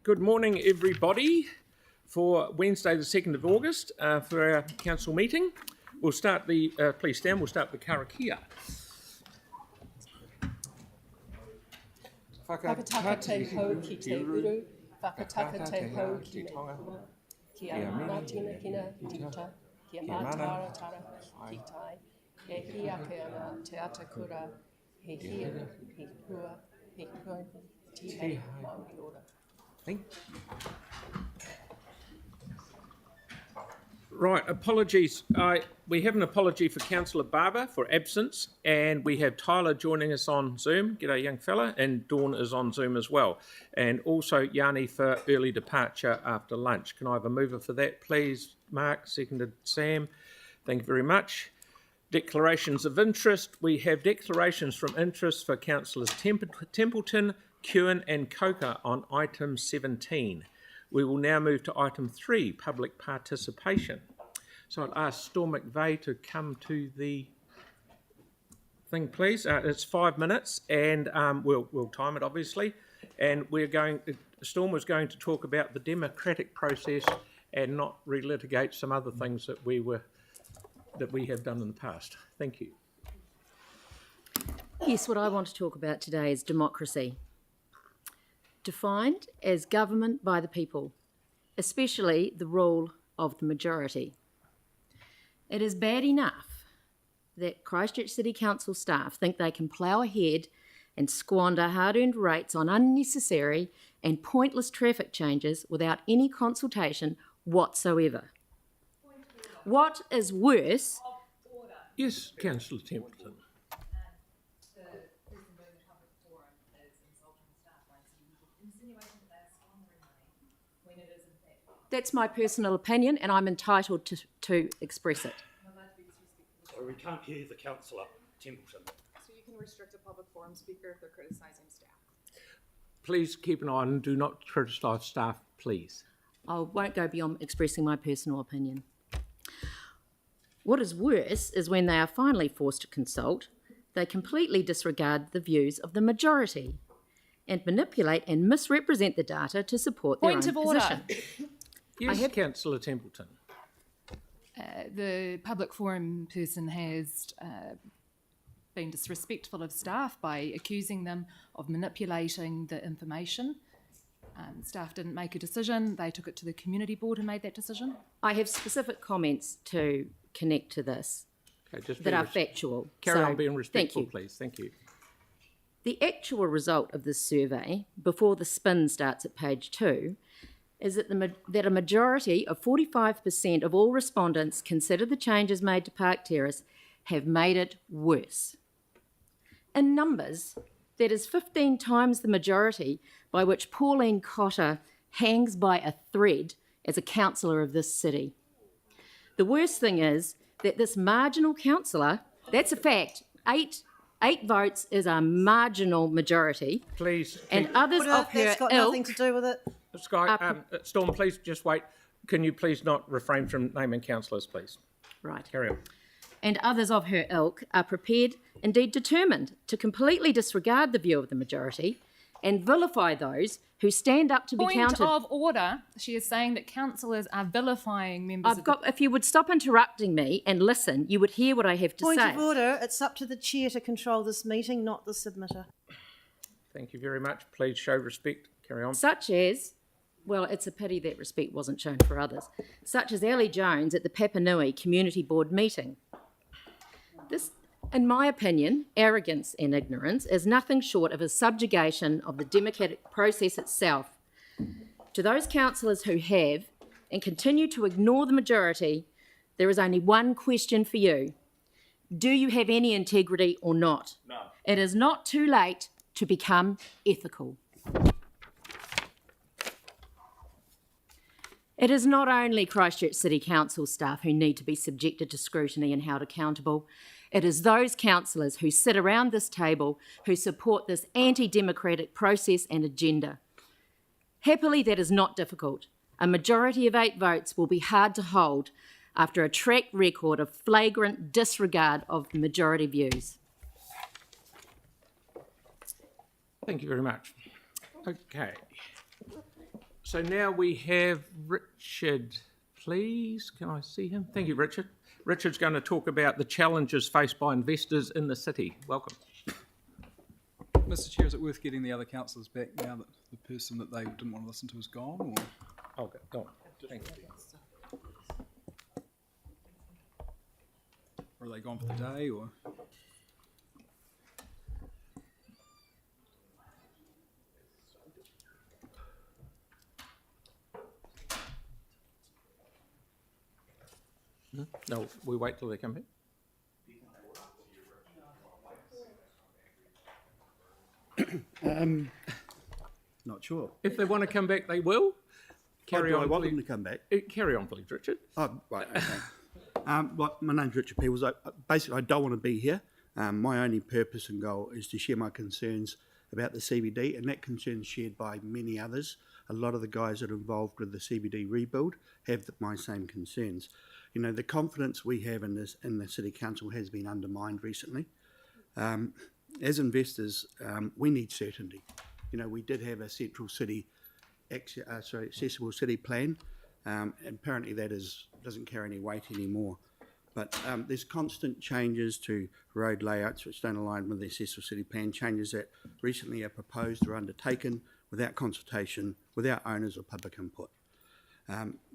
Good morning, everybody, for Wednesday, the 2nd of August, for our council meeting. We'll start the, please stand, we'll start the karakia. Whakataka te hou ki te uru, whakataka te hou ki me kua, kia mātina kina tita, kia mātaratara ki tai, e hi ake ana te atakura, he hia, he hua, he koe, ti hei, Māori ora. Right, apologies. We have an apology for Councillor Barber for absence, and we have Tyler joining us on Zoom. G'day, young fella, and Dawn is on Zoom as well. And also Yanni for early departure after lunch. Can I have a mover for that, please? Mark, seconded Sam. Thank you very much. Declarations of interest. We have declarations from interest for Councillors Templeton, Kewen and Coker on item 17. We will now move to item 3, public participation. So I'll ask Storm McVeigh to come to the thing, please. It's 5 minutes, and we'll time it, obviously. And Storm was going to talk about the democratic process and not relitigate some other things that we have done in the past. Thank you. Yes, what I want to talk about today is democracy. Defined as government by the people, especially the rule of the majority. It is bad enough that Christchurch City Council staff think they can plough ahead and squander hard-earned rates on unnecessary and pointless traffic changes without any consultation whatsoever. What is worse... Yes, Councillor Templeton. That's my personal opinion, and I'm entitled to express it. So we can't hear the councillor, Templeton. So you can restrict a public forum speaker if they're criticising staff. Please keep an eye on and do not criticise staff, please. I won't go beyond expressing my personal opinion. What is worse is when they are finally forced to consult, they completely disregard the views of the majority and manipulate and misrepresent the data to support their own position. Yes, Councillor Templeton. The public forum person has been disrespectful of staff by accusing them of manipulating the information. Staff didn't make a decision. They took it to the community board and made that decision. I have specific comments to connect to this that are factual. Carry on being respectful, please. Thank you. The actual result of this survey, before the spin starts at page 2, is that a majority of 45% of all respondents consider the changes made to Park Terrace have made it worse. In numbers, that is 15 times the majority by which Pauline Cotter hangs by a thread as a councillor of this city. The worst thing is that this marginal councillor, that's a fact, eight votes is a marginal majority. Please. And others of her That's got nothing to do with it. Storm, please just wait. Can you please not refrain from naming councillors, please? Right. Carry on. And others of her ilk are prepared, indeed determined, to completely disregard the view of the majority and vilify those who stand up to be counted. Point of order. She is saying that councillors are vilifying members If you would stop interrupting me and listen, you would hear what I have to say. Point of order, it's up to the chair to control this meeting, not the submitter. Thank you very much. Please show respect. Carry on. Such as, well, it's a pity that respect wasn't shown for others, such as Ellie Jones at the Papanui Community Board meeting. This, in my opinion, arrogance and ignorance is nothing short of a subjugation of the democratic process itself. To those councillors who have and continue to ignore the majority, there is only one question for you. Do you have any integrity or not? No. It is not too late to become ethical. It is not only Christchurch City Council staff who need to be subjected to scrutiny and held accountable. It is those councillors who sit around this table who support this anti-democratic process and agenda. Happily, that is not difficult. A majority of 8 votes will be hard to hold after a track record of flagrant disregard of the majority views. Thank you very much. Okay. So now we have Richard, please. Can I see him? Thank you, Richard. Richard's going to talk about the challenges faced by investors in the city. Welcome. Mr. Chair, is it worth getting the other councillors back now that the person that they didn't want to listen to is gone? Or? Okay, go on. Thank you. Or are they gone for the day? Or? No, we wait till they come back. Not sure. If they want to come back, they will. Carry Do on. I want please. them to come back. Carry on, please, Richard. Oh, right, okay. My name's Richard Peebles. Basically, I don't want to be here. My only purpose and goal is to share my concerns about the CBD, and that concern is shared by many others. A lot of the guys that are involved with the CBD rebuild have my same concerns. You know, the confidence we have in the City Council has been undermined recently. As investors, we need certainty. You know, we did have a central city, accessible city plan, and apparently that doesn't carry any weight anymore. But there's constant changes to road layouts which don't align with the accessible city plan, changes that recently are proposed or undertaken without consultation, without owners or public input.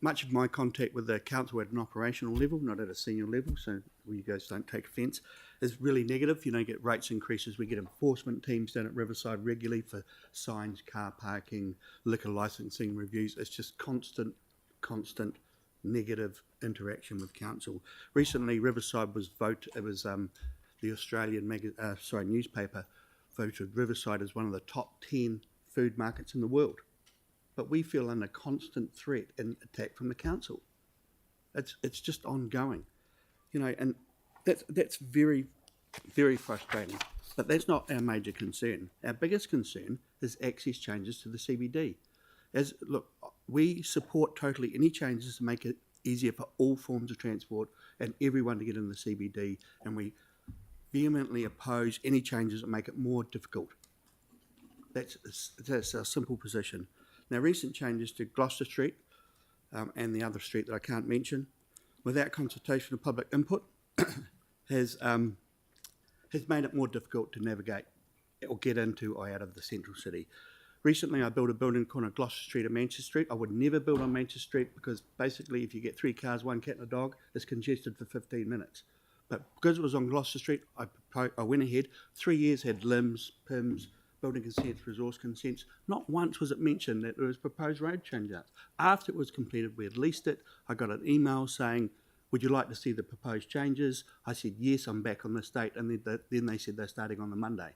Much of my contact with the council at an operational level, not at a senior level, so you guys don't take offence, is really negative. You know, you get rates increases. We get enforcement teams down at Riverside regularly for signs, car parking, liquor licensing reviews. It's just constant negative interaction with council. Recently, Riverside was the Australian newspaper voted Riverside as one of the top 10 food markets in the world. But we feel under constant threat and attack from the council. It's just ongoing, you know, and that's very, very frustrating. But that's not our major concern. Our biggest concern is access changes to the CBD. We support totally any changes to make it easier for all forms of transport and everyone to get in the CBD, and we vehemently oppose any changes that make it more difficult. That's our simple position. Now, recent changes to Gloucester Street and the other street that I can't mention, without consultation of public input, has made it more difficult to navigate or get into or out of the central city. Recently, I built a building corner Gloucester Street and Manchester Street. I would never build on Manchester Street because basically if you get 3 cars, 1 cat and a dog, it's congested for 15 minutes. But because it was on Gloucester Street, I went ahead. 3 years had LIMS, PIMS, building consents, resource consents. Not once was it mentioned that there was proposed road change-outs. After it was completed, we had leased it. I got an email saying, would you like to see the proposed changes? I said, yes, I'm back on this date. And then they said they're starting on the Monday.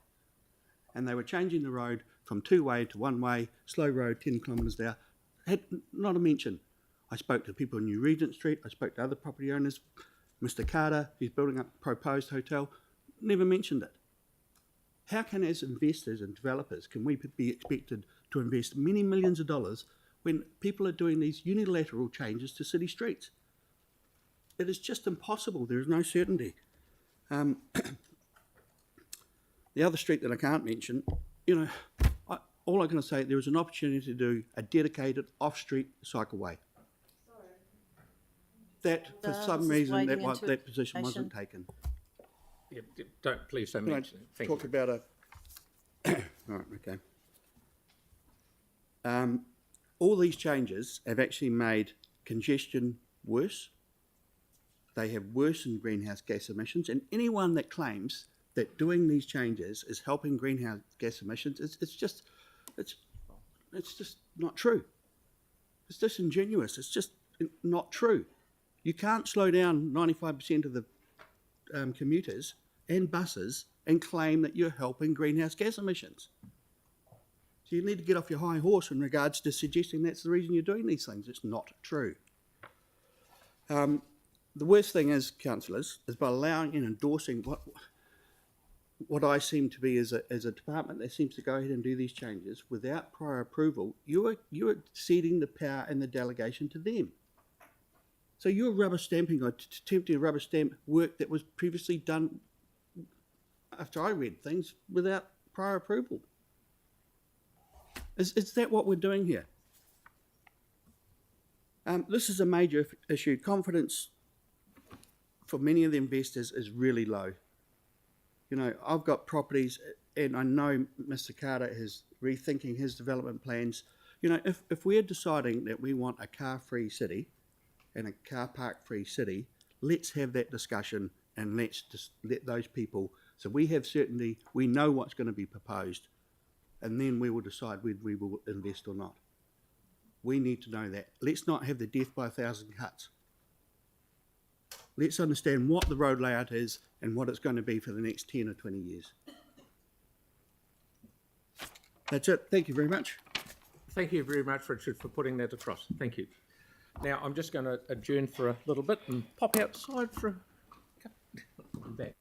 And they were changing the road from 2-way to 1-way, slow road, 10 kilometres there. Had not a mention. I spoke to people in New Regent Street. I spoke to other property owners. Mr. Carter, who's building up a proposed hotel, never mentioned it. How can, as investors and developers, can we be expected to invest many millions of dollars when people are doing these unilateral changes to city streets? It is just impossible. There is no certainty. The other street that I can't mention, you know, all I'm going to say, there was an opportunity to do a dedicated off-street cycleway. That, for some reason, that position wasn't taken. Yeah, please don't mention it. Thank Talk you. about right, okay. All these changes have actually made congestion worse. They have worsened greenhouse gas emissions, and anyone that claims that doing these changes is helping greenhouse gas emissions, it's just not true. It's disingenuous. It's just not true. You can't slow down 95% of the commuters and buses and claim that you're helping greenhouse gas emissions. So you need to get off your high horse in regards to suggesting that's the reason you're doing these things. It's not true. The worst thing is, councillors, is by allowing and endorsing what I seem to be as a department that seems to go ahead and do these changes without prior approval, you are ceding the power and the delegation to them. So you're rubber stamping or attempting to rubber stamp work that was previously done, after I read things, without prior approval. Is that what we're doing here? This is a major issue. Confidence for many of the investors is really low. You know, I've got properties, and I know Mr. Carter is rethinking his development plans. You know, if we're deciding that we want a car-free city and a car park-free city, let's have that discussion and let's just let those people, so we have certainty, we know what's going to be proposed, and then we will decide whether we will invest or not. We need to know that. Let's not have the death by 1,000 cuts. Let's understand what the road layout is and what it's going to be for the next 10 or 20 years. That's it. Thank you very much. Thank you very much, Richard, for putting that across. Thank you. Now, I'm just going to adjourn for a little bit and pop outside for a back.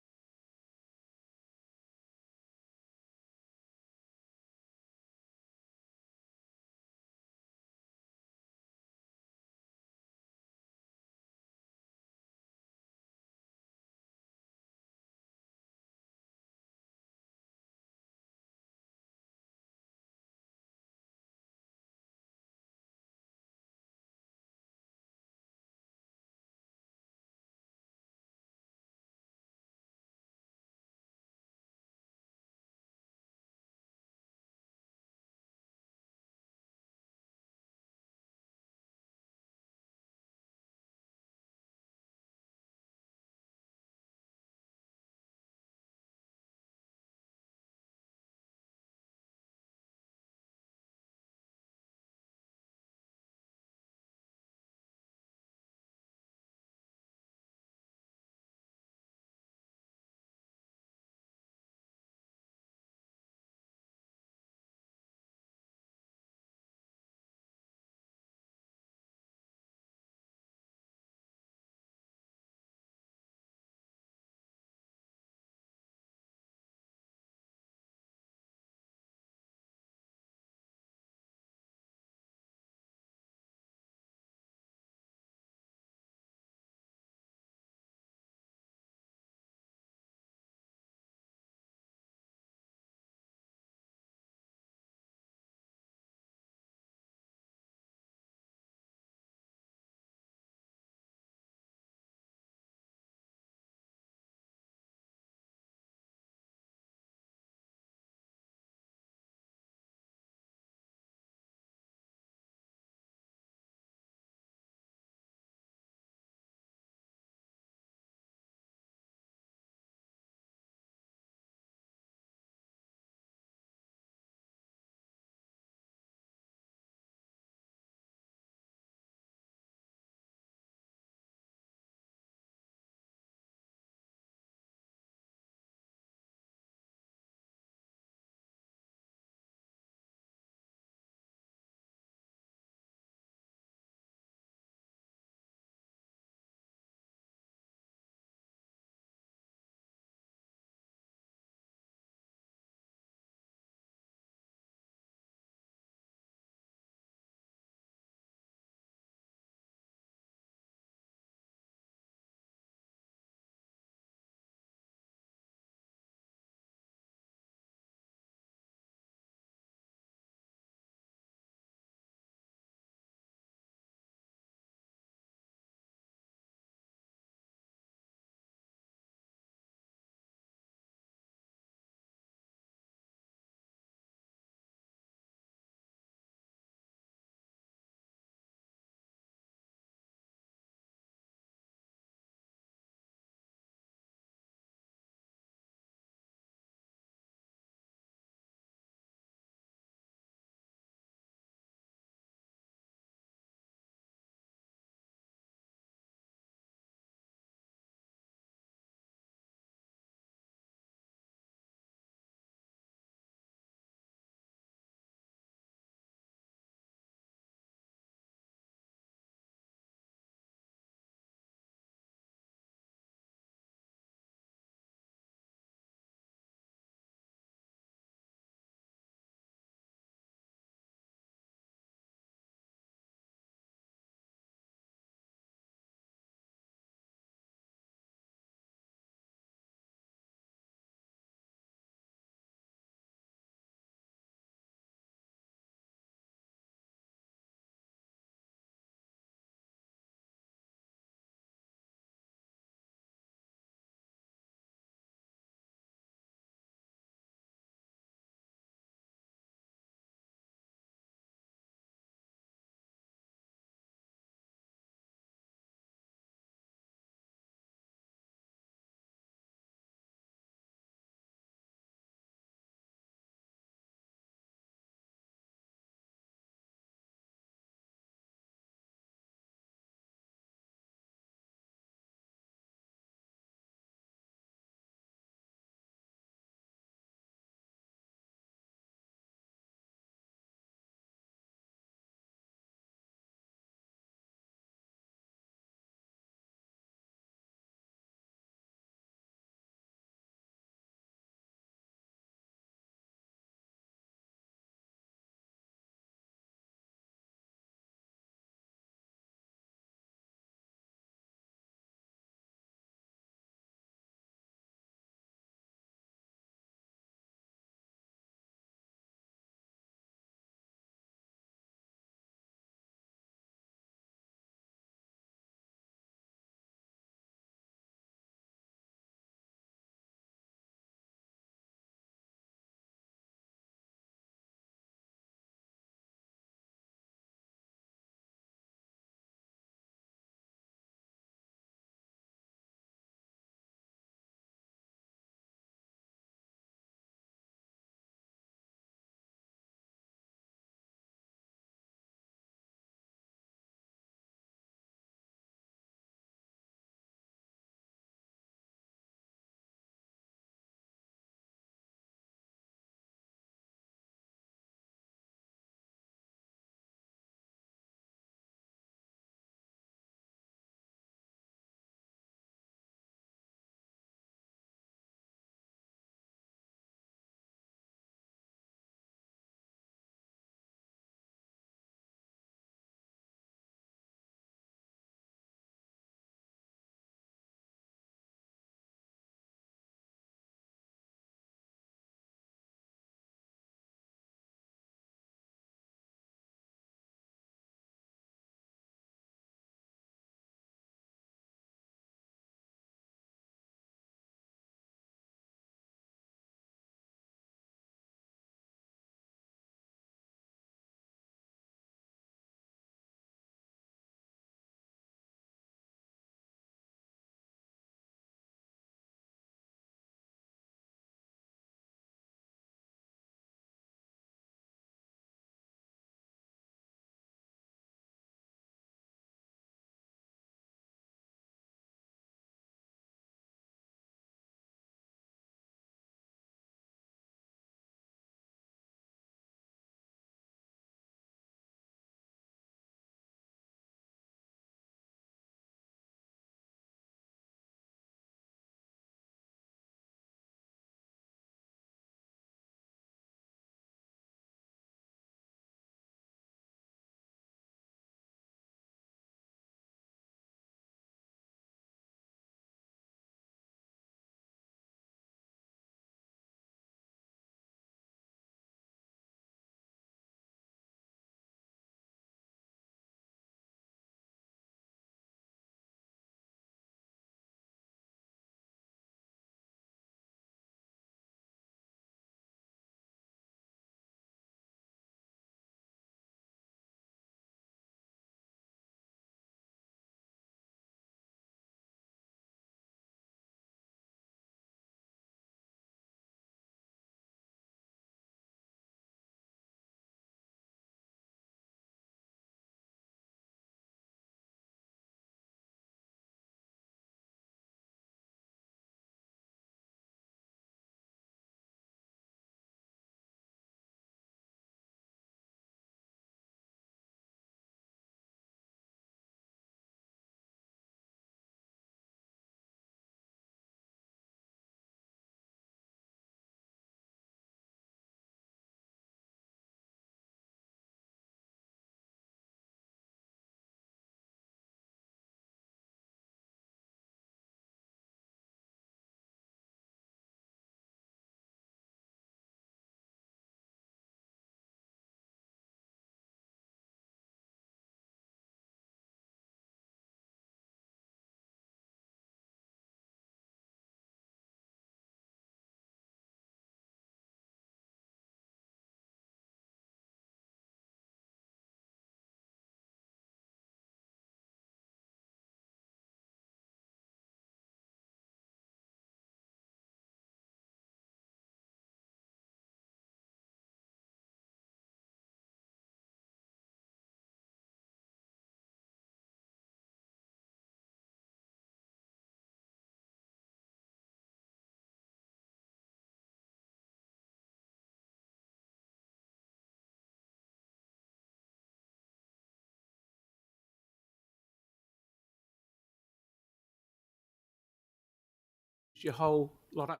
your whole lot up.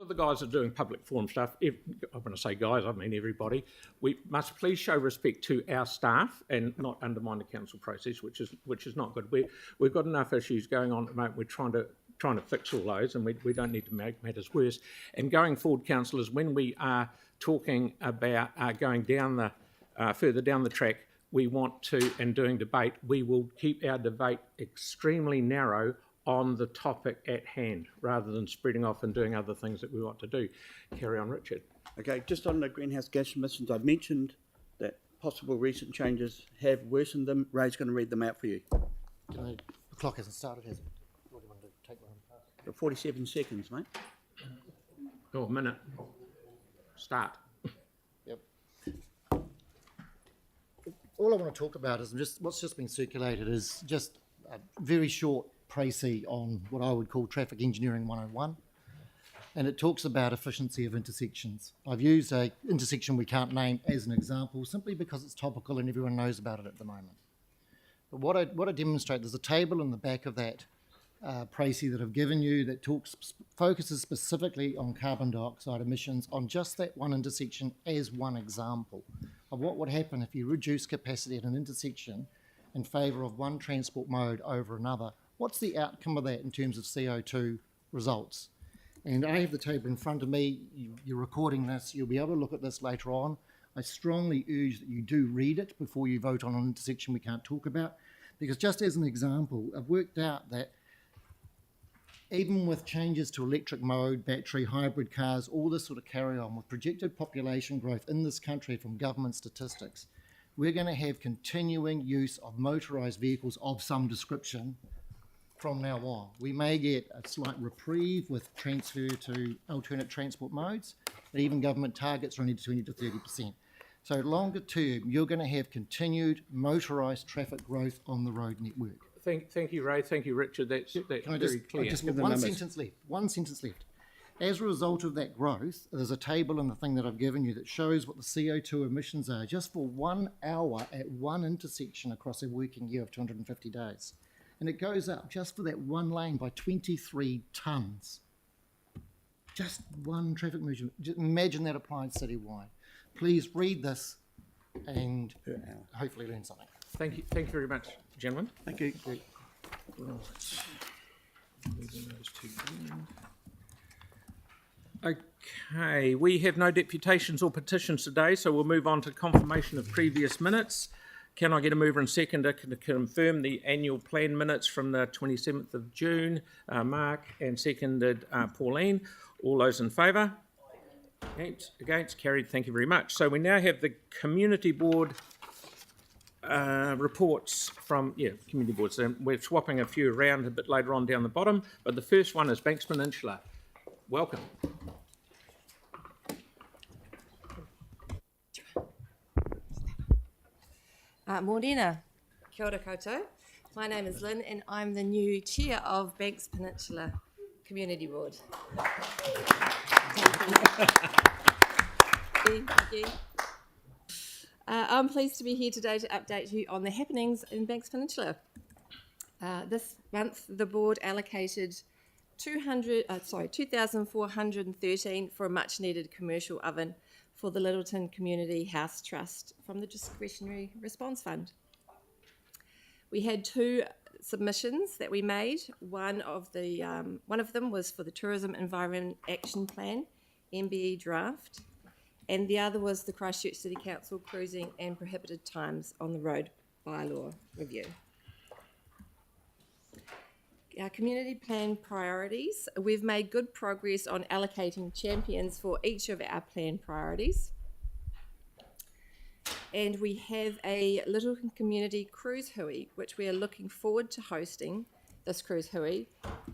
The guys are doing public forum stuff. When I say guys, I mean everybody. We must please show respect to our staff and not undermine the council process, which is not good. We've got enough issues going on at the moment. We're trying to fix all those, and we don't need to make matters worse. And going forward, councillors, when we are talking about going down the further down the track, we want to, and doing debate, we will keep our debate extremely narrow on the topic at hand, rather than spreading off and doing other things that we want to do. Carry on, Richard. Okay, just on the greenhouse gas emissions, I mentioned that possible recent changes have worsened them. Ray's going to read them out for you. The clock hasn't started, has it? What do you want to take one past? Got 47 seconds, mate. Oh, a minute. Start. Yep. All I want to talk about is just what's just been circulated is just a very short précis on what I would call traffic engineering 101, and it talks about efficiency of intersections. I've used a intersection we can't name as an example simply because it's topical and everyone knows about it at the moment. But what I demonstrate, there's a table in the back of that précis that I've given you that focuses specifically on carbon dioxide emissions on just that one intersection as one example of what would happen if you reduce capacity at an intersection in favour of one transport mode over another. What's the outcome of that in terms of CO2 results? And I have the table in front of me. You're recording this. You'll be able to look at this later on. I strongly urge that you do read it before you vote on an intersection we can't talk about, because just as an example, I've worked out that even with changes to electric mode, battery, hybrid cars, all this sort of carry on with projected population growth in this country from government statistics, we're going to have continuing use of motorised vehicles of some description from now on. We may get a slight reprieve with transfer to alternate transport modes, but even government targets are only 20 to 30%. So longer term, you're going to have continued motorised traffic growth on the road network. Thank you, Ray. Thank you, Richard. That's very clear. Just give the One numbers. sentence left. One sentence left. As a result of that growth, there's a table in the thing that I've given you that shows what the CO2 emissions are just for 1 hour at one intersection across a working year of 250 days. And it goes up just for that one lane by 23 tonnes. Just one traffic measurement. Just imagine that applied citywide. Please read this and hopefully learn something. Thank you very much, gentlemen. Thank you. Okay, we have no deputations or petitions today, so we'll move on to confirmation of previous minutes. Can I get a mover and seconder to confirm the annual plan minutes from the 27th of June? Mark, and seconded Pauline. All those in favour? Against, carried. Thank you very much. So we now have the community board reports from, community boards. We're swapping a few around a bit later on down the bottom, but the first one is Banks Peninsula. Welcome. Morena, kia ora koutou. My name is Lynn and I'm the new chair of Banks Peninsula Community Board. Thank you. I'm pleased to be here today to update you on the happenings in Banks Peninsula. This month the board allocated 2,413 for a much needed commercial oven for the Littleton Community House Trust from the Discretionary Response Fund. We had two submissions that we made. One of them was for the Tourism Environment Action Plan, MBE draft, and the other was the Christchurch City Council Cruising and Prohibited Times on the Road bylaw review. Our community plan priorities, we've made good progress on allocating champions for each of our plan priorities. And we have a Littleton Community Cruise Hui, which we are looking forward to hosting, this Cruise Hui,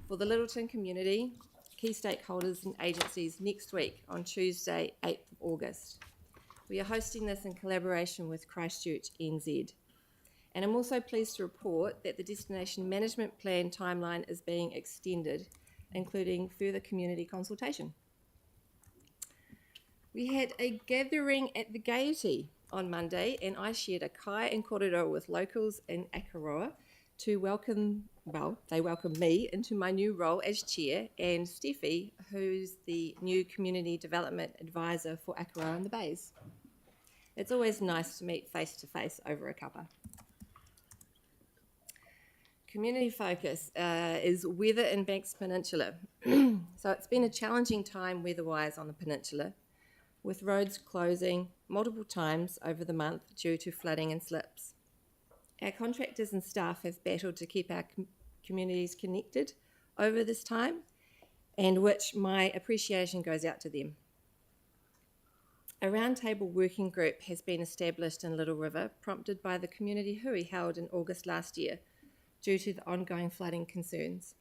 for the Littleton community, key stakeholders and agencies next week on Tuesday, 8th of August. We are hosting this in collaboration with Christchurch NZ. And I'm also pleased to report that the Destination Management Plan timeline is being extended, including further community consultation. We had a gathering at the Gaiety on Monday, and I shared a kai and korero with locals in Akaroa to welcome, well, they welcomed me into my new role as chair, and Steffi, who's the new community development advisor for Akaroa and the Bays. It's always nice to meet face to face over a cuppa. Community focus is weather in Banks Peninsula. So it's been a challenging time weather-wise on the peninsula, with roads closing multiple times over the month due to flooding and slips. Our contractors and staff have battled to keep our communities connected over this time, and which my appreciation goes out to them. A roundtable working group has been established in Little River, prompted by the community hui held in August last year, due to the ongoing flooding concerns.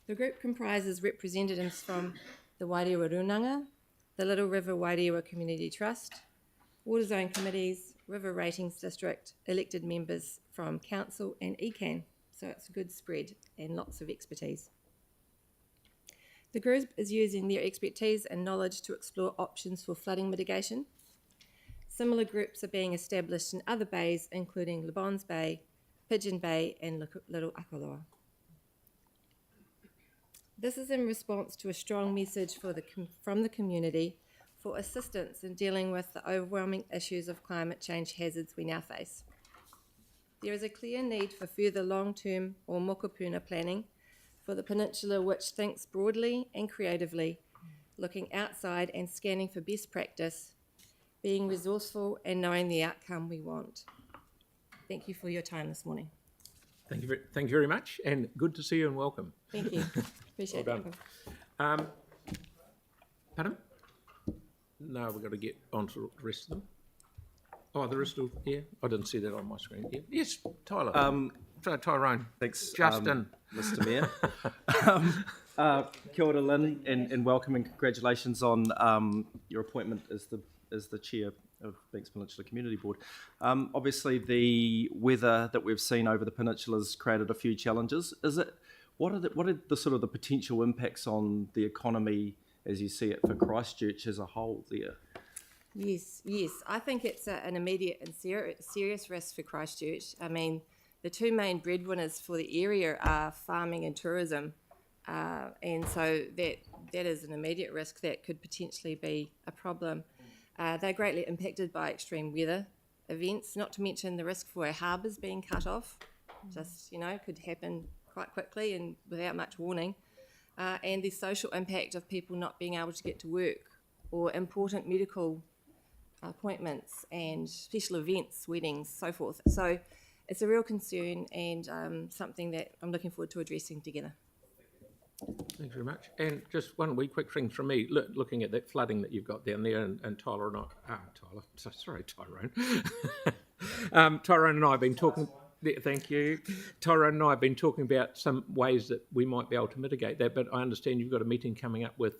The group comprises representatives from the Wairewa Runanga, the Little River Wairewa Community Trust, Water Zone Committees, River Ratings District, elected members from Council and ECAN, so it's a good spread and lots of expertise. The group is using their expertise and knowledge to explore options for flooding mitigation. Similar groups are being established in other bays, including Le Bons Bay, Pigeon Bay and Little Akaroa. This is in response to a strong message from the community for assistance in dealing with the overwhelming issues of climate change hazards we now face. There is a clear need for further long-term or mokopuna planning for the peninsula, which thinks broadly and creatively, looking outside and scanning for best practice, being resourceful and knowing the outcome we want. Thank you for your time this morning. Thank you very much, and good to see you and welcome. Thank you. Appreciate Well it. done. Pardon? No, we've got to get on to the rest of them. Oh, the rest of, yeah, I didn't see that on my screen. Yeah. Yes, Tyler. Tyrone. Thanks, Justin. Mr. Mayor. Kia ora, Lynn, and welcome and congratulations on your appointment as the chair of Banks Peninsula Community Board. Obviously, the weather that we've seen over the peninsula has created a few challenges. What are the sort of the potential impacts on the economy as you see it for Christchurch as a whole there? Yes. I think it's an immediate and serious risk for Christchurch. I mean, the two main breadwinners for the area are farming and tourism, and so that is an immediate risk that could potentially be a problem. They're greatly impacted by extreme weather events, not to mention the risk for our harbours being cut off. Just, could happen quite quickly and without much warning. And the social impact of people not being able to get to work, or important medical appointments and special events, weddings, so forth. So it's a real concern and something that I'm looking forward to addressing together. Thanks very much. And just one wee quick thing from me, looking at that flooding that you've got down there, and Tyler and I, Tyrone. Tyrone and I have been talking, thank you. Tyrone and I have been talking about some ways that we might be able to mitigate that, but I understand you've got a meeting coming up with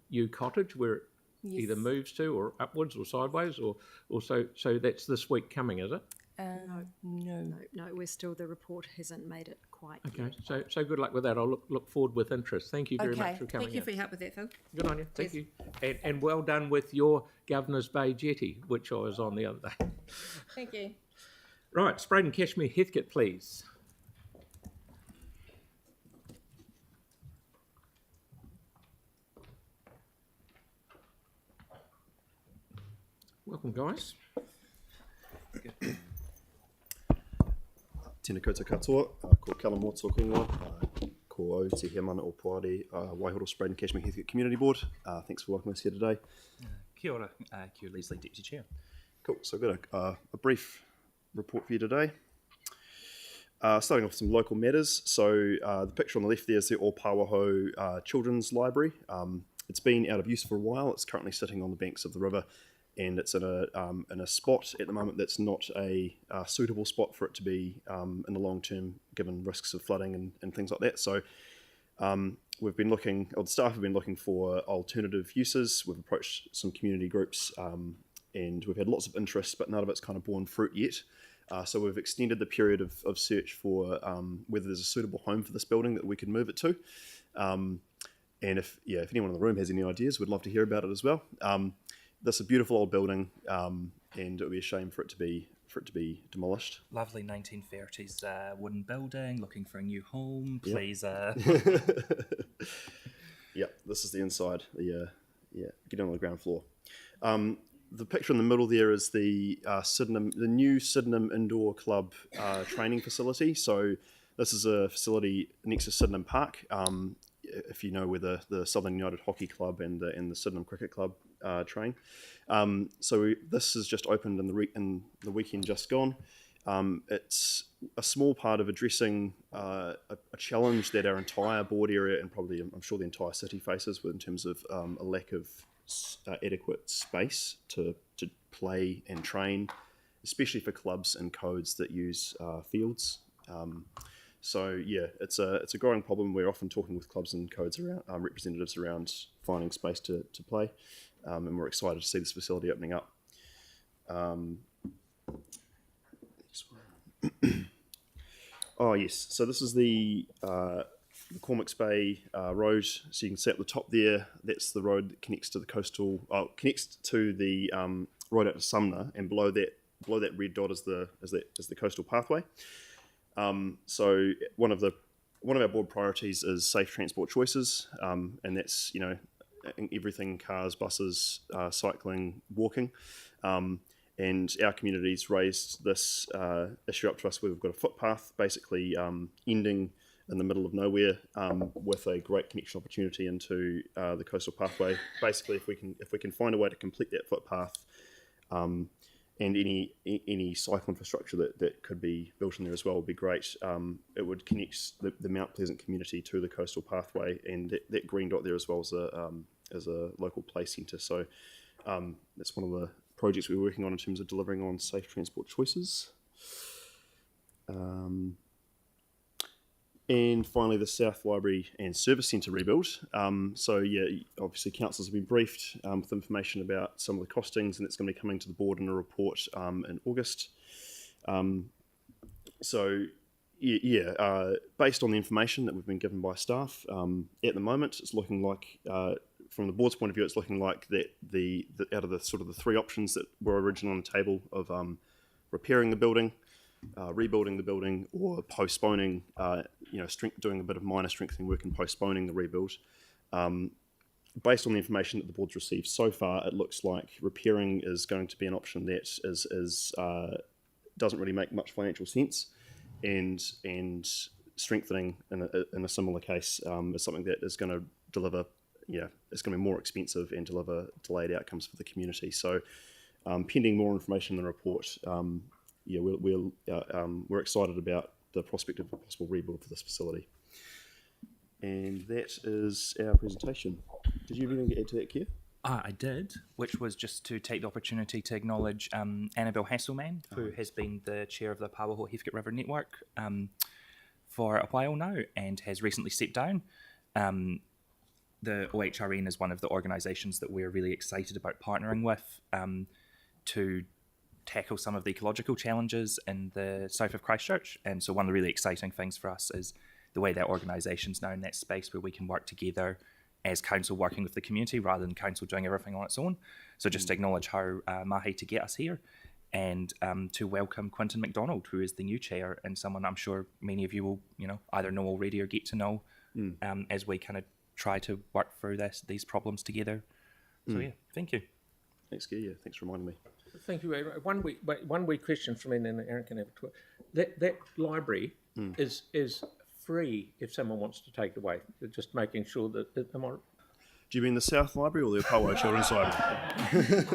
U Cottage where it either moves to or upwards or sideways, or so that's this week coming, is it? No, we're still, the report hasn't made it quite Okay, yet. so good luck with that. I'll look forward with interest. Thank you very much for coming Thank you in. for your help with that, Phil. Good on you. Thank you. And well done with your Governor's Bay jetty, which I was on the other day. Thank you. Right, Spraden Cashmere Heathcote, please. Welcome, guys. Tēnā koutou katoa, ko Callum Watts o Kongoa, ko au te hea mana o Poare, Waihoro Spraden Cashmere Heathcote Community Board. Thanks for welcoming us here today. Kia ora, Q Leslie, Deputy Chair. Cool, so I've got a brief report for you today. Starting off with some local matters. So the picture on the left there is the Ōpāwaho Children's Library. It's been out of use for a while. It's currently sitting on the banks of the river, and it's in a spot at the moment that's not a suitable spot for it to be in the long term, given risks of flooding and things like that. So we've been looking, or the staff have been looking for alternative uses. We've approached some community groups and we've had lots of interest, but none of it's kind of borne fruit yet. So we've extended the period of search for whether there's a suitable home for this building that we could move it to. And if anyone in the room has any ideas, we'd love to hear about it as well. This is a beautiful old building, and it would be a shame for it to be for it to be demolished. Lovely 1930s wooden building, looking for a new home. Yep. Please. Yep, this is the inside. Get on the ground floor. The picture in the middle there is the new Sydenham Indoor Club training facility. So this is a facility next to Sydenham Park. If you know where the Southern United Hockey Club and the Sydenham Cricket Club train. So this has just opened in the weekend just gone. It's a small part of addressing a challenge that our entire board area and probably I'm sure the entire city faces in terms of a lack of adequate space to play and train, especially for clubs and codes that use fields. So yeah, it's a growing problem. We're often talking with clubs and codes around representatives around finding space to play, and we're excited to see this facility opening up. Oh yes, so this is the Cormacs Bay Road. So you can see at the top there, that's the road that connects to the connects to the road out to Sumner, and below that red dot is the coastal pathway. So one of our board priorities is safe transport choices, and that's everything: cars, buses, cycling, walking. And our community's raised this issue up to us where we've got a footpath basically ending in the middle of nowhere with a great connection opportunity into the coastal pathway. Basically, if we can find a way to complete that footpath and any cycle infrastructure that could be built in there as well would be great. It would connect the Mount Pleasant community to the coastal pathway, and that green dot there as well as a local play centre. So that's one of the projects we're working on in terms of delivering on safe transport choices. And finally, the South Library and Service Centre rebuild. So yeah, obviously councils have been briefed with information about some of the costings, and it's going to be coming to the board in a report in August. So yeah, based on the information that we've been given by staff, at the moment it's looking like, from the board's point of view, it's looking like that the out of the sort of the three options that were originally on the table of repairing the building, rebuilding the building, or postponing, doing a bit of minor strengthening work and postponing the rebuild. Based on the information that the board's received so far, it looks like repairing is going to be an option that doesn't really make much financial sense, and strengthening in a similar case is something that is going to deliver. It's going to be more expensive and deliver delayed outcomes for the community. So, pending more information in the report, we're excited about the prospect of a possible rebuild for this facility. And that is our presentation. Did you have anything to add to that, Keir? I did, which was just to take the opportunity to acknowledge Annabelle Hasselman, who has been the chair of the Pawaho Heathcote River Network for a while now and has recently stepped down. The OHRN is one of the organisations that we're really excited about partnering with to tackle some of the ecological challenges in the south of Christchurch. And so one of the really exciting things for us is the way that organisation's now in that space where we can work together as council working with the community rather than council doing everything on its own. So just to acknowledge how mahi to get us here, and to welcome Quinton MacDonald, who is the new chair, and someone I'm sure many of you will either know already or get to know as we kind of try to work through these problems together. So yeah, thank you. Thanks, Keir. Yeah, thanks for reminding me. Thank you. One wee question from me, and then Aaron can have a talk. That library is free if someone wants to take it away. They're just making sure that do you mean the South Library or the Pawaho Children's Library?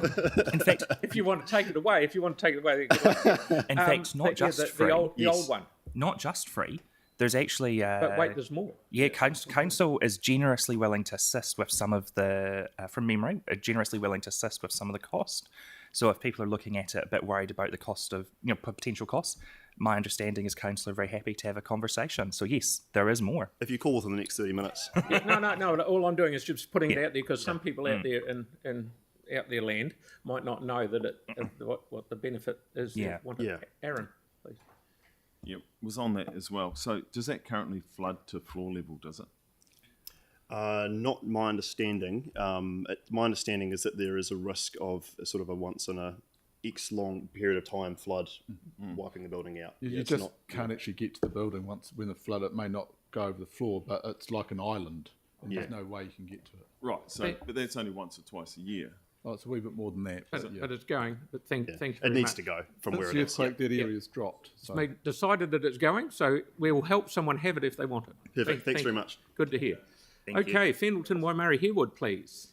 In fact, if you want to take it away, in fact, not just free. The old one. Not just free. There's actually... but wait, there's more. Yeah, council is generously willing to assist with some of the, from memory, generously willing to assist with some of the cost. So if people are looking at it a bit worried about the cost of, potential costs, my understanding is council are very happy to have a conversation. So yes, there is more. If you call within the next 30 minutes. No. All I'm doing is just putting it out there because some people out there in out their land might not know that what the benefit is. Yeah. Aaron, please. Yep, was on that as well. So does that currently flood to floor level, does it? Not my understanding. My understanding is that there is a risk of sort of a once in a X long period of time flood wiping the building out. You it's just not, can't actually get to the building when the flood. It may not go over the floor, but it's like an island, and there's no way you can get to it. Right. So, but that's only once or twice a year. Oh, it's a wee bit more than that. But it's going. But thank you very it needs much. to go from Since where the it is. earthquake, that area's dropped. It's So. decided that it's going, so we will help someone have it if they want it. Perfect. Thanks very you. much. Good to hear. Thank you. Okay, Fendleton, Waimari, Harewood, please.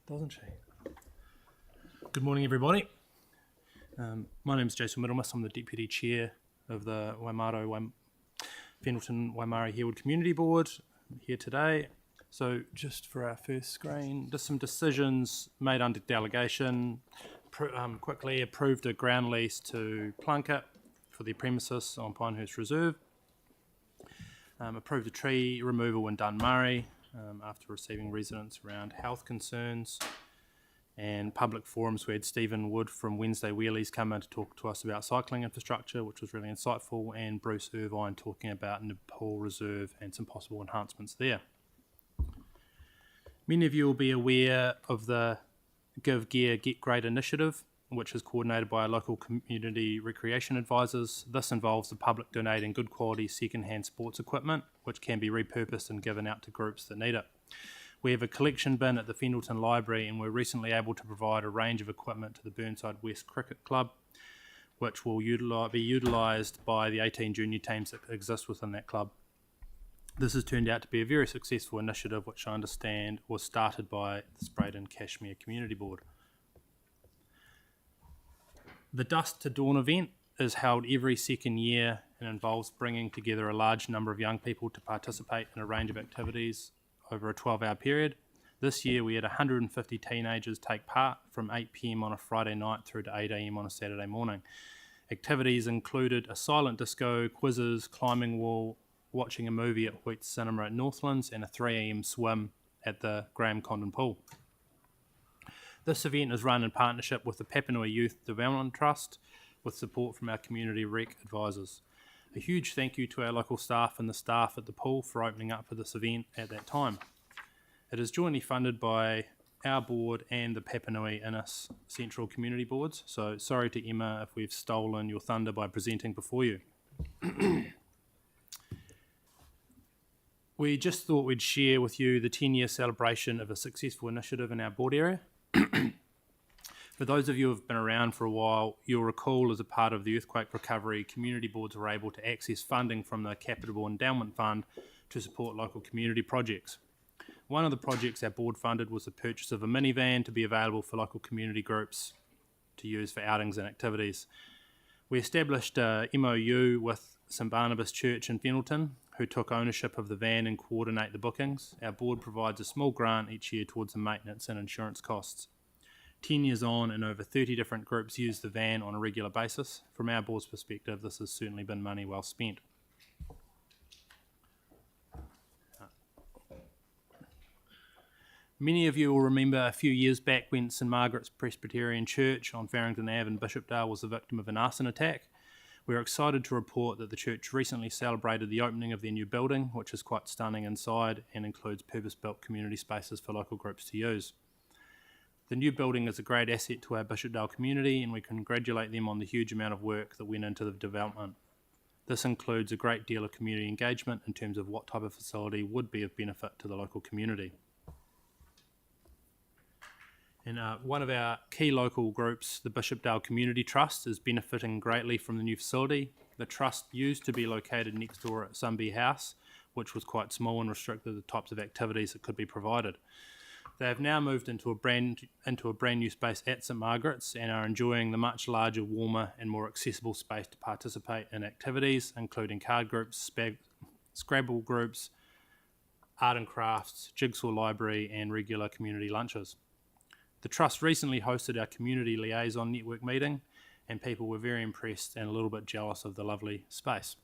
Doesn't she? Good morning, everybody. My name is Jason Middlemas. I'm the Deputy Chair of the Fendleton Waimari Harewood Community Board. I'm here today. So just for our first screen, just some decisions made under delegation. Quickly approved a ground lease to Plunkett for the premises on Pinehurst Reserve. Approved a tree removal in Dunmurray after receiving residents around health concerns. And public forums, we had Stephen Wood from Wednesday Wheelies come in to talk to us about cycling infrastructure, which was really insightful, and Bruce Irvine talking about Nepal Reserve and some possible enhancements there. Many of you will be aware of the Give Gear Get Great initiative, which is coordinated by our local community recreation advisors. This involves the public donating good quality second-hand sports equipment, which can be repurposed and given out to groups that need it. We have a collection bin at the Fendleton Library, and we're recently able to provide a range of equipment to the Burnside West Cricket Club, which will be utilised by the 18 junior teams that exist within that club. This has turned out to be a very successful initiative, which I understand was started by the Spraydon Cashmere Community Board. The Dusk to Dawn event is held every second year and involves bringing together a large number of young people to participate in a range of activities over a 12-hour period. This year we had 150 teenagers take part from 8 p.m. on a Friday night through to 8 a.m. on a Saturday morning. Activities included a silent disco, quizzes, climbing wall, watching a movie at Hoyt's Cinema at Northlands, and a 3 a.m. swim at the Graham Condon Pool. This event is run in partnership with the Papanui Youth Development Trust with support from our community rec advisors. A huge thank you to our local staff and the staff at the pool for opening up for this event at that time. It is jointly funded by our board and the Papanui Innis Central Community Boards, so sorry to Emma if we've stolen your thunder by presenting before you. We just thought we'd share with you the 10-year celebration of a successful initiative in our board area. For those of you who have been around for a while, you'll recall as a part of the earthquake recovery, community boards were able to access funding from the Capital Endowment Fund to support local community projects. One of the projects our board funded was the purchase of a minivan to be available for local community groups to use for outings and activities. We established a MOU with St Barnabas Church in Fendleton, who took ownership of the van and coordinate the bookings. Our board provides a small grant each year towards the maintenance and insurance costs. 10 years on and over 30 different groups use the van on a regular basis. From our board's perspective, this has certainly been money well spent. Many of you will remember a few years back when St Margaret's Presbyterian Church on Farrington Ave in Bishopdale was the victim of an arson attack. We're excited to report that the church recently celebrated the opening of their new building, which is quite stunning inside and includes purpose-built community spaces for local groups to use. The new building is a great asset to our Bishopdale community, and we congratulate them on the huge amount of work that went into the development. This includes a great deal of community engagement in terms of what type of facility would be of benefit to the local community. And one of our key local groups, the Bishopdale Community Trust, is benefiting greatly from the new facility. The trust used to be located next door at Sunby House, which was quite small and restricted the types of activities that could be provided. They have now moved into a brand new space at St Margaret's and are enjoying the much larger, warmer and more accessible space to participate in activities, including card groups, Scrabble groups, art and crafts, jigsaw library and regular community lunches. The Trust recently hosted our community liaison network meeting and people were very impressed and a little bit jealous of the lovely space.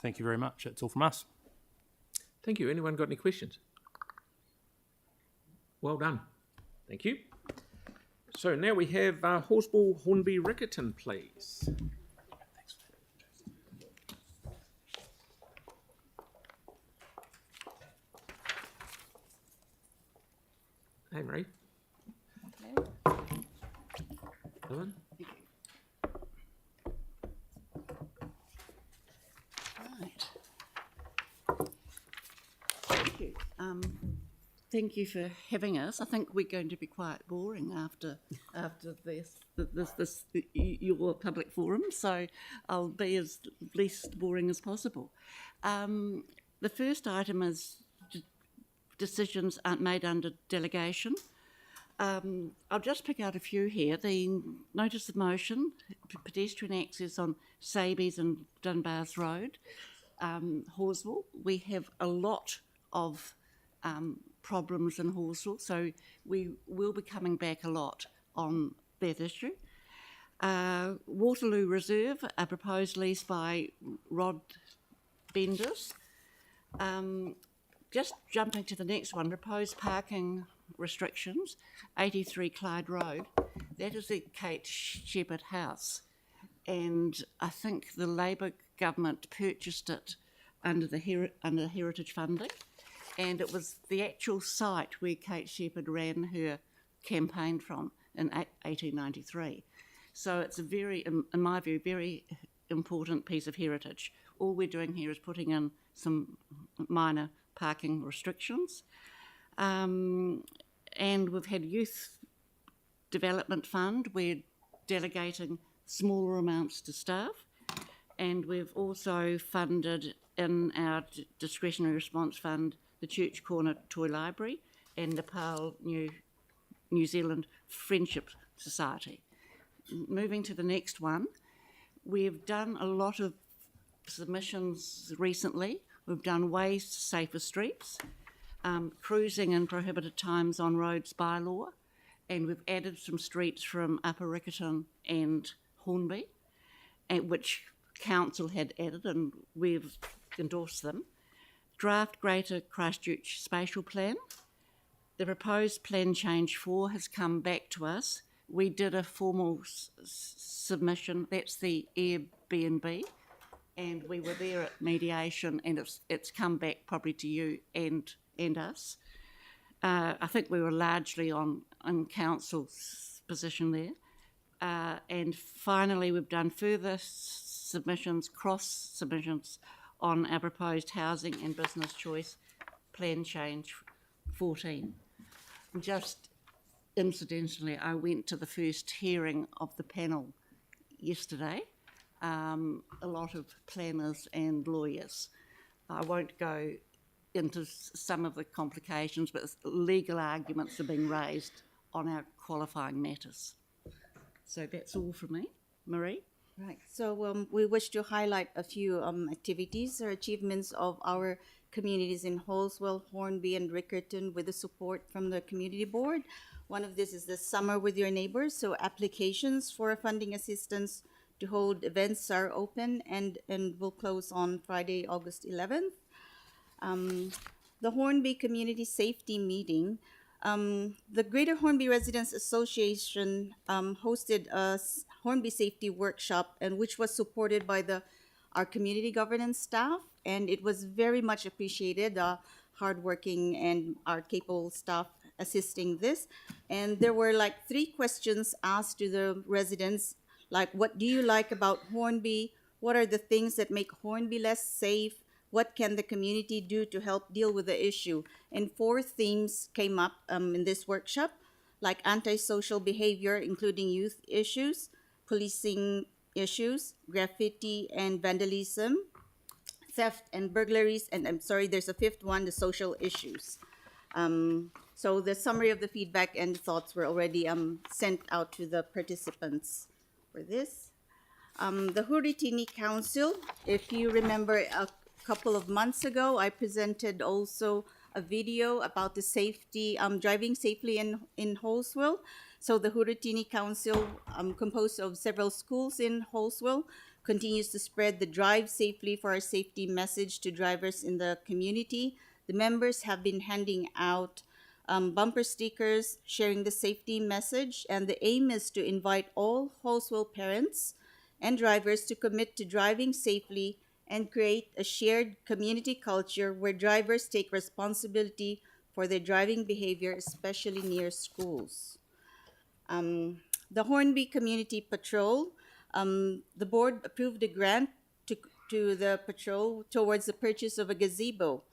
Thank you very much. That's all from us. Thank you. Anyone got any questions? Well done. Thank you. So now we have Horsball, Hornby, Riccarton, please. Hey, Marie. Ellen? Thank you. Thank you for having us. I think we're going to be quite boring after your public forum, so I'll be as least boring as possible. The first item is decisions aren't made under delegation. I'll just pick out a few here. The notice of motion, pedestrian access on Sabies and Dunbar's Road, Horswell. We have a lot of problems in Horswell, so we will be coming back a lot on that issue. Waterloo Reserve, a proposed lease by Rod Benders. Just jumping to the next one, proposed parking restrictions, 83 Clyde Road. That is the Kate Shepherd house, and I think the Labor government purchased it under the heritage funding, and it was the actual site where Kate Shepherd ran her campaign from in 1893. So it's a very, in my view, very important piece of heritage. All we're doing here is putting in some minor parking restrictions. And we've had Youth Development Fund. We're delegating smaller amounts to staff. And we've also funded in our discretionary response fund the Church Corner Toy Library and Nepal New Zealand Friendship Society. Moving to the next one, we've done a lot of submissions recently. We've done Ways to Safer Streets, cruising in prohibited times on roads bylaw, and we've added some streets from Upper Riccarton and Hornby, which council had added, and we've endorsed them. Draft Greater Christchurch Spatial Plan. The proposed Plan Change 4 has come back to us. We did a formal submission, that's the Airbnb, and we were there at mediation, and it's come back probably to you and us. I think we were largely on council's position there. And finally, we've done further submissions, cross submissions on our proposed housing and business choice plan change 14. Just incidentally, I went to the first hearing of the panel yesterday. A lot of planners and lawyers. I won't go into some of the complications, but legal arguments are being raised on our qualifying matters. So that's all from me. Marie? Right, so we wish to highlight a few activities or achievements of our communities in Holswell, Hornby and Riccarton with the support from the community board. One of this is the Summer with Your Neighbors, so applications for funding assistance to hold events are open and will close on Friday, August 11th. The Hornby Community Safety Meeting. The Greater Hornby Residents Association hosted a Hornby Safety Workshop, and which was supported by our community governance staff, and it was very much appreciated, hardworking and our capable staff assisting this. And there were like 3 questions asked to the residents, like, what do you like about Hornby? What are the things that make Hornby less safe? What can the community do to help deal with the issue? And 4 themes came up in this workshop, like antisocial behavior, including youth issues, policing issues, graffiti and vandalism, theft and burglaries, and I'm sorry, there's a 5th one, the social issues. So the summary of the feedback and thoughts were already sent out to the participants for this. The Huritini Council, if you remember a couple of months ago, I presented also a video about the safety, driving safely in Holswell. So the Huritini Council, composed of several schools in Holswell, continues to spread the drive safely for our safety message to drivers in the community. The members have been handing out bumper stickers sharing the safety message, and the aim is to invite all Halswell parents and drivers to commit to driving safely and create a shared community culture where drivers take responsibility for their driving behavior, especially near schools. The Hornby Community Patrol, the board approved a grant to the patrol towards the purchase of a gazebo.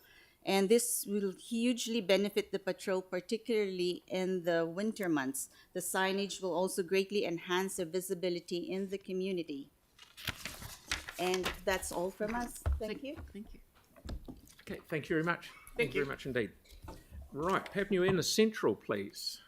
And this will hugely benefit the patrol, particularly in the winter months. The signage will also greatly enhance the visibility in the community. And that's all from us. Thank you. Thank you. Okay, thank you very much. Thank you very much indeed. Right, Papua New Guinea Central, please.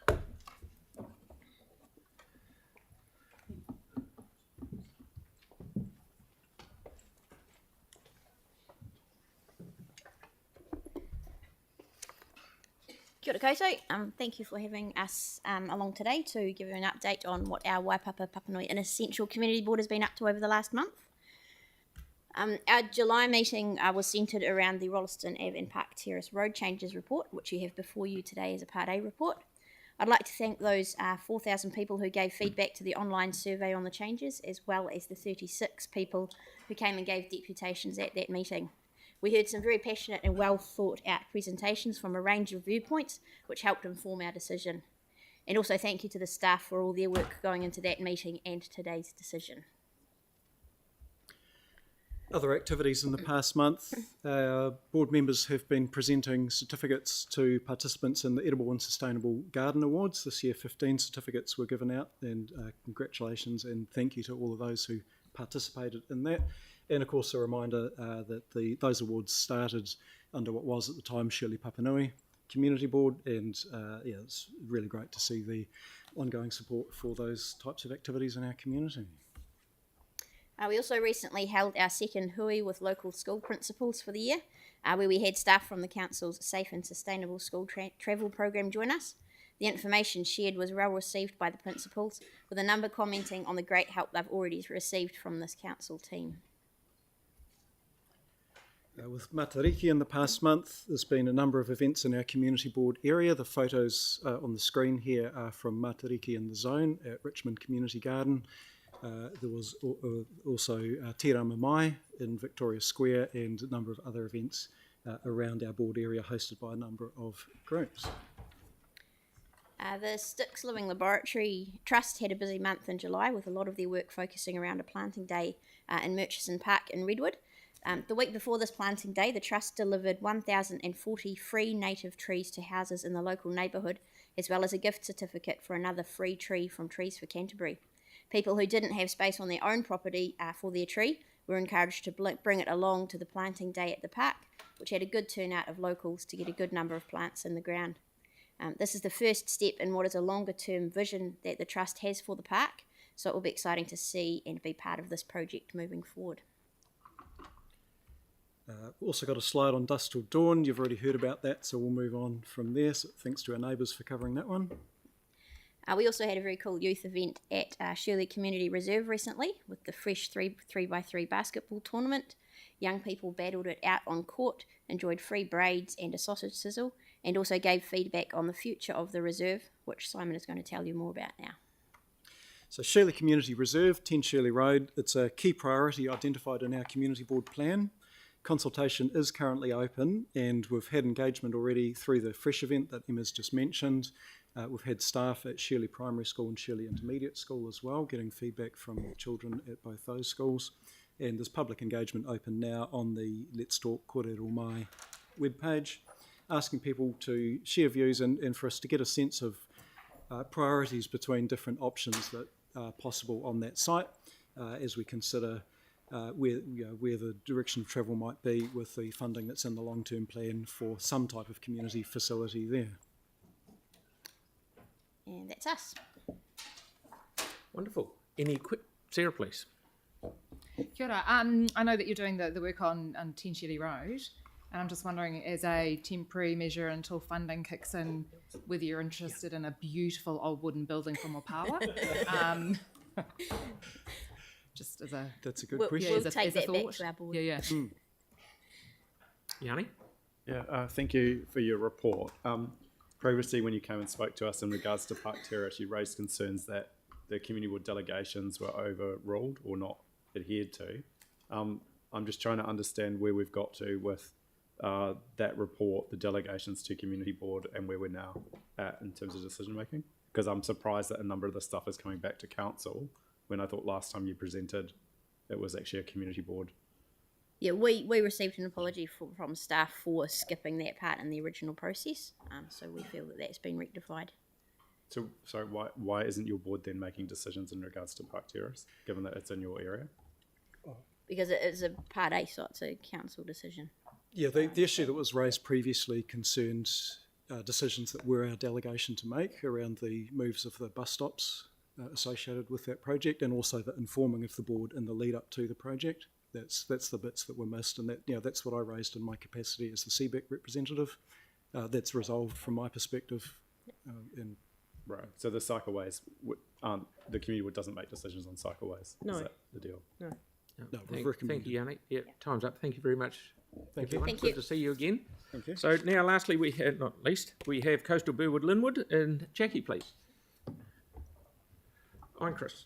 Kia ora koutou. Thank you for having us along today to give you an update on what our Waipapa Papanui Inner Central Community Board has been up to over the last month. Our July meeting was centred around the Rolleston Ave and Park Terrace road changes report, which you have before you today as a Part A report. I'd like to thank those 4,000 people who gave feedback to the online survey on the changes, as well as the 36 people who came and gave deputations at that meeting. We heard some very passionate and well thought out presentations from a range of viewpoints, which helped inform our decision. And also thank you to the staff for all their work going into that meeting and today's decision. Other activities in the past month, board members have been presenting certificates to participants in the Edible and Sustainable Garden Awards. This year 15 certificates were given out, and congratulations and thank you to all of those who participated in that. And of course a reminder that those awards started under what was at the time Shirley Papanui Community Board, and yeah, it's really great to see the ongoing support for those types of activities in our community. We also recently held our second hui with local school principals for the year, where we had staff from the Council's Safe and Sustainable School Travel Program join us. The information shared was well received by the principals, with a number commenting on the great help they've already received from this council team. With Matariki in the past month, there's been a number of events in our community board area. The photos on the screen here are from Matariki in the Zone at Richmond Community Garden. There was also Tirama Mai in Victoria Square and a number of other events around our board area hosted by a number of groups. The Sticks Living Laboratory Trust had a busy month in July with a lot of their work focusing around a planting day in Murchison Park in Redwood. The week before this planting day, the Trust delivered 1,040 free native trees to houses in the local neighbourhood, as well as a gift certificate for another free tree from Trees for Canterbury. People who didn't have space on their own property for their tree were encouraged to bring it along to the planting day at the park, which had a good turnout of locals to get a good number of plants in the ground. This is the first step in what is a longer term vision that the Trust has for the park, so it will be exciting to see and be part of this project moving forward. We've also got a slide on Dusk Till Dawn. You've already heard about that, so we'll move on from there. So thanks to our neighbours for covering that one. We also had a very cool youth event at Shirley Community Reserve recently with the fresh 3x3 basketball tournament. Young people battled it out on court, enjoyed free braids and a sausage sizzle, and also gave feedback on the future of the reserve, which Simon is going to tell you more about now. So Shirley Community Reserve, 10 Shirley Road, it's a key priority identified in our community board plan. Consultation is currently open and we've had engagement already through the Fresh event that Emma's just mentioned. We've had staff at Shirley Primary School and Shirley Intermediate School as well, getting feedback from children at both those schools. And there's public engagement open now on the Let's Talk Kōrero Mai webpage, asking people to share views and for us to get a sense of priorities between different options that are possible on that site as we consider where the direction of travel might be with the funding that's in the long-term plan for some type of community facility there. And that's us. Wonderful. Any quick, Sarah, please. Kia ora. I know that you're doing the work on 10 Shirley Road, and I'm just wondering, as a temporary measure until funding kicks in, whether you're interested in a beautiful old wooden building for more power. Just as a... That's a good question. We'll take that back to our board. Yeah. Yanni? Yeah, thank you for your report. previously when you came and spoke to us in regards to Park Terrace, you raised concerns that the community board delegations were overruled or not adhered to. I'm just trying to understand where we've got to with that report, the delegations to community board, and where we're now at in terms of decision making. Because I'm surprised that a number of the stuff is coming back to council when I thought last time you presented it was actually a community board. Yeah, we received an apology from staff for skipping that part in the original process, so we feel that that's been rectified. So, sorry, why isn't your board then making decisions in regards to Park Terrace, given that it's in your area? Because it is a Part A, so it's a council decision. Yeah, the issue that was raised previously concerned decisions that were our delegation to make around the moves of the bus stops associated with that project, and also the informing of the board in the lead up to the project. That's the bits that were missed, and that's what I raised in my capacity as the CBEC representative. That's resolved from my perspective. Right. So the cycleways aren't, the community board doesn't make decisions on cycleways. No. Is that the deal? No. No, Thank you, Yannick. Yeah, time's up. Thank you very much. Thank you. Good to see you again. Thank you. So now, lastly, not least, we have Coastal Burwood Linwood, and Jackie, please. I'm Chris.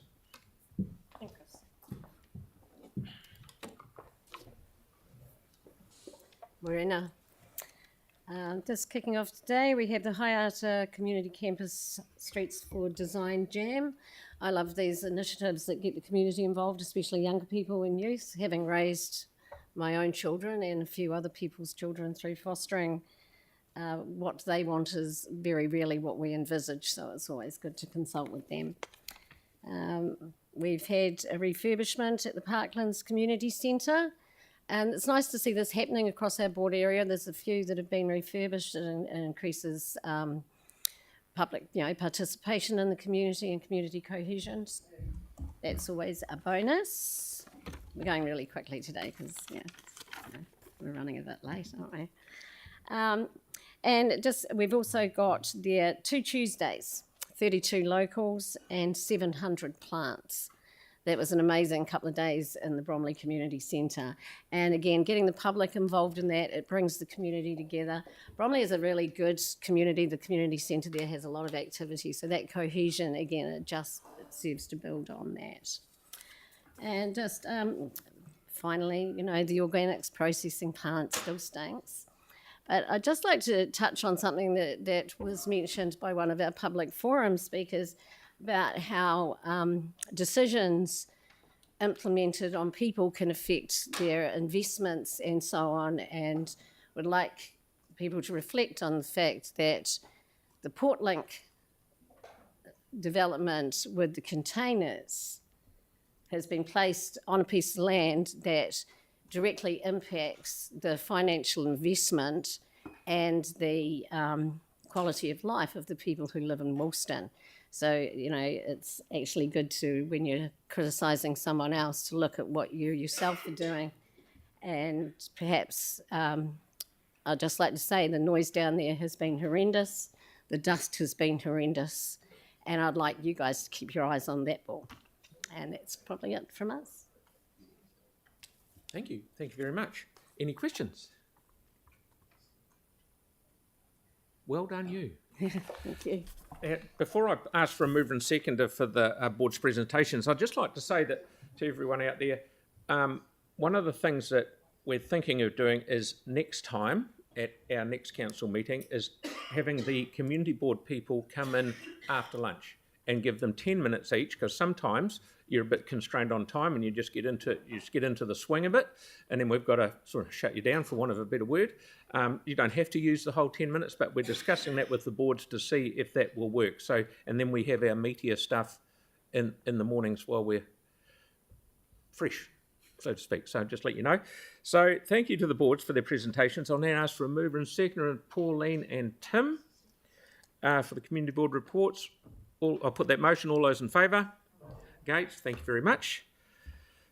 Morena. Just kicking off today, we have the Hiata Community Campus Streets for Design Jam. I love these initiatives that get the community involved, especially younger people and youth. Having raised my own children and a few other people's children through fostering, what they want is very rarely what we envisage, so it's always good to consult with them. We've had a refurbishment at the Parklands Community Centre, and it's nice to see this happening across our board area. There's a few that have been refurbished, and it increases public, participation in the community and community cohesion. That's always a bonus. We're going really quickly today because we're running a bit late, aren't we? And we've also got there 2 Tuesdays, 32 locals and 700 plants. That was an amazing couple of days in the Bromley Community Centre. And again, getting the public involved in that, it brings the community together. Bromley is a really good community. The community centre there has a lot of activity. So that cohesion, again, it serves to build on that. And just finally, the organics processing plant still stinks. But I'd just like to touch on something that was mentioned by one of our public forum speakers about how decisions implemented on people can affect their investments and so on, and would like people to reflect on the fact that the Portlink development with the containers has been placed on a piece of land that directly impacts the financial investment and the quality of life of the people who live in Woolston. So, it's actually good to, when you're criticising someone else, to look at what you yourself are doing. And perhaps I'd just like to say the noise down there has been horrendous, the dust has been horrendous, and I'd like you guys to keep your eyes on that ball. And that's probably it from us. Thank you. Thank you very much. Any questions? Well done, you. Thank you. Before I ask for a mover and seconder for the board's presentations, I'd just like to say that to everyone out there, one of the things that we're thinking of doing is next time at our next council meeting is having the community board people come in after lunch and give them 10 minutes each, because sometimes you're a bit constrained on time and you just get into the swing of it, and then we've got to sort of shut you down, for want of a better word. You don't have to use the whole 10 minutes, but we're discussing that with the boards to see if that will work. So, and then we have our meatier stuff in the mornings while we're fresh, so to speak. So just let you know. So thank you to the boards for their presentations. I'll now ask for a mover and seconder, Pauline and Tim, for the community board reports. I'll put that motion. All those in favour? Gates, thank you very much.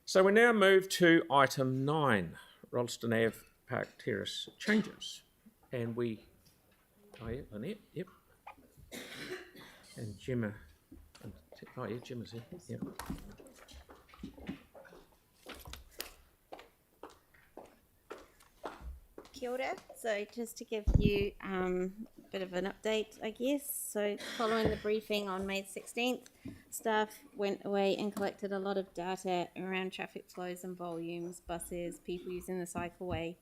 So we now move to item 9, Rolleston Ave Park Terrace changes. And Lynette, yep. And Gemma, Gemma's here, yep. Kia ora. So just to give you bit of an update, I guess. So following the briefing on May 16th, staff went away and collected a lot of data around traffic flows and volumes, buses, people using the cycleway,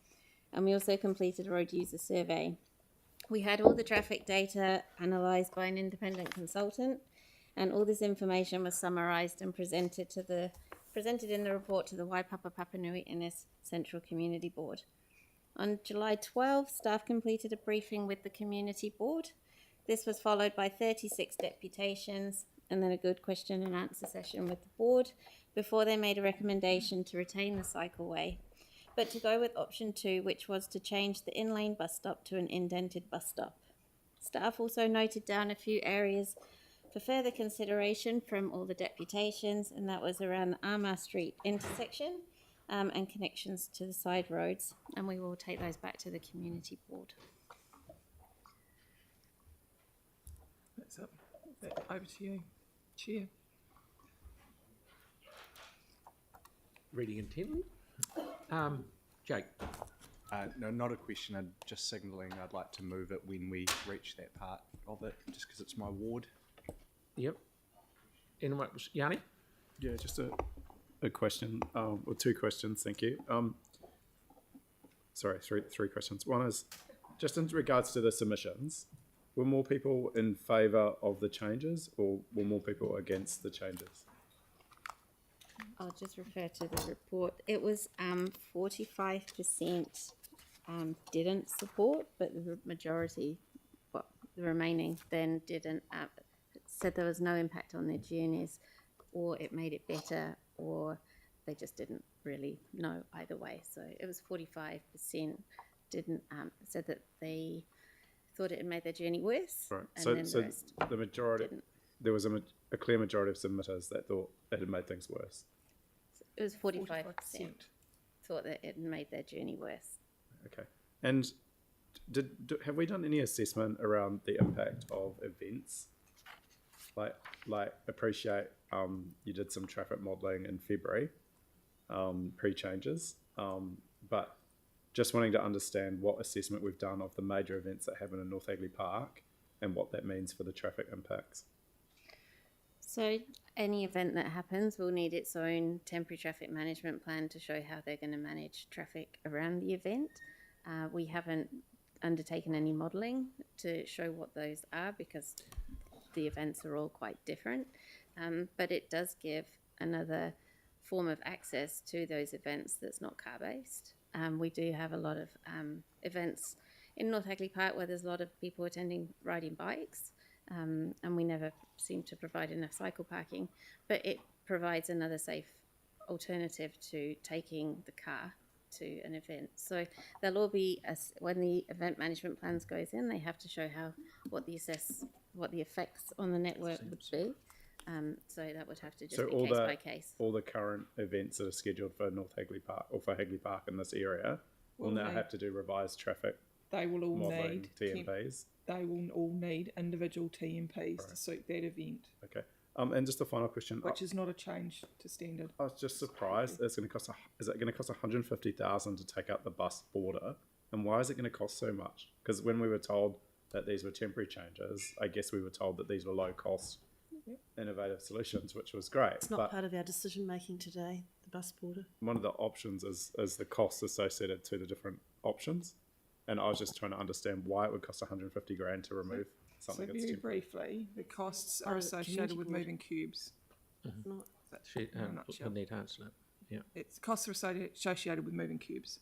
and we also completed a road user survey. We had all the traffic data analysed by an independent consultant, and all this information was summarised and presented in the report to the Waipapa Papanui Innes Central Community Board. On July 12, staff completed a briefing with the Community Board. This was followed by 36 deputations and then a good question and answer session with the board before they made a recommendation to retain the cycleway, but to go with option 2, which was to change the in-lane bus stop to an indented bus stop. Staff also noted down a few areas for further consideration from all the deputations, and that was around the Armour Street intersection and connections to the side roads, and we will take those back to the Community Board. That's up. Over to you, Chair. Reading intently. Jake. No, not a question. I'm just signalling I'd like to move it when we reach that part of it, just because it's my ward. Yep. Anyone? Yanni? Yeah, just a question, or two questions, thank you. Sorry, three questions. One is, just in regards to the submissions, were more people in favour of the changes or were more people against the changes? I'll just refer to the report. It was 45% didn't support, but the majority, well, the remaining then didn't, said there was no impact on their journeys, or it made it better, or they just didn't really know either way. So it was 45% didn't, said that they thought it had made their journey worse. Right. And So, then so the rest the majority, didn't. there was a clear majority of submitters that thought it had made things worse. It was 45% thought that it made their journey worse. Okay. And have we done any assessment around the impact of events? Like appreciate you did some traffic modelling in February, pre-changes, but just wanting to understand what assessment we've done of the major events that happen in North Hagley Park and what that means for the traffic impacts. So any event that happens will need its own temporary traffic management plan to show how they're going to manage traffic around the event. We haven't undertaken any modelling to show what those are because the events are all quite different, but it does give another form of access to those events that's not car-based. We do have a lot of events in North Hagley Park where there's a lot of people riding bikes, and we never seem to provide enough cycle parking, but it provides another safe alternative to taking the car to an event. So they'll all be, when the event management plans goes in, they have to show what the effects on the network would be. So that would have to just be case by case. All the current events that are scheduled for North Hagley Park or for Hagley Park in this area will now have to do revised traffic. They will all modelling need TMPs. They will all need individual TMPs to suit that event. Okay. And just a final question, which is not a change to standard. I was just surprised. It's going to cost. Is it going to cost $150,000 to take out the bus border? And why is it going to cost so much? Because when we were told that these were temporary changes, I guess we were told that these were low cost, innovative solutions, which was great. It's not part of our decision making today. The bus border. One of the options is the costs associated to the different options, and I was just trying to understand why it would cost $150,000 to remove something. So that's very temporary. briefly, the costs are associated with moving cubes. Mm-hmm. We'll need to answer that. Yeah. It's costs are associated with moving cubes.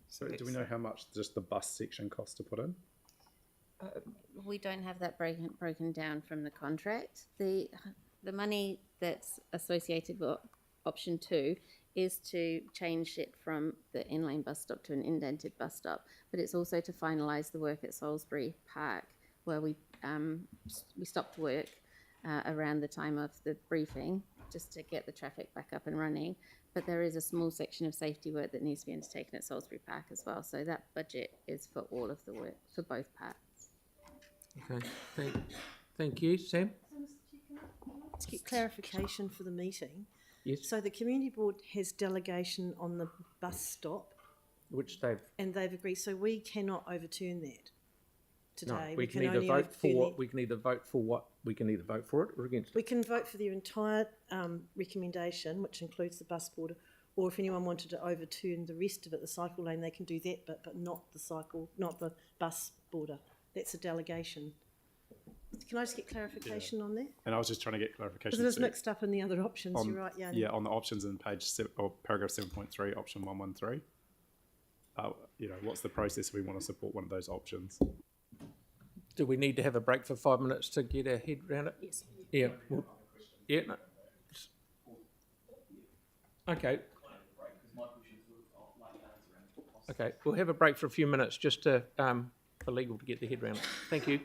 So do we know how much just the bus section costs to put in? We don't have that broken down from the contract. The money that's associated with option 2 is to change it from the in-lane bus stop to an indented bus stop, but it's also to finalise the work at Salisbury Park, where we stopped work around the time of the briefing just to get the traffic back up and running. But there is a small section of safety work that needs to be undertaken at Salisbury Park as well. So that budget is for all of the work for both parts. Okay, thank you, Sam. Let's get clarification for the meeting. Yes. So the community board has delegation on the bus stop, Which they've and they've agreed. So we cannot overturn that. today. we can only either vote overturn for. the- We can either vote for what. We can either vote for it or against it. We can vote for the entire recommendation, which includes the bus border, or if anyone wanted to overturn the rest of it, the cycle lane, they can do that, but not the bus border. That's a delegation. Can I just get clarification on that? And I was just trying to get clarification. Because it was too. mixed up in the other options, you're right, Yanni. Yeah, on the options in paragraph 7.3, option 113. What's the process we want to support one of those options? Do we need to have a break for 5 minutes to get our head around it? Yes. Yeah. Yeah. No. Okay. Okay, we'll have a break for a few minutes just to for legal to get their head around it. Thank you.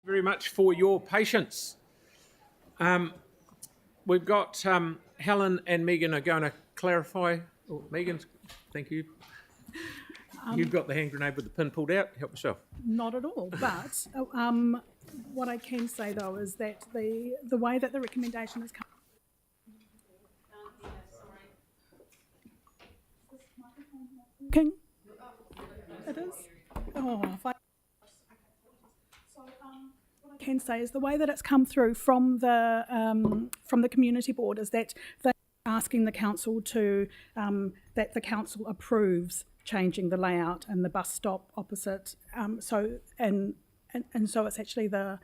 Very much for your patience. We've got Helen and Megan are going to clarify. Oh, Megan, thank you. You've got the hand grenade with the pin pulled out. Help yourself. Not at all, but what I can say though is that the way that the recommendation has come. King? It is? Oh, if I... So, what I can say is the way that it's come through from the community board is that they're asking the council to, that the council approves changing the layout and the bus stop opposite. So it's actually the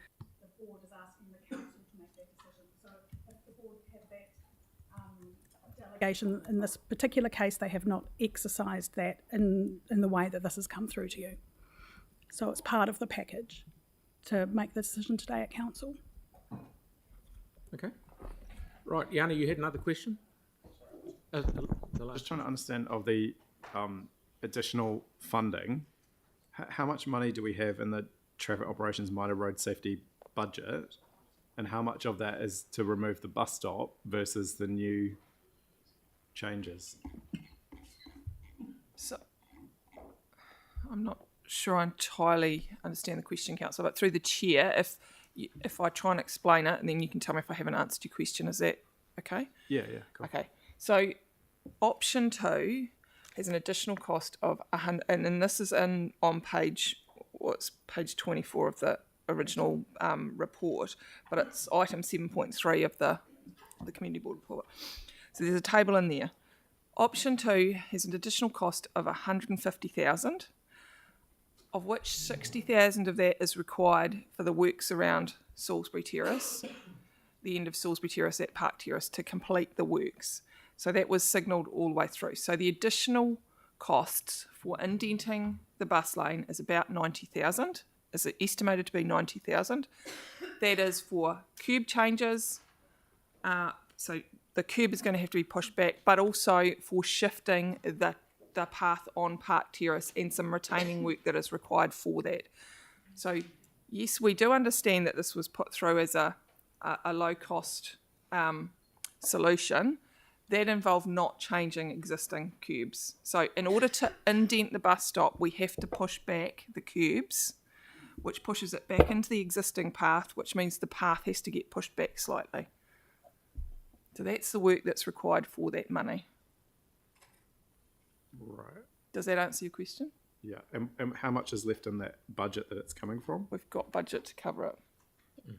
board is asking the council to make that decision. So if the board have that delegation in this particular case, they have not exercised that in the way that this has come through to you. So it's part of the package to make the decision today at council. Okay. Right, Yana, you had another question? Just trying to understand of the additional funding, how much money do we have in the traffic operations minor road safety budget, and how much of that is to remove the bus stop versus the new changes? So, I'm not sure I entirely understand the question, Councillor, but through the chair, if I try and explain it, and then you can tell me if I haven't answered your question, is that okay? Yeah, cool. Okay, so option 2 has an additional cost of 100, and this is on page 24 of the original report, but it's item 7.3 of the community board report. So there's a table in there. Option 2 has an additional cost of 150,000, of which 60,000 of that is required for the works around Salisbury Terrace, the end of Salisbury Terrace at Park Terrace, to complete the works. So that was signalled all the way through. So the additional costs for indenting the bus lane is about 90,000. Is estimated to be 90,000. That is for curb changes. So the curb is going to have to be pushed back, but also for shifting the path on Park Terrace and some retaining work that is required for that. So yes, we do understand that this was put through as a low cost solution. That involved not changing existing curbs. So in order to indent the bus stop, we have to push back the curbs, which pushes it back into the existing path, which means the path has to get pushed back slightly. So that's the work that's required for that money. Right. Does that answer your question? Yeah, and how much is left in that budget that it's coming from? We've got budget to cover it.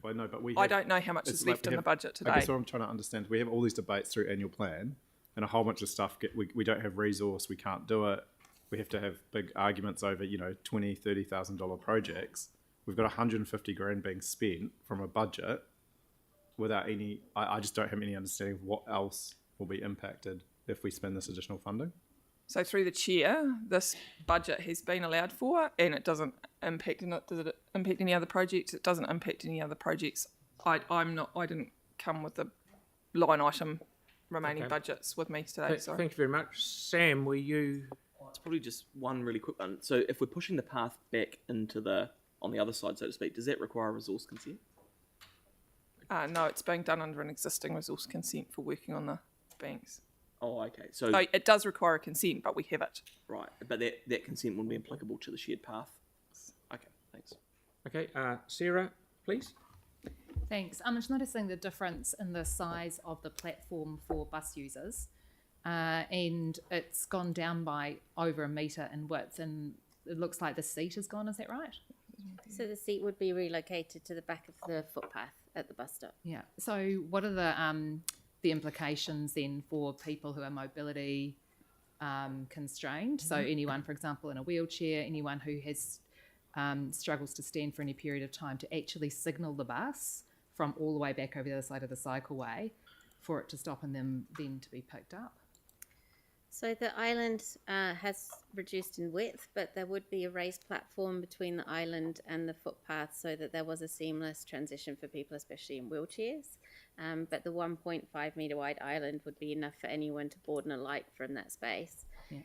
I know, but I don't know how much is left in the budget today. I guess what I'm trying to understand, we have all these debates through annual plan, and a whole bunch of stuff we don't have resource, we can't do it. We have to have big arguments over $20,000, $30,000 projects. We've got 150 grand being spent from a budget without any. I just don't have any understanding of what else will be impacted if we spend this additional funding. So through the chair, this budget has been allowed for, and it doesn't impact. Does it impact any other projects? It doesn't impact any other projects. I didn't come with the line item remaining budgets with me today. Sorry. Thank you very much, Sam. Were you? It's probably just one really quick one. So if we're pushing the path back into on the other side, so to speak, does that require a resource consent? No, it's being done under an existing resource consent for working on the banks. Oh, okay. So it does require a consent, but we have it. Right, but that consent wouldn't be applicable to the shared path. Okay, thanks. Okay, Sarah, please. Thanks. I'm just noticing the difference in the size of the platform for bus users, and it's gone down by over a metre in width, and it looks like the seat is gone. Is that right? So the seat would be relocated to the back of the footpath at the bus stop. Yeah. So what are the implications then for people who are mobility constrained? So anyone, for example, in a wheelchair, anyone who has struggles to stand for any period of time, to actually signal the bus from all the way back over the other side of the cycleway for it to stop and then to be picked up? So the island has reduced in width, but there would be a raised platform between the island and the footpath so that there was a seamless transition for people, especially in wheelchairs. but the 1.5 metre wide island would be enough for anyone to board in a light from that space. Yeah.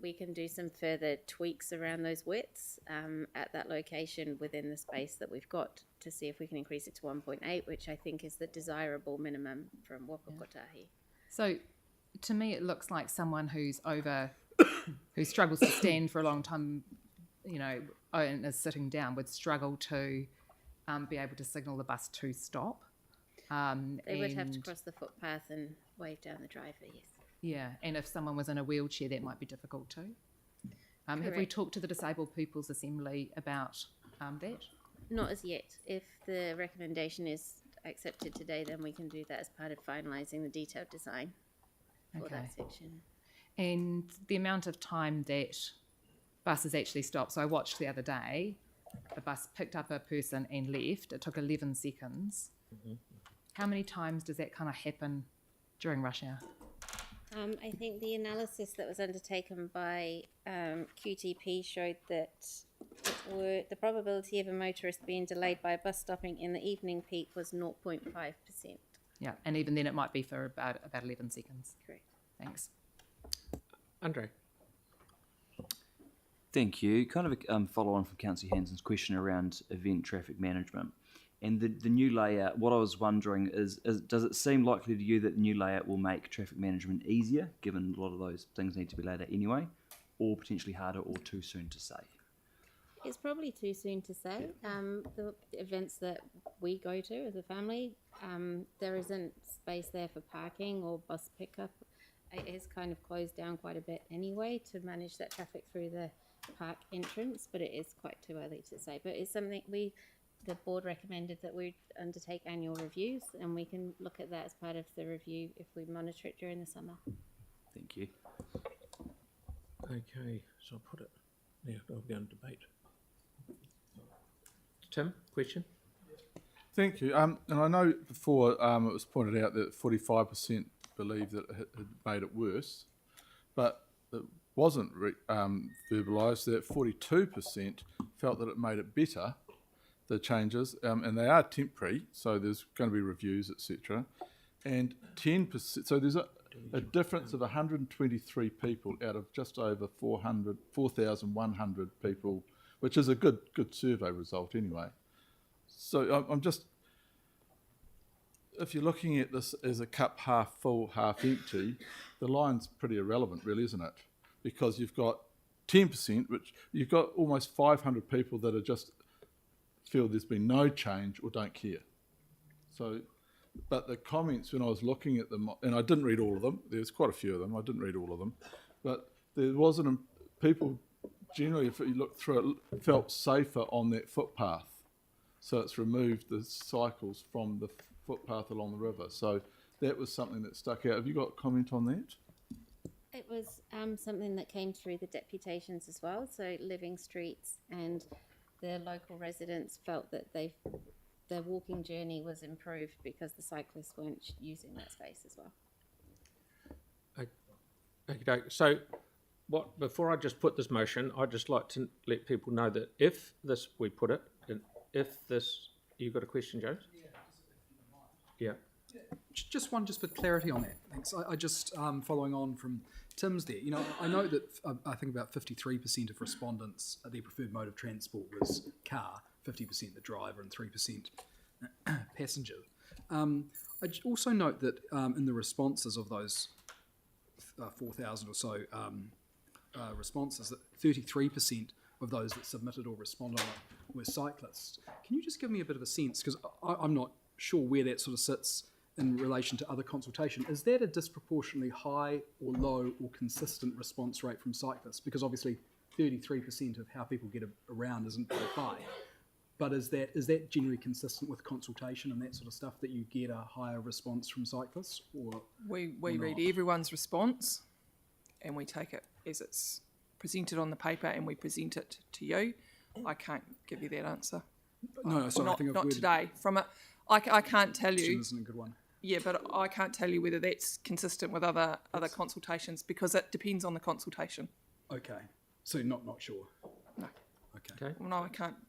We can do some further tweaks around those widths at that location within the space that we've got to see if we can increase it to 1.8, which I think is the desirable minimum from Wakakotahi. So to me, it looks like someone who struggles to stand for a long time, you know, and is sitting down would struggle to be able to signal the bus to stop. They would have to cross the footpath and wave down the driver, yes. Yeah, and if someone was in a wheelchair, that might be difficult too. Have we Correct. talked to the Disabled People's Assembly about that? Not as yet. If the recommendation is accepted today, then we can do that as part of finalising the detailed design for that section. And the amount of time that buses actually stop. So I watched the other day, the bus picked up a person and left. It took 11 seconds. How many times does that kind of happen during rush hour? I think the analysis that was undertaken by QTP showed that the probability of a motorist being delayed by a bus stopping in the evening peak was 0.5%. Yeah, and even then it might be for about 11 seconds. Correct. Thanks. Andre. Thank you. Kind of a follow on from Councillor Hansen's question around event traffic management. And the new layout, what I was wondering is does it seem likely to you that the new layout will make traffic management easier, given a lot of those things need to be laid out anyway, or potentially harder or too soon to say? It's probably too soon to say. The events that we go to as a family, there isn't space there for parking or bus pickup. It has kind of closed down quite a bit anyway to manage that traffic through the park entrance, but it is quite too early to say. But it's something the board recommended that we undertake annual reviews, and we can look at that as part of the review if we monitor it during the summer. Thank you. Okay, so I'll put it. Now I'll go and debate. Tim, question? Thank you. And I know before it was pointed out that 45% believed that it had made it worse, but it wasn't verbalised that 42% felt that it made it better, the changes, and they are temporary, so there's going to be reviews, etc. And 10%, so there's a difference of 123 people out of just over 4,100 people, which is a good survey result anyway. So I'm just, if you're looking at this as a cup half full, half empty, the line's pretty irrelevant, really, isn't it? Because you've got 10%, which you've got almost 500 people that are just feel there's been no change or don't care. So, but the comments when I was looking at them, and I didn't read all of them, there's quite a few of them, I didn't read all of them, but there wasn't, people generally, if you look through it, felt safer on that footpath. So it's removed the cycles from the footpath along the river. So that was something that stuck out. Have you got a comment on that? It was something that came through the deputations as well, so living streets, and the local residents felt that their walking journey was improved because the cyclists weren't using that space as well. Okay, so before I just put this motion, I'd just like to let people know that if we put it, and if this, you got a question, James? Yeah. Just one, just for clarity on that. Thanks. I just following on from Tim's there. You know, I know that I think about 53% of respondents, their preferred mode of transport was car, 50% the driver, and 3% passenger. I also note that in the responses of those 4,000 or so responses, that 33% of those that submitted or responded were cyclists. Can you just give me a bit of a sense, because I'm not sure where that sort of sits in relation to other consultation. Is that a disproportionately high or low or consistent response rate from cyclists? Because obviously 33% of how people get around isn't very high. But is that generally consistent with consultation and that sort of stuff, that you get a higher response from cyclists? Or we read everyone's response and we take it as it's presented on the paper and we present it to you. I can't give you that answer. No, sorry, I think I've not heard today. I can't tell you. Isn't a good one. Yeah, but I can't tell you whether that's consistent with other consultations because it depends on the consultation. Okay, so not sure. No. Okay. Well, no,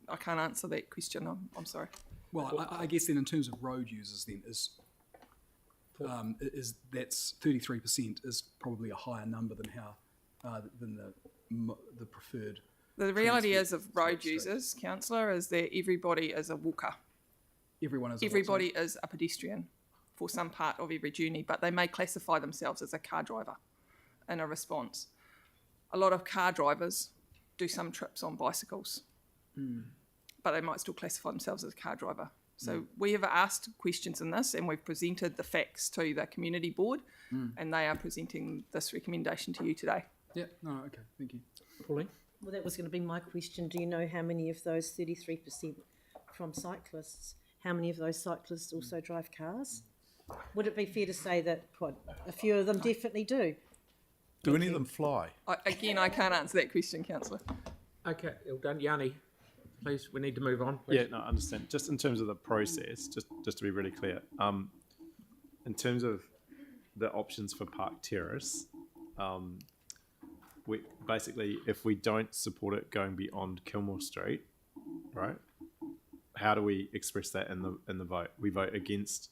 I can't answer that question. I'm sorry. Well, I guess then in terms of road users, then is that's 33% is probably a higher number than than the preferred. The reality is transport of road users, councillor, is that everybody is a walker. Everyone is. Everybody is a pedestrian for some part of every journey, but they may classify themselves as a car driver in a response. A lot of car drivers do some trips on bicycles, but they might still classify themselves as a car driver. So we have asked questions in this, and we've presented the facts to the community board, and they are presenting this recommendation to you today. Yeah, no, okay, thank you. Pauline? Well, that was going to be my question. Do you know how many of those 33% from cyclists, how many of those cyclists also drive cars? Would it be fair to say that quite a few of them definitely do? Do any of them fly? Again, I can't answer that question, councillor. Okay, well done. Yanni, please, we need to move on. Please. Yeah, no, I understand. Just in terms of the process, just to be really clear, in terms of the options for Park Terrace, we basically, if we don't support it going beyond Kilmore Street, right? How do we express that in the vote? We vote against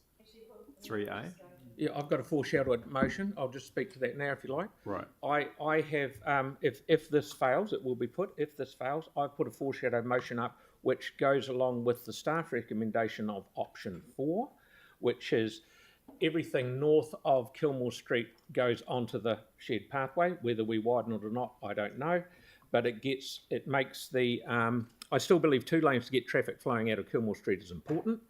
3A. Yeah, I've got a foreshadowed motion. I'll just speak to that now if you like. Right. I have, if this fails, it will be put. If this fails, I've put a foreshadowed motion up which goes along with the staff recommendation of option 4, which is everything north of Kilmore Street goes onto the shared pathway. Whether we widen it or not, I don't know. But it makes the, I still believe 2 lanes to get traffic flowing out of Kilmore Street is important.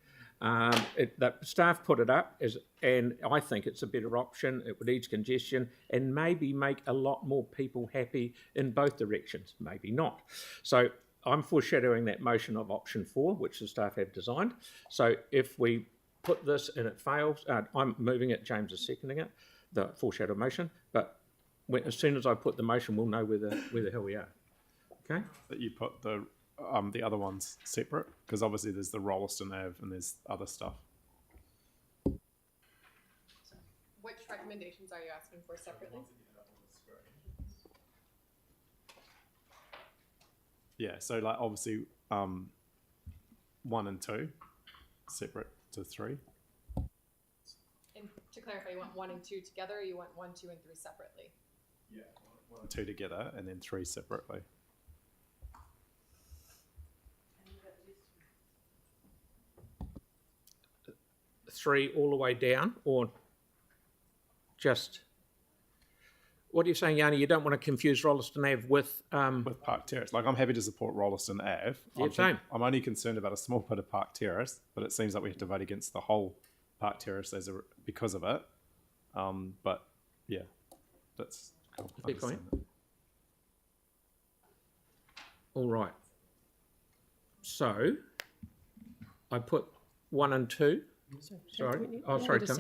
The staff put it up and I think it's a better option. It would ease congestion and maybe make a lot more people happy in both directions. Maybe not. So I'm foreshadowing that motion of option 4, which the staff have designed. So if we put this and it fails, I'm moving it, James is seconding it, the foreshadow motion, but as soon as I put the motion, we'll know where the hell we are. Okay? That you put the other ones separate, because obviously there's the Rolliston Ave and there's other stuff. Which recommendations are you asking for separately? Yeah, so like obviously 1 and 2 separate to 3. And to clarify, you want 1 and 2 together, or you want 1, 2, and 3 separately? Yeah, 1 and 2 together, and then 3 separately. Three all the way down, or just what are you saying, Yanni? You don't want to confuse Rolliston Ave with Park Terrace. Like, I'm happy to support Rolliston Ave. Yeah, same. I'm only concerned about a small bit of Park Terrace, but it seems like we have to vote against the whole Park Terrace because of it. But yeah, that's cool. Fair point. All right. So I put 1 and 2. Sorry. Oh, sorry, Tim.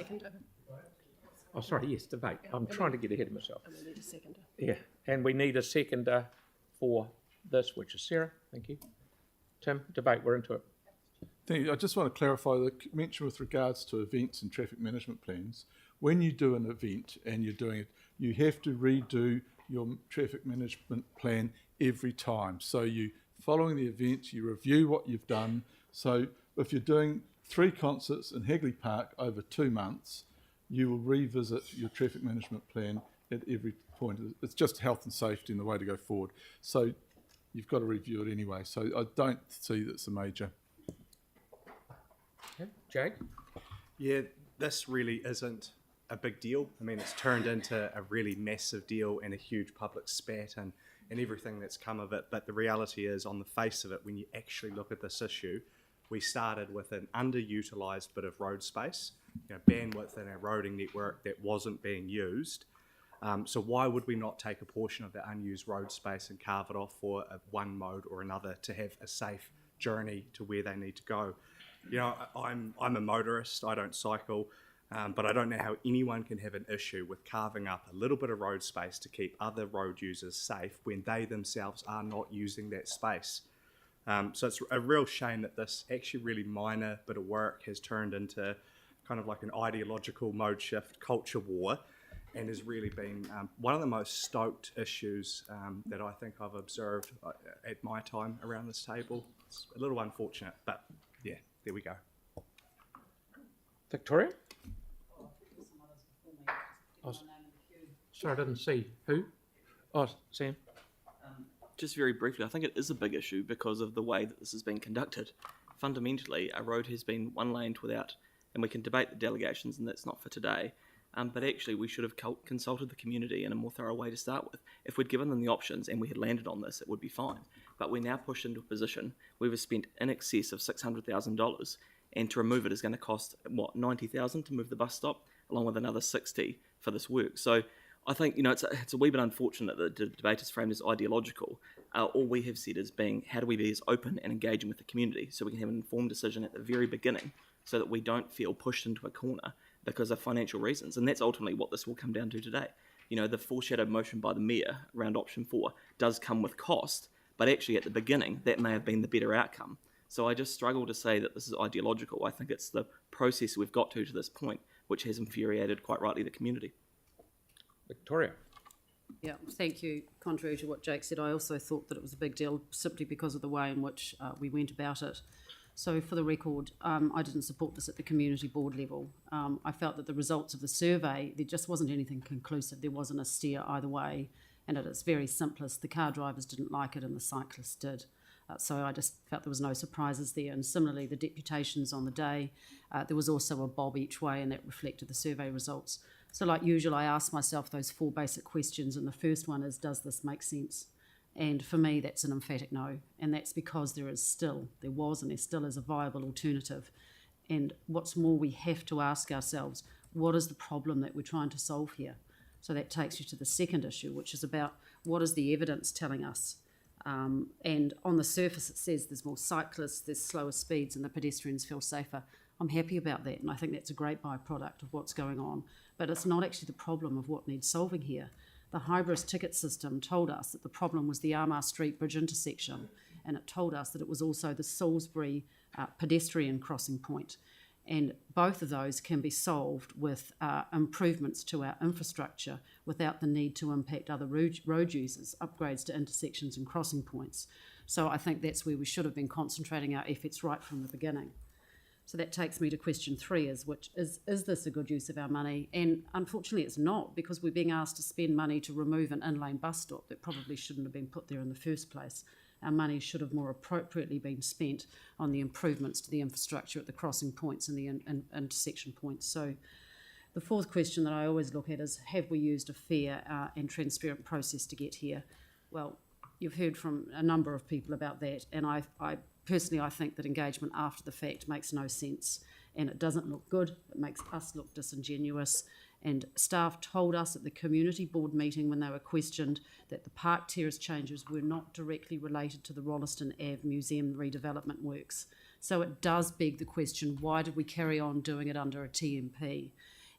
Oh, sorry. Yes, debate. I'm trying to get ahead of myself. We need a seconder. Yeah, and we need a seconder for this, which is Sarah. Thank you. Tim, debate. We're into it. Thank you. I just want to clarify the mention with regards to events and traffic management plans. When you do an event and you're doing it, you have to redo your traffic management plan every time. So you, following the event, you review what you've done. So if you're doing 3 concerts in Hagley Park over 2 months, you will revisit your traffic management plan at every point. It's just health and safety and the way to go forward. So you've got to review it anyway. So I don't see that's a major. Okay. Jake? Yeah, this really isn't a big deal. I mean, it's turned into a really massive deal and a huge public spat and everything that's come of it. But the reality is, on the face of it, when you actually look at this issue, we started with an underutilised bit of road space, bandwidth in our roading network that wasn't being used. So why would we not take a portion of the unused road space and carve it off for one mode or another to have a safe journey to where they need to go? I'm a motorist, I don't cycle, but I don't know how anyone can have an issue with carving up a little bit of road space to keep other road users safe when they themselves are not using that space. So it's a real shame that this actually really minor bit of work has turned into kind of like an ideological mode shift culture war and has really been one of the most stoked issues that I think I've observed at my time around this table. It's a little unfortunate, but yeah, there we go. Victoria? Sorry, I didn't see. Who? Oh, Sam. Just very briefly, I think it is a big issue because of the way that this has been conducted. Fundamentally, a road has been one laned without, and we can debate the delegations, and that's not for today. But actually, we should have consulted the community in a more thorough way to start with. If we'd given them the options and we had landed on this, it would be fine. But we're now pushed into a position where we've spent in excess of $600,000, and to remove it is going to cost, what, $90,000 to move the bus stop, along with another $60,000 for this work. So I think, it's a wee bit unfortunate that the debate is framed as ideological. All we have said is how do we be as open and engaging with the community so we can have an informed decision at the very beginning so that we don't feel pushed into a corner because of financial reasons. And that's ultimately what this will come down to today. The foreshadowed motion by the Mayor around option 4 does come with cost, but actually at the beginning, that may have been the better outcome. So I just struggle to say that this is ideological. I think it's the process we've got to this point, which has infuriated, quite rightly, the community. Victoria. Yeah, thank you. Contrary to what Jake said, I also thought that it was a big deal simply because of the way in which we went about it. So for the record, I didn't support this at the community board level. I felt that the results of the survey, there just wasn't anything conclusive. There wasn't a steer either way. And at its very simplest, the car drivers didn't like it and the cyclists did. So I just felt there was no surprises there. And similarly, the deputations on the day, there was also a bob each way, and that reflected the survey results. So like usual, I asked myself those 4 basic questions, and the first one is, does this make sense? And for me, that's an emphatic no. And that's because there was and there still is a viable alternative. And what's more, we have to ask ourselves, what is the problem that we're trying to solve here? So that takes you to the second issue, which is about what is the evidence telling us? And on the surface, it says there's more cyclists, there's slower speeds, and the pedestrians feel safer. I'm happy about that, and I think that's a great byproduct of what's going on. But it's not actually the problem of what needs solving here. The Hybris ticket system told us that the problem was the Armagh Street Bridge intersection, and it told us that it was also the Salisbury pedestrian crossing point. And both of those can be solved with improvements to our infrastructure without the need to impact other road users, upgrades to intersections and crossing points. So I think that's where we should have been concentrating our efforts right from the beginning. So that takes me to question 3, is this a good use of our money? And unfortunately it's not, because we're being asked to spend money to remove an in-lane bus stop that probably shouldn't have been put there in the first place. Our money should have more appropriately been spent on the improvements to the infrastructure at the crossing points and the intersection points. So the 4th question that I always look at is, have we used a fair and transparent process to get here? Well, you've heard from a number of people about that, and I personally, I think that engagement after the fact makes no sense, and it doesn't look good. It makes us look disingenuous. And staff told us at the community board meeting when they were questioned that the Park Terrace changes were not directly related to the Rolleston Ave Museum redevelopment works. So it does beg the question, why did we carry on doing it under a TMP?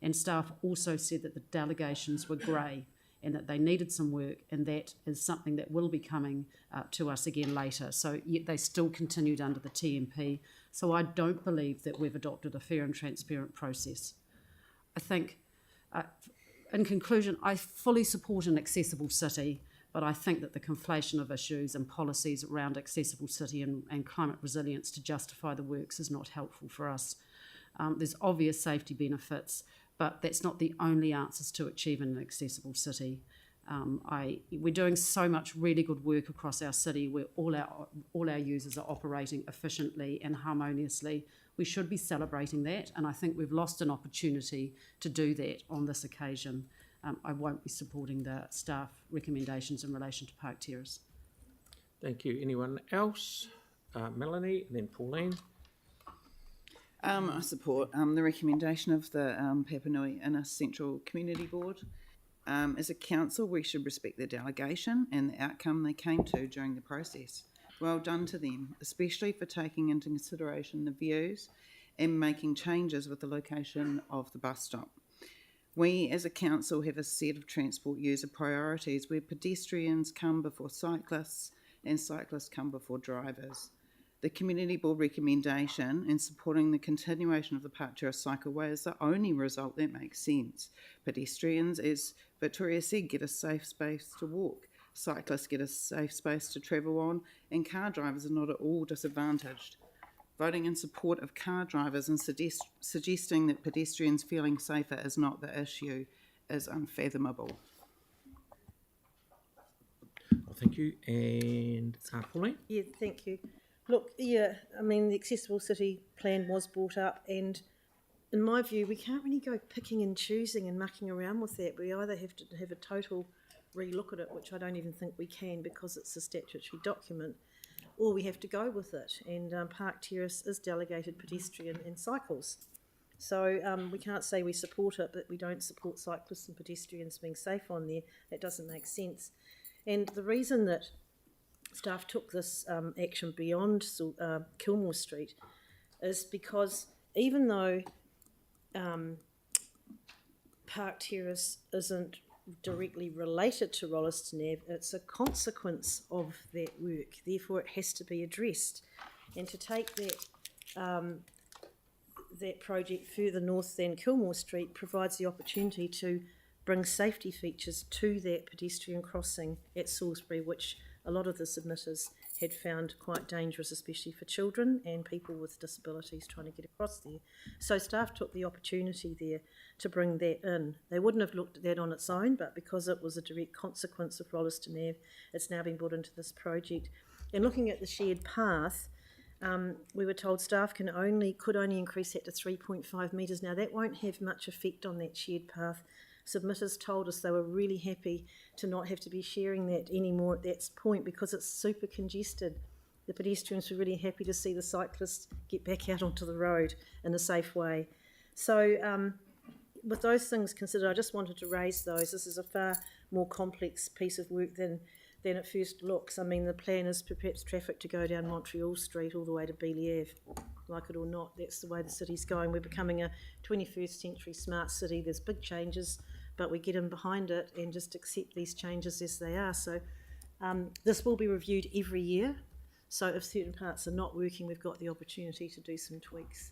And staff also said that the delegations were grey and that they needed some work, and that is something that will be coming to us again later. So yet they still continued under the TMP. So I don't believe that we've adopted a fair and transparent process. I think, in conclusion, I fully support an accessible city, but I think that the conflation of issues and policies around accessible city and climate resilience to justify the works is not helpful for us. There's obvious safety benefits, but that's not the only answers to achieving an accessible city. We're doing so much really good work across our city where all our users are operating efficiently and harmoniously. We should be celebrating that, and I think we've lost an opportunity to do that on this occasion. I won't be supporting the staff recommendations in relation to Park Terrace. Thank you. Anyone else? Melanie, and then Pauline. I support the recommendation of the Papanui Inner Central Community Board. As a council, we should respect their delegation and the outcome they came to during the process. Well done to them, especially for taking into consideration the views and making changes with the location of the bus stop. We as a council have a set of transport user priorities where pedestrians come before cyclists and cyclists come before drivers. The Community Board recommendation in supporting the continuation of the Park Terrace cycleway is the only result that makes sense. Pedestrians, as Victoria said, get a safe space to walk. Cyclists get a safe space to travel on, and car drivers are not at all disadvantaged. Voting in support of car drivers and suggesting that pedestrians feeling safer is not the issue is unfathomable. Well, thank you. And Pauline? Yeah, thank you. Look, yeah, I mean, the accessible city plan was brought up, and in my view, we can't really go picking and choosing and mucking around with that. We either have to have a total re-look at it, which I don't even think we can because it's a statutory document, or we have to go with it. And Park Terrace is delegated pedestrian and cycles. So we can't say we support it, but we don't support cyclists and pedestrians being safe on there. That doesn't make sense. And the reason that staff took this action beyond Kilmore Street is because even though Park Terrace isn't directly related to Rolleston Ave, it's a consequence of that work. Therefore, it has to be addressed. And to take that project further north than Kilmore Street provides the opportunity to bring safety features to that pedestrian crossing at Salisbury, which a lot of the submitters had found quite dangerous, especially for children and people with disabilities trying to get across there. So staff took the opportunity there to bring that in. They wouldn't have looked at that on its own, but because it was a direct consequence of Rolleston Ave, it's now been brought into this project. And looking at the shared path, we were told staff could only increase that to 3.5 metres. Now that won't have much effect on that shared path. Submitters told us they were really happy to not have to be sharing that anymore at that point because it's super congested. The pedestrians were really happy to see the cyclists get back out onto the road in a safe way. So with those things considered, I just wanted to raise those. This is a far more complex piece of work than it first looks. I mean, the plan is perhaps traffic to go down Montreal Street all the way to Beeley Ave. Like it or not, that's the way the city's going. We're becoming a 21st century smart city. There's big changes, but we get in behind it and just accept these changes as they are. So this will be reviewed every year. So if certain parts are not working, we've got the opportunity to do some tweaks.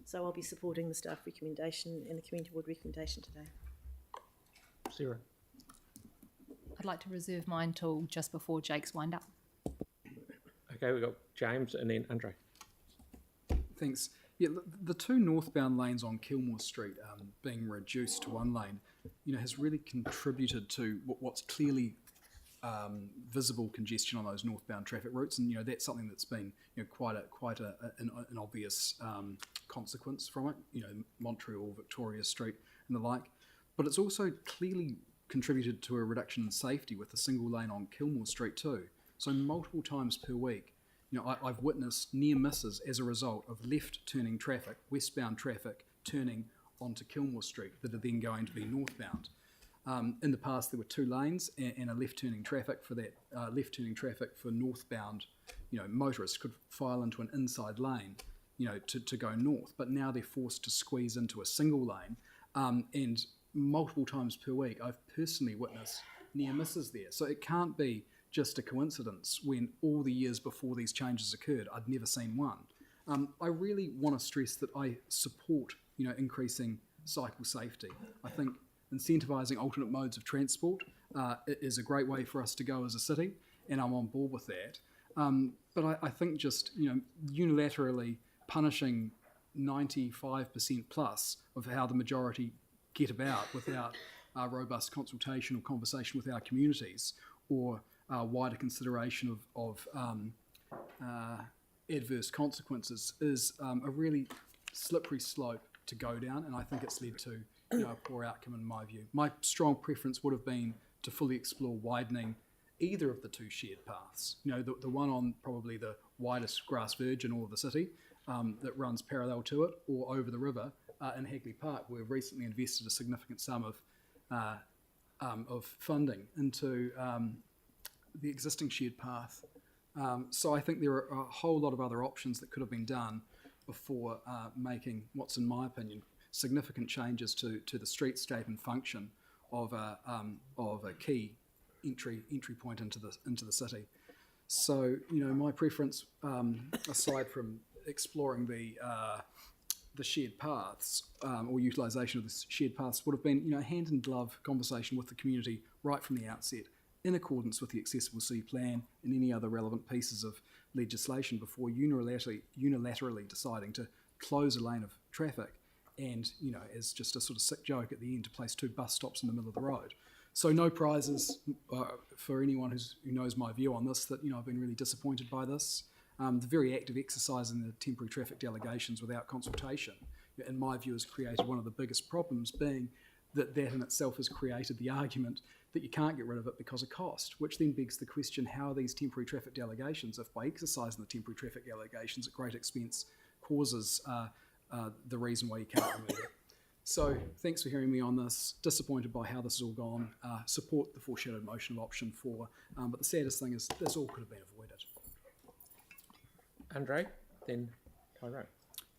So I'll be supporting the staff recommendation and the community board recommendation today. Sarah? I'd like to reserve mine till just before Jake's wind up. Okay, we've got James and then Andre. Thanks. Yeah, the two northbound lanes on Kilmore Street being reduced to one lane, has really contributed to what's clearly visible congestion on those northbound traffic routes, and that's something that's been quite an obvious consequence from it. Montreal, Victoria Street, and the like. But it's also clearly contributed to a reduction in safety with the single lane on Kilmore Street too. So multiple times per week, I've witnessed near misses as a result of left-turning traffic, westbound traffic, turning onto Kilmore Street that are then going to be northbound. In the past, there were two lanes and a left-turning traffic for that. Left-turning traffic for northbound, motorists could file into an inside lane, to go north. But now they're forced to squeeze into a single lane, and multiple times per week, I've personally witnessed near misses there. So it can't be just a coincidence when all the years before these changes occurred, I'd never seen one. I really want to stress that I support, increasing cycle safety. I think incentivising alternate modes of transport is a great way for us to go as a city, and I'm on board with that. But I think just, unilaterally punishing 95% plus of how the majority get about without robust consultation or conversation with our communities, or wider consideration of adverse consequences is a really slippery slope to go down, and I think it's led to a poor outcome in my view. My strong preference would have been to fully explore widening either of the two shared paths. The one on probably the widest grass verge in all of the city that runs parallel to it, or over the river in Hagley Park. We've recently invested a significant sum of funding into the existing shared path. So I think there are a whole lot of other options that could have been done before making what's, in my opinion, significant changes to the streetscape and function of a key entry point into the city. So my preference, aside from exploring the shared paths or utilisation of the shared paths, would have been hand in glove conversation with the community right from the outset, in accordance with the Accessible City Plan and any other relevant pieces of legislation, before unilaterally deciding to close a lane of traffic and, you know, as just a sort of sick joke at the end, to place 2 bus stops in the middle of the road. So no prizes for anyone who knows my view on this, that, you know, I've been really disappointed by this. The very act of exercising the temporary traffic delegations without consultation, in my view, has created one of the biggest problems, being that in itself has created the argument that you can't get rid of it because of cost, which then begs the question how these temporary traffic delegations, if by exercising the temporary traffic delegations at great expense causes the reason why you can't remove it. So thanks for hearing me on this. Disappointed by how this has all gone. Support the foreshadowed motion of option 4. But the saddest thing is this all could have been avoided. Andre, then Tyrone.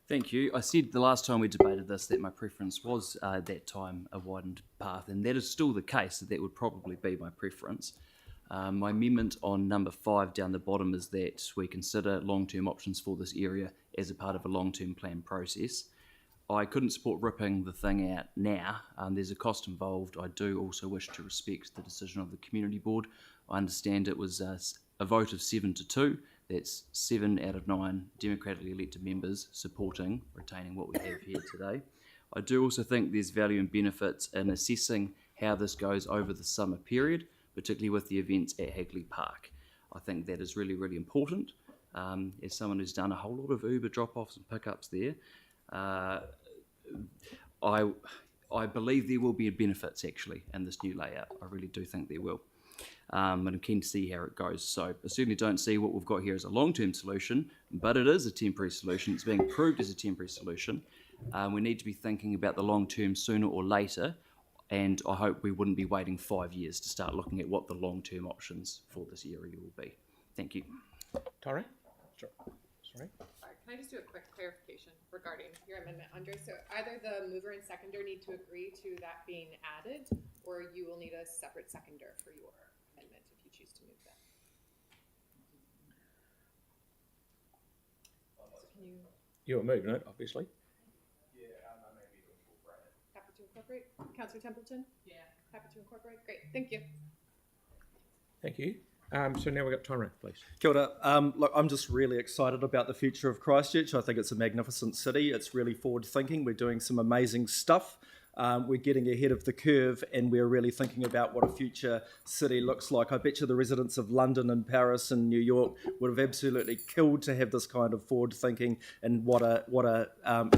Thank you. I said the last time we debated this that my preference was that time a widened path, and that is still the case. That would probably be my preference. My amendment on number 5 down the bottom is that we consider long-term options for this area as a part of a long-term plan process. I couldn't support ripping the thing out now. There's a cost involved. I do also wish to respect the decision of the community board. I understand it was a vote of 7-2. That's 7 out of 9 democratically elected members supporting retaining what we have here today. I do also think there's value and benefits in assessing how this goes over the summer period, particularly with the events at Hagley Park. I think that is really, really important. As someone who's done a whole lot of Uber drop-offs and pickups there, I believe there will be benefits actually in this new layout. I really do think there will. And I'm keen to see how it goes. So I certainly don't see what we've got here as a long-term solution, but it is a temporary solution. It's being approved as a temporary solution. We need to be thinking about the long-term sooner or later, and I hope we wouldn't be waiting 5 years to start looking at what the long-term options for this area will be. Thank you. Tyrone? Sure. Sorry. Sorry, can I just do a quick clarification regarding your amendment, Andre? So either the mover and seconder need to agree to that being added, or you will need a separate seconder for your amendment if you choose to move that. So can you... You're moving it, obviously. Happy to incorporate? Councillor Templeton? Yeah. Happy to incorporate? Great, thank you. Thank you. So now we've got Tyrone, please. Kia ora. Look, I'm just really excited about the future of Christchurch. I think it's a magnificent city. It's really forward-thinking. We're doing some amazing stuff. We're getting ahead of the curve, and we're really thinking about what a future city looks like. I bet you the residents of London and Paris and New York would have absolutely killed to have this kind of forward-thinking and what a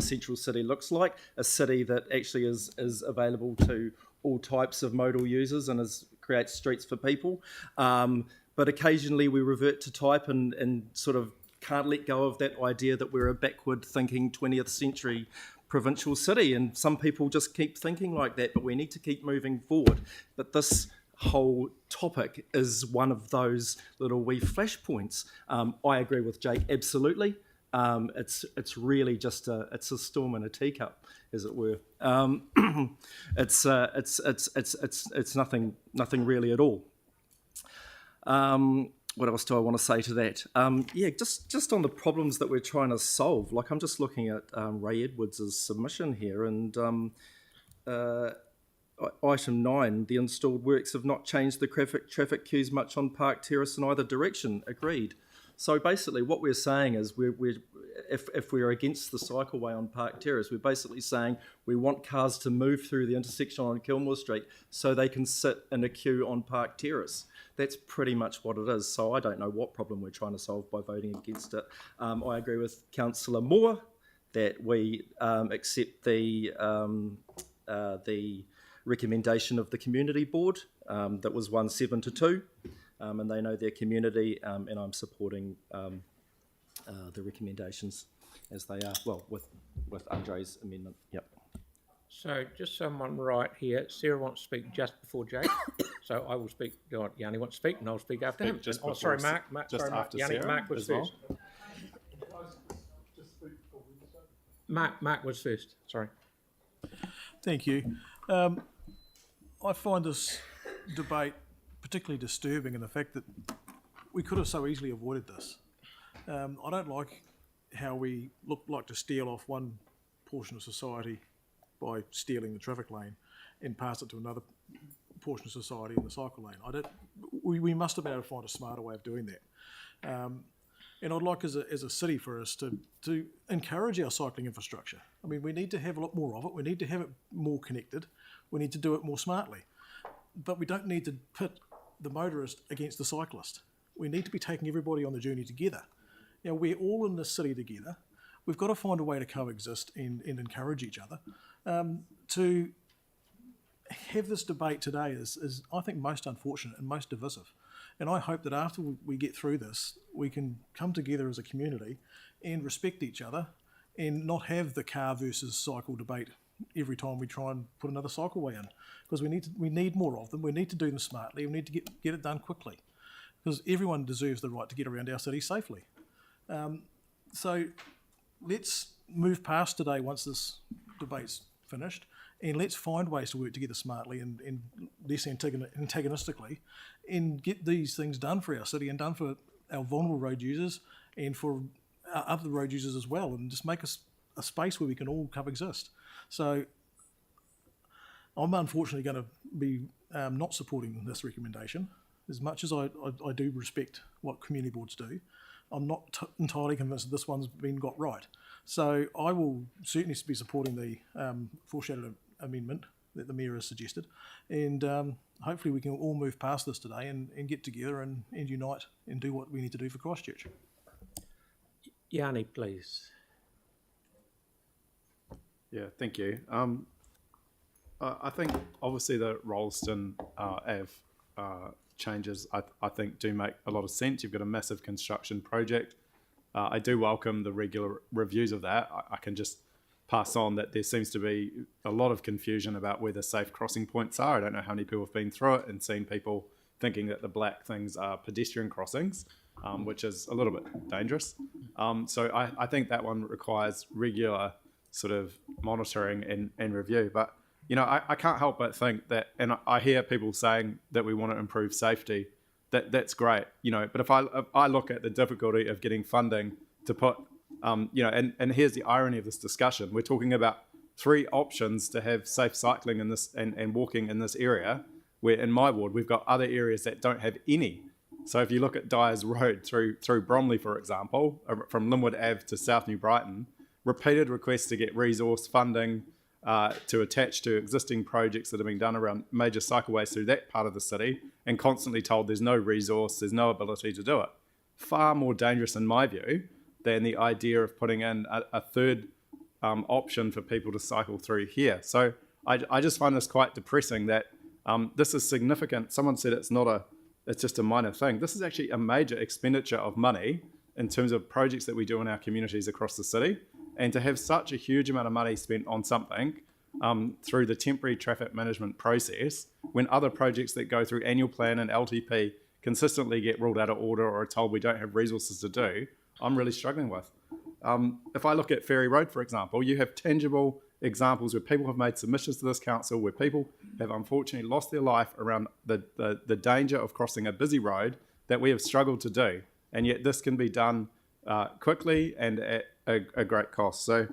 central city looks like. A city that actually is available to all types of modal users and creates streets for people. But occasionally we revert to type and sort of can't let go of that idea that we're a backward-thinking 20th century provincial city, and some people just keep thinking like that, but we need to keep moving forward. But this whole topic is one of those little wee flashpoints. I agree with Jake, absolutely. It's really just it's a storm in a teacup, as it were. It's nothing really at all. What else do I want to say to that? Yeah, just on the problems that we're trying to solve. Like, I'm just looking at Ray Edwards' submission here, and item 9, the installed works have not changed the traffic queues much on Park Terrace in either direction. Agreed. So basically what we're saying is if we're against the cycleway on Park Terrace, we're basically saying we want cars to move through the intersection on Kilmore Street so they can sit in a queue on Park Terrace. That's pretty much what it is. So I don't know what problem we're trying to solve by voting against it. I agree with Councillor Moore that we accept the recommendation of the community board that was 1-7-2. And they know their community, and I'm supporting the recommendations as they are, well, with Andre's amendment. Yep. So just someone right here, Sarah wants to speak just before Jake, so I will speak. Yanni wants to speak, and I'll speak after him. Just oh, sorry, Mark. Just sorry, after Yanni, Sarah Mark was as well. Mark was first. Sorry. Thank you. I find this debate particularly disturbing in the fact that we could have so easily avoided this. I don't like how we look like to steal off one portion of society by stealing the traffic lane and pass it to another portion of society in the cycle lane. We must have been able to find a smarter way of doing that. And I'd like as a city for us to encourage our cycling infrastructure. I mean, we need to have a lot more of it. We need to have it more connected. We need to do it more smartly. But we don't need to pit the motorist against the cyclist. We need to be taking everybody on the journey together. You know, we're all in this city together. We've got to find a way to coexist and encourage each other. To have this debate today is, I think, most unfortunate and most divisive. And I hope that after we get through this, we can come together as a community and respect each other and not have the car versus cycle debate every time we try and put another cycleway in. Because we need more of them. We need to do them smartly. We need to get it done quickly. Because everyone deserves the right to get around our city safely. So let's move past today once this debate's finished, and let's find ways to work together smartly and less antagonistically, and get these things done for our city and done for our vulnerable road users and for other road users as well, and just make us a space where we can all coexist. So I'm unfortunately going to be not supporting this recommendation. As much as I do respect what community boards do, I'm not entirely convinced that this one's been got right. So I will certainly be supporting the foreshadowed amendment that the Mayor has suggested, and hopefully we can all move past this today and get together and unite and do what we need to do for Christchurch. Yanni, please. Yeah, thank you. I think obviously the Rolleston Ave changes, I think, do make a lot of sense. You've got a massive construction project. I do welcome the regular reviews of that. I can just pass on that there seems to be a lot of confusion about where the safe crossing points are. I don't know how many people have been through it and seen people thinking that the black things are pedestrian crossings, which is a little bit dangerous. So I think that one requires regular sort of monitoring and review. But, you know, I can't help but think that, and I hear people saying that we want to improve safety, that's great, you know, but if I look at the difficulty of getting funding to put, you know, and here's the irony of this discussion, we're talking about 3 options to have safe cycling in this and walking in this area, where in my ward we've got other areas that don't have any. So if you look at Dyers Road through Bromley, for example, from Linwood Ave to South New Brighton, repeated requests to get resource funding to attach to existing projects that have been done around major cycleways through that part of the city, and constantly told there's no resource, there's no ability to do it. Far more dangerous, in my view, than the idea of putting in a third option for people to cycle through here. So I just find this quite depressing that this is significant. Someone said it's just a minor thing. This is actually a major expenditure of money in terms of projects that we do in our communities across the city. And to have such a huge amount of money spent on something through the temporary traffic management process, when other projects that go through annual plan and LTP consistently get ruled out of order or are told we don't have resources to do, I'm really struggling with. If I look at Ferry Road, for example, you have tangible examples where people have made submissions to this council, where people have unfortunately lost their life around the danger of crossing a busy road that we have struggled to do. And yet this can be done quickly and at a great cost. So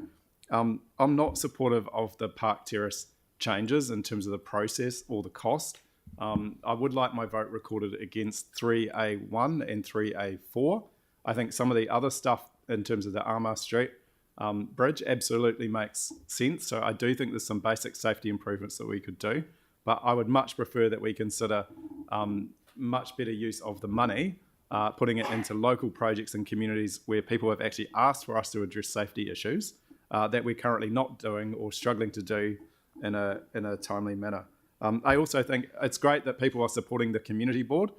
I'm not supportive of the Park Terrace changes in terms of the process or the cost. I would like my vote recorded against 3A1 and 3A4. I think some of the other stuff in terms of the Armour Street bridge absolutely makes sense. So I do think there's some basic safety improvements that we could do, but I would much prefer that we consider much better use of the money, putting it into local projects and communities where people have actually asked for us to address safety issues that we're currently not doing or struggling to do in a timely manner. I also think it's great that people are supporting the community board.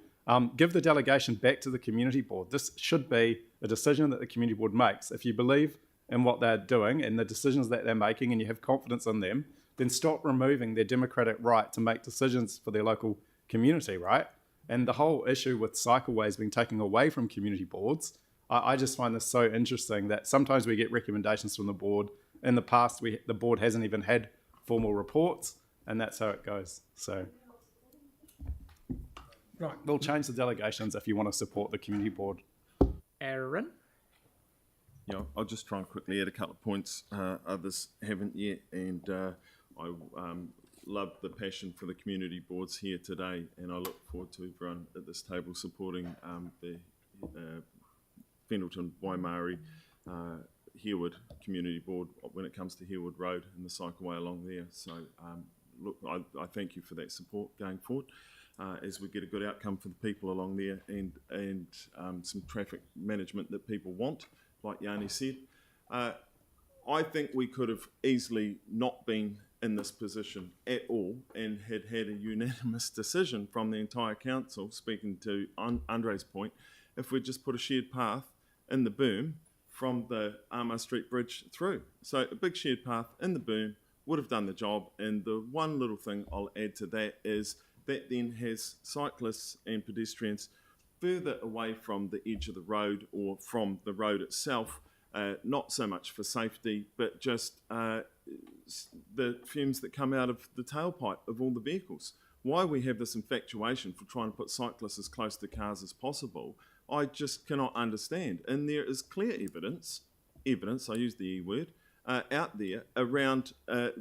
Give the delegation back to the community board. This should be a decision that the community board makes. If you believe in what they're doing and the decisions that they're making and you have confidence in them, then stop removing their democratic right to make decisions for their local community, right? And the whole issue with cycleways being taken away from community boards, I just find this so interesting that sometimes we get recommendations from the board. In the past, the board hasn't even had formal reports, and that's how it goes. So, right, we'll change the delegations if you want to support the community board. Aaron? Yeah, I'll just try and quickly add a couple of points others haven't yet, and I love the passion for the community boards here today, and I look forward to everyone at this table supporting the Fendalton, Waimari, Herwood Community Board when it comes to Herwood Road and the cycleway along there. So look, I thank you for that support going forward as we get a good outcome for the people along there and some traffic management that people want, like Yanni said. I think we could have easily not been in this position at all and had a unanimous decision from the entire council, speaking to Andre's point, if we just put a shared path in the boom from the Armour Street Bridge through. So a big shared path in the boom would have done the job, and the one little thing I'll add to that is that then has cyclists and pedestrians further away from the edge of the road or from the road itself, not so much for safety, but just the fumes that come out of the tailpipe of all the vehicles. Why we have this infatuation for trying to put cyclists as close to cars as possible, I just cannot understand. And there is clear evidence, I use the E word, out there around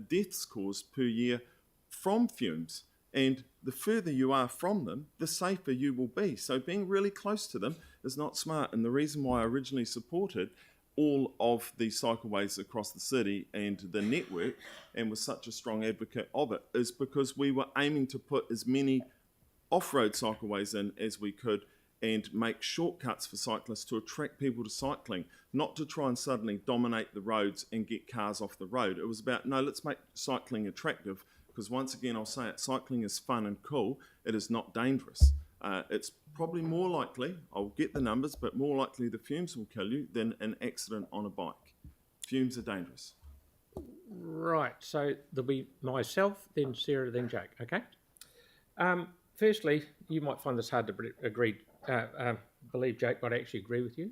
deaths caused per year from fumes. And the further you are from them, the safer you will be. So being really close to them is not smart. And the reason why I originally supported all of the cycleways across the city and the network and was such a strong advocate of it is because we were aiming to put as many off-road cycleways in as we could and make shortcuts for cyclists to attract people to cycling, not to try and suddenly dominate the roads and get cars off the road. It was about, no, let's make cycling attractive, because once again, I'll say it, cycling is fun and cool. It is not dangerous. It's probably more likely, I'll get the numbers, but more likely the fumes will kill you than an accident on a bike. Fumes are dangerous. Right, so there'll be myself, then Sarah, then Jake, okay? Firstly, you might find this hard to believe, Jake, but I actually agree with you.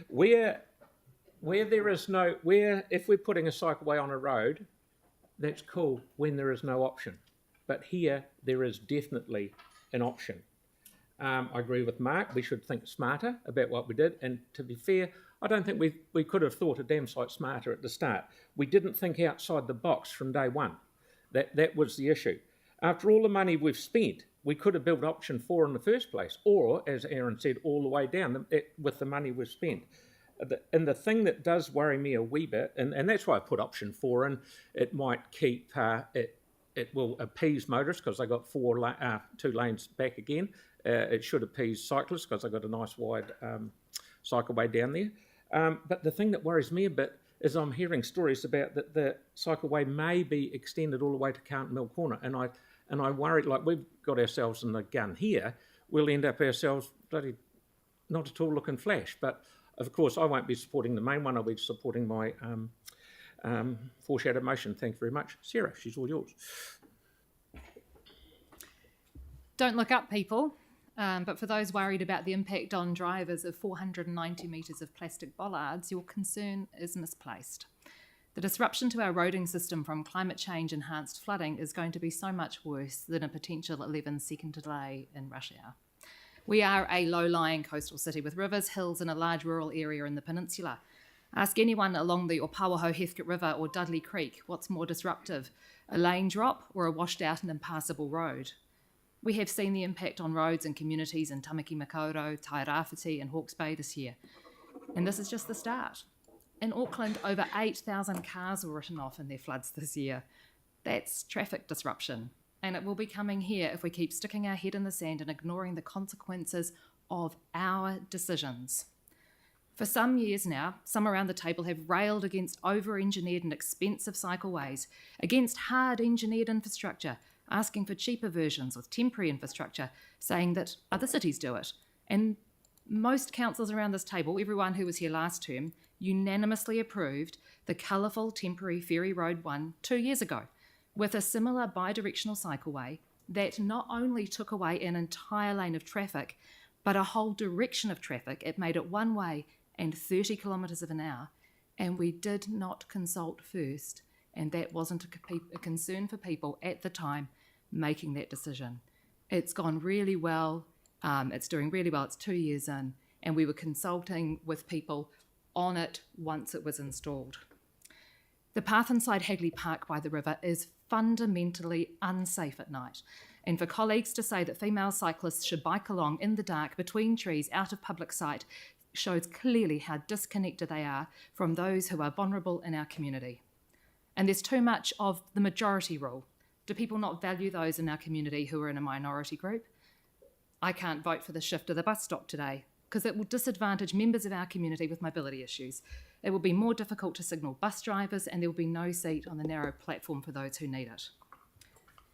Where there is no, if we're putting a cycleway on a road, that's cool when there is no option. But here, there is definitely an option. I agree with Mark, we should think smarter about what we did. And to be fair, I don't think we could have thought a damn sight smarter at the start. We didn't think outside the box from day one. That was the issue. After all the money we've spent, we could have built option 4 in the first place, or, as Aaron said, all the way down with the money we've spent. And the thing that does worry me a wee bit, and that's why I put option 4 in, it might keep, it will appease motorists because they got 2 lanes back again. It should appease cyclists because they've got a nice wide cycleway down there. But the thing that worries me a bit is I'm hearing stories about that the cycleway may be extended all the way to Carlton Mill Corner, and I worry, like we've got ourselves in the gun here, we'll end up ourselves bloody not at all looking flash. But of course, I won't be supporting the main one. I'll be supporting my foreshadowed motion. Thank you very much. Sarah, she's all yours. Don't look up, people. But for those worried about the impact on drivers of 490 metres of plastic bollards, your concern is misplaced. The disruption to our roading system from climate change enhanced flooding is going to be so much worse than a potential 11-second delay in rush hour. We are a low-lying coastal city with rivers, hills and a large rural area in the peninsula. Ask anyone along the Opawaho Heathcote River or Dudley Creek what's more disruptive, a lane drop or a washed out and impassable road. We have seen the impact on roads and communities in Tamaki Makaurau, Tairāwhiti and Hawke's Bay this year. And this is just the start. In Auckland, over 8,000 cars were written off in their floods this year. That's traffic disruption. And it will be coming here if we keep sticking our head in the sand and ignoring the consequences of our decisions. For some years now, some around the table have railed against over-engineered and expensive cycleways, against hard-engineered infrastructure, asking for cheaper versions with temporary infrastructure, saying that other cities do it. And most councils around this table, everyone who was here last term, unanimously approved the colourful temporary Ferry Road 1 2 years ago, with a similar bi-directional cycleway that not only took away an entire lane of traffic, but a whole direction of traffic. It made it one way and 30 kilometres an hour, and we did not consult first, and that wasn't a concern for people at the time making that decision. It's gone really well, it's doing really well, it's 2 years in, and we were consulting with people on it once it was installed. The path inside Hagley Park by the river is fundamentally unsafe at night. And for colleagues to say that female cyclists should bike along in the dark between trees out of public sight shows clearly how disconnected they are from those who are vulnerable in our community. And there's too much of the majority rule. Do people not value those in our community who are in a minority group? I can't vote for the shift of the bus stop today because it will disadvantage members of our community with mobility issues. It will be more difficult to signal bus drivers, and there will be no seat on the narrow platform for those who need it.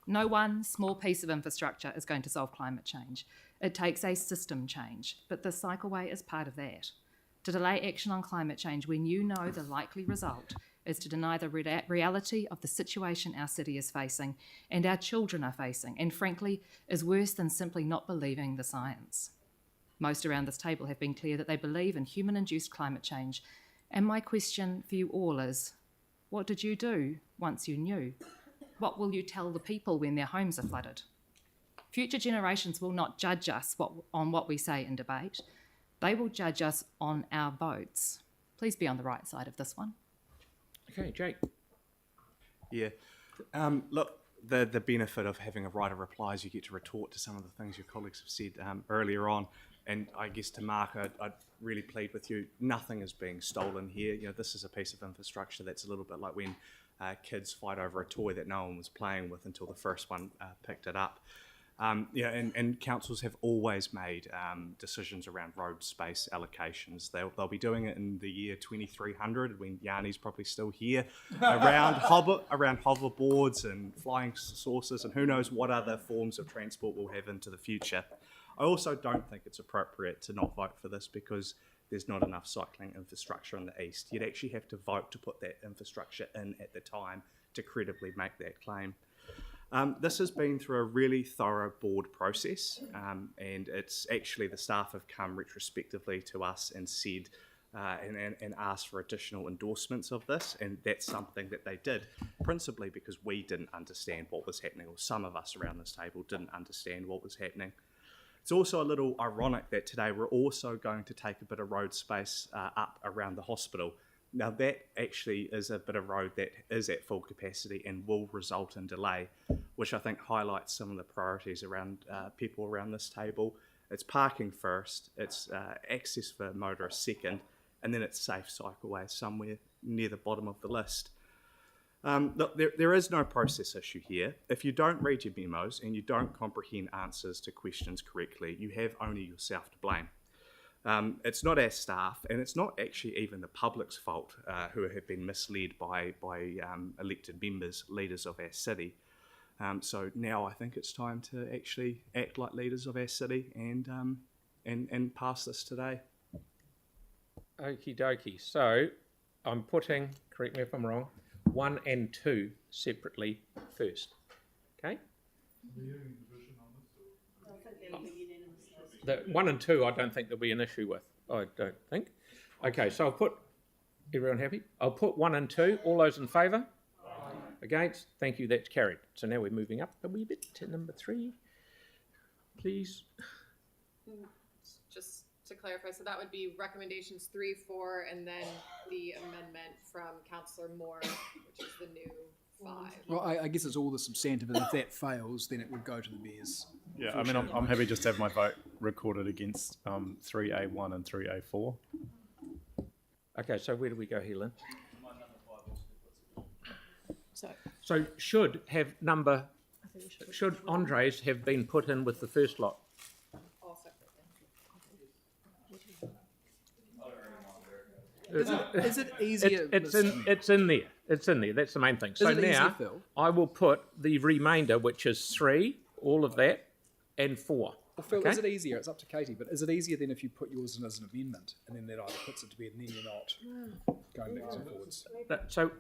No one small piece of infrastructure is going to solve climate change. It takes a system change, but the cycleway is part of that. To delay action on climate change when you know the likely result is to deny the reality of the situation our city is facing and our children are facing, and frankly, is worse than simply not believing the science. Most around this table have been clear that they believe in human-induced climate change, and my question for you all is, what did you do once you knew? What will you tell the people when their homes are flooded? Future generations will not judge us on what we say in debate. They will judge us on our votes. Please be on the right side of this one. Okay, Jake. Yeah. Look, the benefit of having a right of replies, you get to retort to some of the things your colleagues have said earlier on. And I guess to Mark, I'd really plead with you, nothing is being stolen here. You know, this is a piece of infrastructure that's a little bit like when kids fight over a toy that no one was playing with until the first one picked it up. And councils have always made decisions around road space allocations. They'll be doing it in the year 2300 when Yanni's probably still here, around hoverboards and flying saucers and who knows what other forms of transport we'll have into the future. I also don't think it's appropriate to not vote for this because there's not enough cycling infrastructure in the east. You'd actually have to vote to put that infrastructure in at the time to credibly make that claim. This has been through a really thorough board process, and it's actually the staff have come retrospectively to us and said and asked for additional endorsements of this, and that's something that they did, principally because we didn't understand what was happening, or some of us around this table didn't understand what was happening. It's also a little ironic that today we're also going to take a bit of road space up around the hospital. Now that actually is a bit of road that is at full capacity and will result in delay, which I think highlights some of the priorities around people around this table. It's parking first, it's access for motorists second, and then it's safe cycleways somewhere near the bottom of the list. Look, there is no process issue here. If you don't read your memos and you don't comprehend answers to questions correctly, you have only yourself to blame. It's not our staff, and it's not actually even the public's fault who have been misled by elected members, leaders of our city. So now I think it's time to actually act like leaders of our city and pass this today. Okie dokie. So I'm putting, correct me if I'm wrong, 1 and 2 separately first. Okay? The 1 and 2 I don't think there'll be an issue with. I don't think. Okay, so I'll put, everyone happy? I'll put 1 and 2. All those in favour? Aye. Against? Thank you, that's carried. So now we're moving up a wee bit to number 3. Please. Just to clarify, so that would be recommendations 3, 4, and then the amendment from Councillor Moore, which is the new 5. Well, I guess it's all the substantive, and if that fails, then it would go to the mayor's. Yeah, I mean, I'm happy just to have my vote recorded against 3A1 and 3A4. Okay, so where do we go here, Lynn? So should Andres have been put in with the first lot? Is it easier? It's in there. It's in there. That's the main thing. So now I will put the remainder, which is 3, all of that, and 4. Well, Phil, is it easier? It's up to Katie, but is it easier than if you put yours in as an amendment, and then that either puts it to bed, and then you're not going backwards and forwards? So,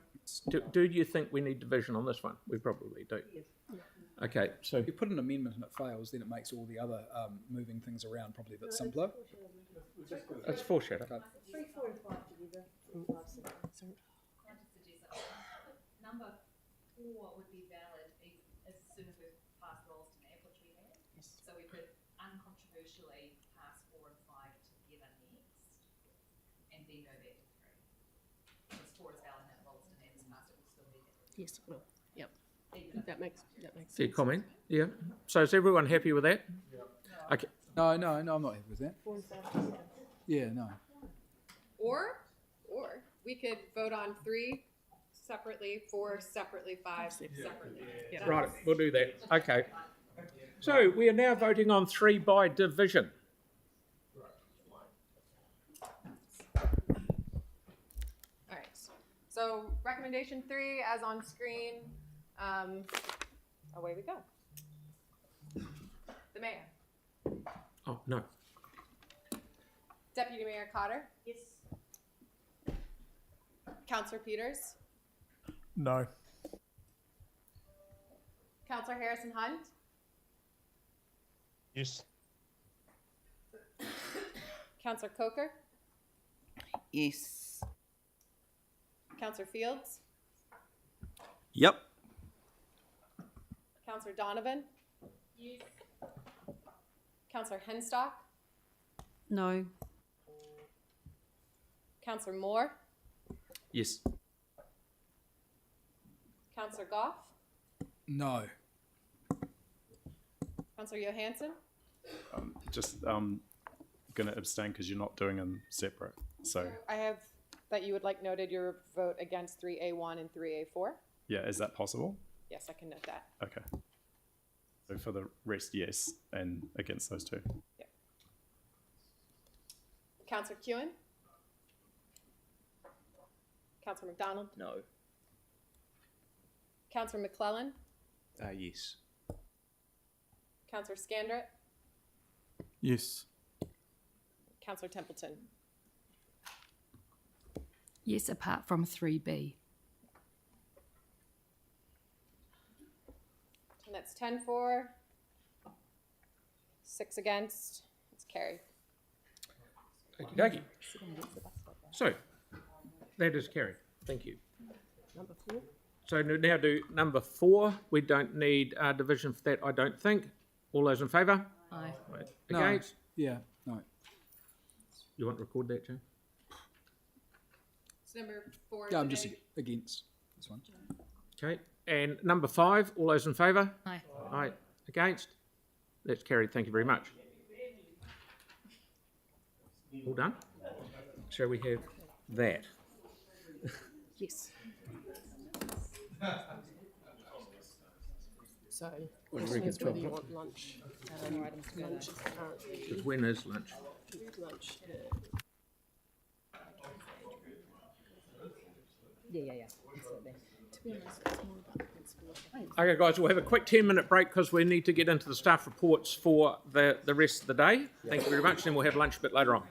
do you think we need division on this one? We probably do. Okay, so if you put an amendment and it fails, then it makes all the other moving things around probably a bit simpler. It's foreshadow. Okay. 3, 4, and 5 together. Number 4 would be valid as soon as we've passed Rollston Ave, which we have. Yes. So we could uncontroversially pass 4 and 5 together next, and then go back to 3. Because 4 is valid now, Rollston Ave is passed, it will still be valid. Yes, it will. Yep. That makes Fair sense. comment. Yeah. So is everyone happy with that? Okay. No, I'm not happy with that. Yeah, no. Or we could vote on 3 separately, 4 separately, 5 separately. Right, we'll do that. Okay. So we are now voting on 3 by division. All right. So recommendation 3, as on screen. Away we go. The mayor. Oh, no. Deputy Mayor Cotter. Yes. Councillor Peters. No. Councillor Harrison Hunt. Yes. Councillor Coker. Yes. Councillor Fields. Yep. Councillor Donovan. Yes. Councillor Henstock. No. Councillor Moore. Yes. Councillor Goff. No. Councillor Johansson. Going to abstain because you're not doing them separate. So I have that you would like noted your vote against 3A1 and 3A4. yeah, is that possible? Yes, I can note that. Okay. So for the rest, yes, and against those 2. Yeah. Councillor Kewen. Councillor McDonald. No. Councillor McClellan. Yes. Councillor Scandrett. Yes. Councillor Templeton. Yes, apart from 3B. And that's 10 for, 6 against. It's carried. Okie dokie. So, that is carried. Thank you. Number 4. So now do number 4. We don't need a division for that, I don't think. All those in favour? Aye. Right. No. Against? Yeah, no. You want to record that, Joe? It's number 4. Yeah, I'm just against this one. Okay. And number 5, all those in favour? Aye. Aye. Against? That's carried. Thank you very much. All done? Shall we have that? Yes. So, What do you question reckon, is whether 12 you o'clock? want lunch. Lunch is currently When is lunch? lunch. Yeah. To be honest, it's more about the principle of Okay, guys, we'll have a quick 10-minute break because we need to get into the staff reports for the rest of the day. Thank you very much, and we'll have lunch a bit later on.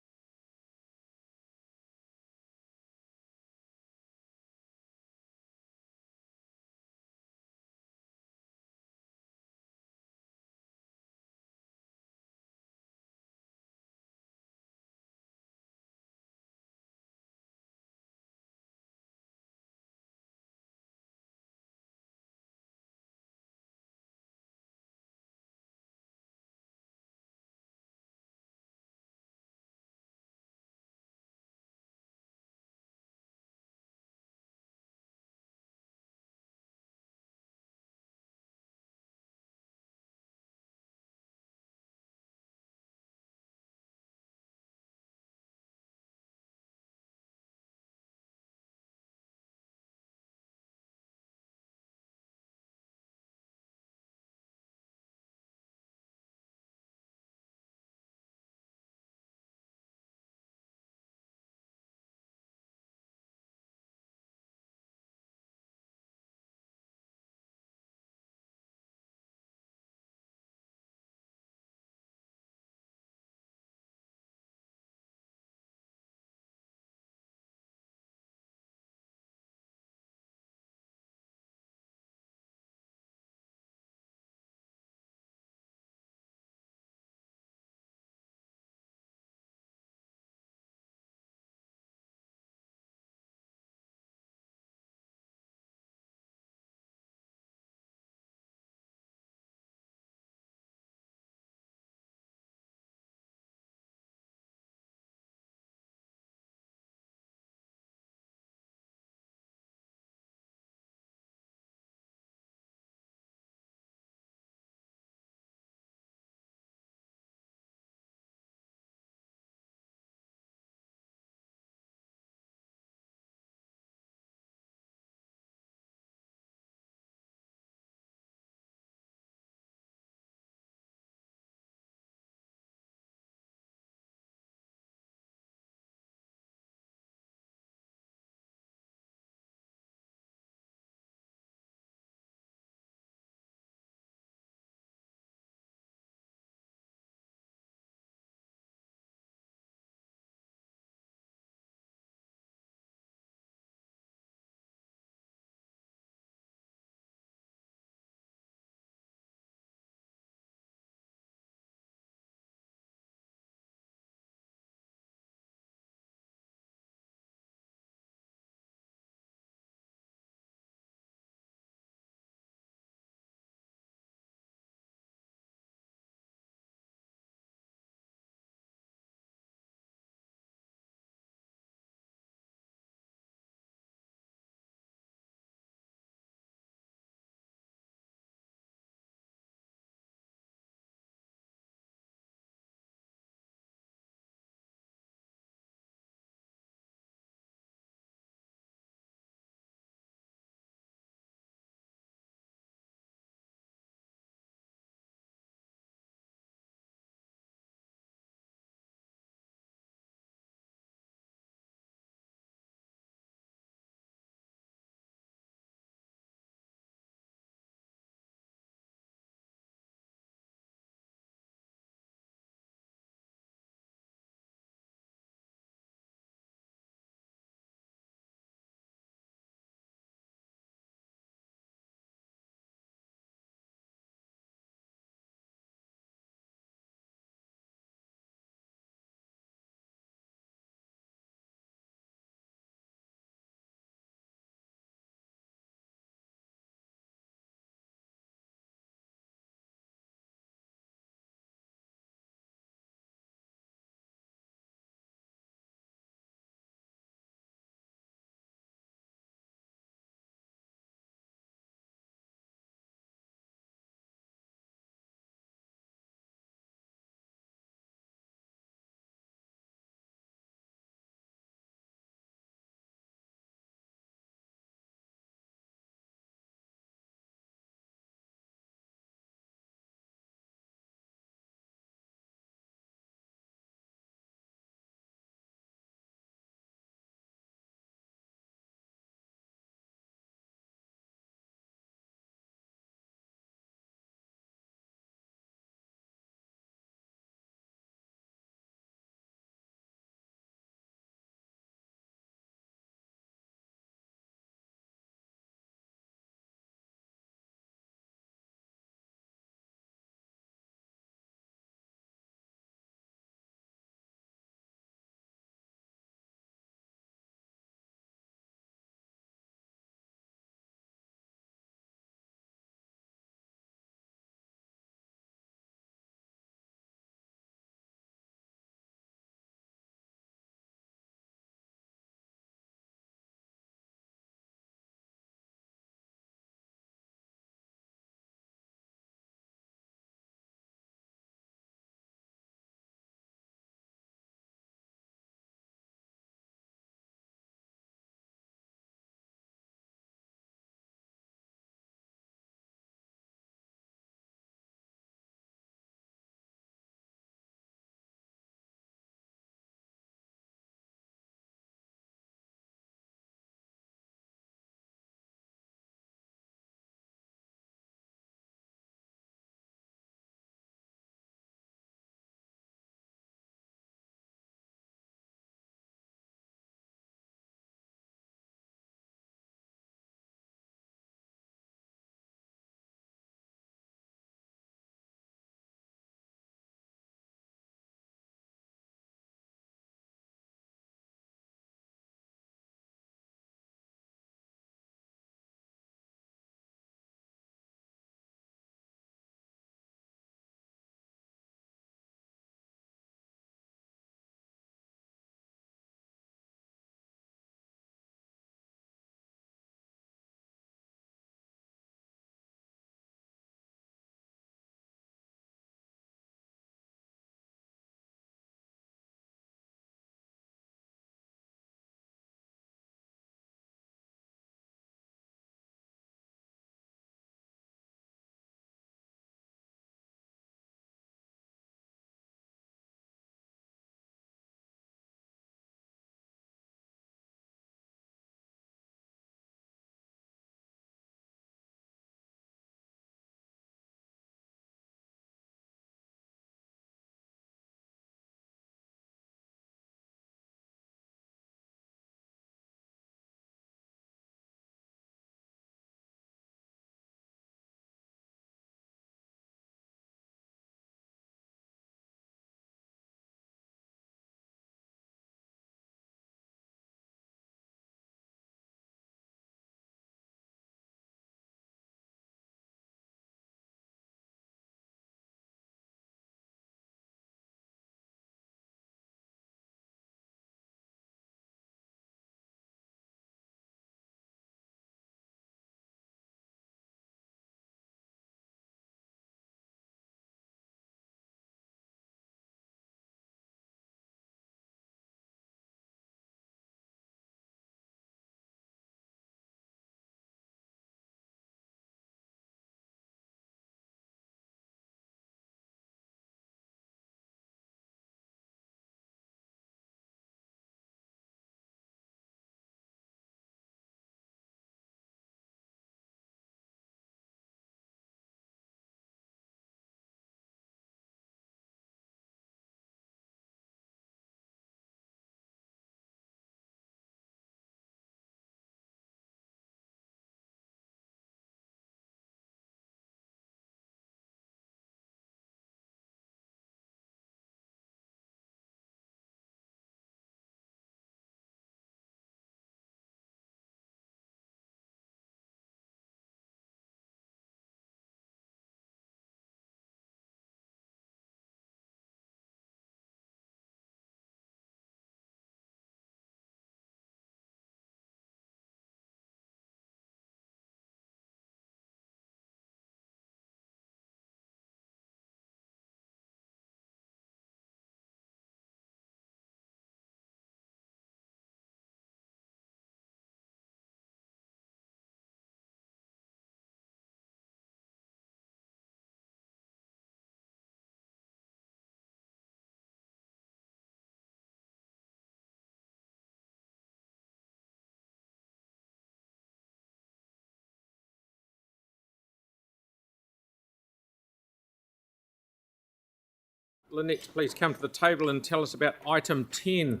Lynette, please come to the table and tell us about item 10,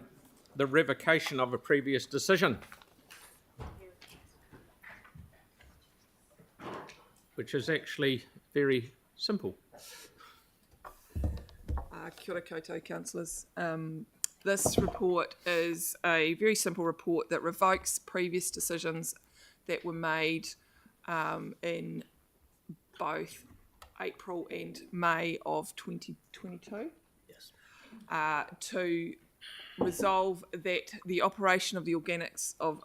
the revocation of a previous decision, which is actually very simple. Kia ora koutou, councillors. This report is a very simple report that revokes previous decisions that were made in both April and May of 2022. Yes. To resolve that the operation of the organics of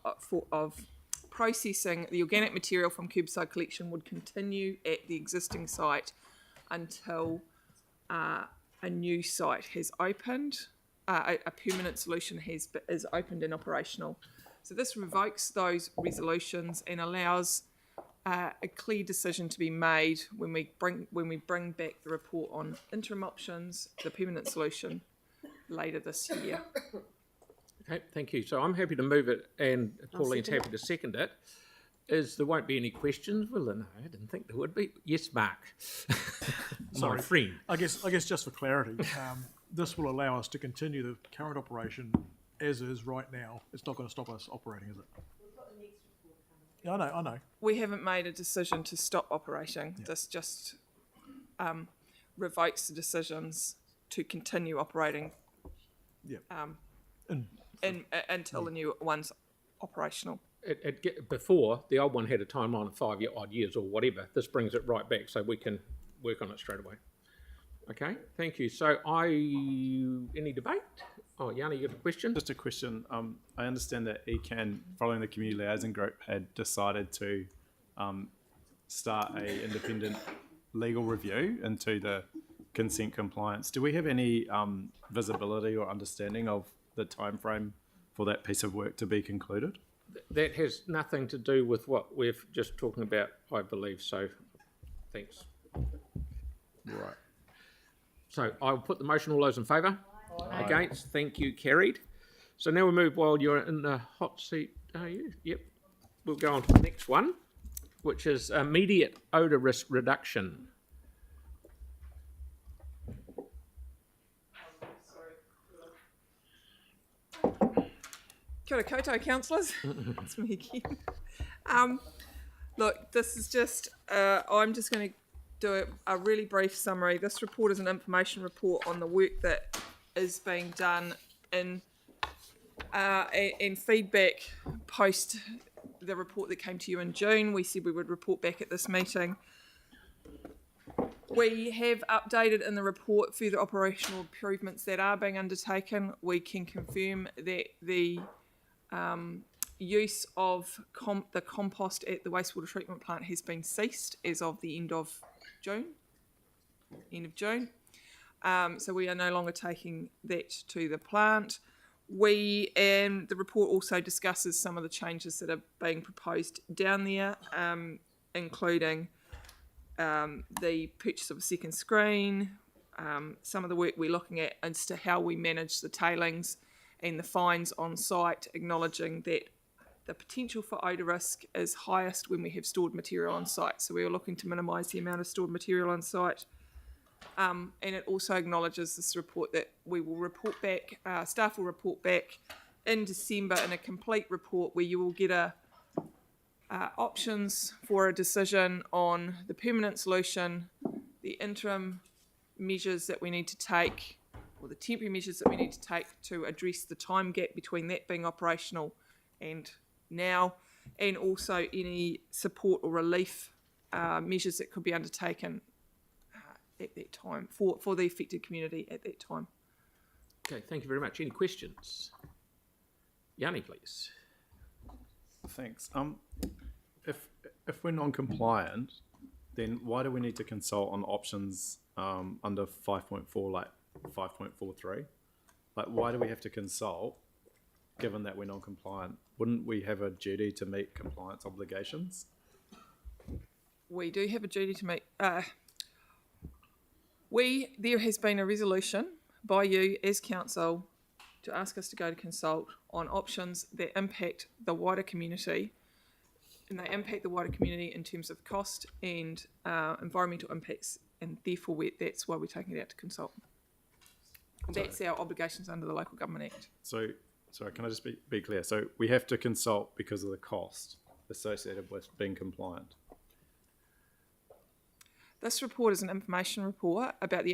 processing the organic material from curbside collection would continue at the existing site until a new site has opened, a permanent solution is opened and operational. So this revokes those resolutions and allows a clear decision to be made when we bring back the report on interim options, the permanent solution later this year. Okay, thank you. So I'm happy to move it, and Pauline's second it. happy to second it. There won't be any questions, will there? No, I didn't think there would be. Yes, Mark. My friend. I guess just for clarity, this will allow us to continue the current operation as is right now. It's not going to stop us operating, is it? Yeah, I know. We haven't made a decision to stop operating. Yeah. This just revokes the decisions to continue operating. Yeah. Until the new one's operational. Before, the old one had a timeline of 5 odd years or whatever. This brings it right back so we can work on it straight away. Okay, thank you. So any debate? Oh, Yanni, you got a question? Just a question. I understand that ECAN, following the community liaison group, had decided to start a independent legal review into the consent compliance. Do we have any visibility or understanding of the time frame for that piece of work to be concluded? That has nothing to do with what we're just talking about, I believe. So, thanks. Right. So I'll put the motion. All those in favour? Aye. Against? Thank you. Carried. So now we move while you're in the hot seat. Are you? Yep. We'll go on to the next one, which is immediate odour risk reduction. Kia ora koutou, councillors. It's me again. Look, this is just, I'm just going to do a really brief summary. This report is an information report on the work that is being done in feedback post the report that came to you in June. We said we would report back at this meeting. We have updated in the report further operational improvements that are being undertaken. We can confirm that the use of the compost at the wastewater treatment plant has been ceased as of the end of June. So we are no longer taking that to the plant. The report also discusses some of the changes that are being proposed down there, including the purchase of a second screen, some of the work we're looking at as to how we manage the tailings and the fines on site, acknowledging that the potential for odour risk is highest when we have stored material on site. So we are looking to minimise the amount of stored material on site. And it also acknowledges this report that we will report back, staff will report back in December in a complete report where you will get options for a decision on the permanent solution, the interim measures that we need to take, or the temporary measures that we need to take to address the time gap between that being operational and now, and also any support or relief measures that could be undertaken at that time for the affected community at that time. Okay, thank you very much. Any questions? Yanni, please. Thanks. If we're non-compliant, then why do we need to consult on options under 5.4, like 5.43? Like, why do we have to consult, given that we're non-compliant? Wouldn't we have a duty to meet compliance obligations? We do have a duty to meet. There has been a resolution by you as council to ask us to go to consult on options that impact the wider community, and they impact the wider community in terms of cost and environmental impacts, and therefore that's why we're taking it out to consult. That's our obligations under the Local Government Act. So, sorry, can I just be clear? So we have to consult because of the cost associated with being compliant. This report is an information report about the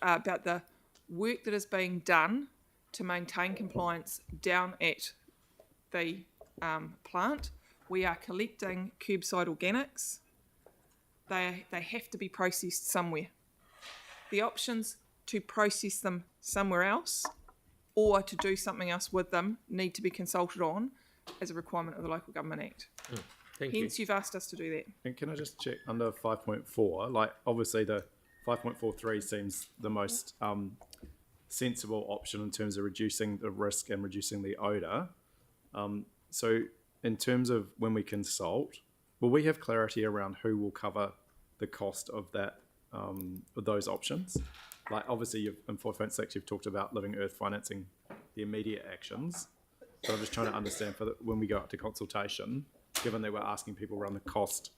about the work that is being done to maintain compliance down at the plant. We are collecting curbside organics. They have to be processed somewhere. The options to process them somewhere else or to do something else with them need to be consulted on as a requirement of the Local Government Act. Thank Hence, you've asked us to do that. And can I just check under 5.4? Like, obviously, the 5.43 seems the most sensible option in terms of reducing the risk and reducing the odour. So, in terms of when we consult, will we have clarity around who will cover the cost of that, of those options? Like, obviously, in 4.6, you've talked about Living Earth financing the immediate actions. So I'm just trying to understand when we go up to consultation, given that we're asking people around the cost,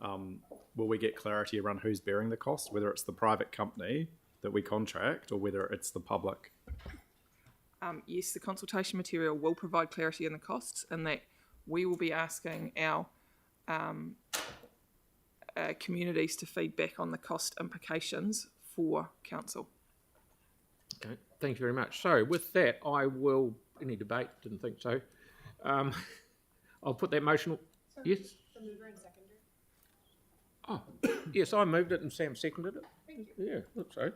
will we get clarity around who's bearing the cost, whether it's the private company that we contract or whether it's the public? Yes, the consultation material will provide clarity in the costs, and that we will be asking our communities to feed back on the cost implications for council. Okay, thank you very much. So with that, I will, any debate? Didn't think so. I'll put that motion. Yes? The mover and seconder. Oh, yes, I moved it and Sam seconded it. Thank you. Yeah, looks so. I think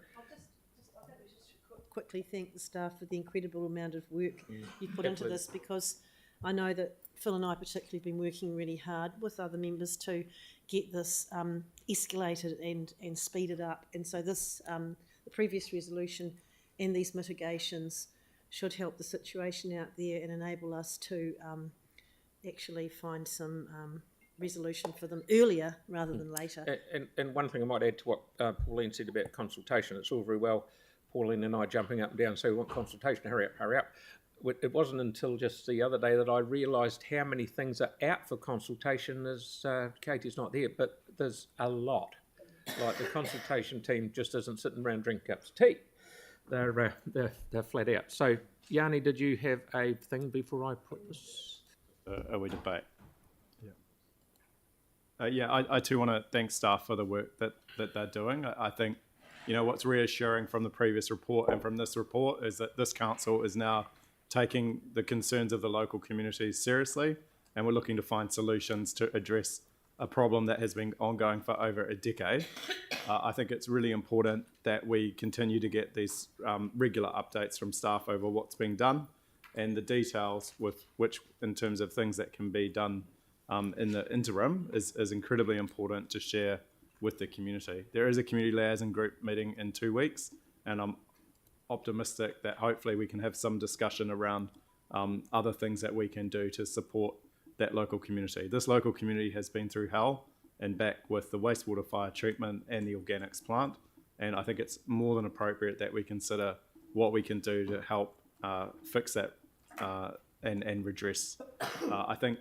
we should quickly thank the staff for the incredible amount of work you put into this, because I know that Phil and I particularly have been working really hard with other members to get this escalated and speeded up. And so this, the previous resolution and these mitigations should help the situation out there and enable us to actually find some resolution for them earlier rather than later. And one thing I might add to what Pauline said about consultation, it's all very well Pauline and I jumping up and down and say we want consultation, hurry up, hurry up. It wasn't until just the other day that I realised how many things are out for consultation as Katie's not there, but there's a lot. Like the consultation team just isn't sitting around drinking cups of tea. They're flat out. So, Yanni, did you have a thing before I put this? Are we debate? Yeah. I too want to thank staff for the work that they're doing. I think, what's reassuring from the previous report and from this report is that this council is now taking the concerns of the local communities seriously, and we're looking to find solutions to address a problem that has been ongoing for over a decade. I think it's really important that we continue to get these regular updates from staff over what's being done and the details with which, in terms of things that can be done in the interim, is incredibly important to share with the community. There is a community liaison group meeting in 2 weeks, and I'm optimistic that hopefully we can have some discussion around other things that we can do to support that local community. This local community has been through hell and back with the wastewater fire treatment and the organics plant, and I think it's more than appropriate that we consider what we can do to help fix that and redress. I think,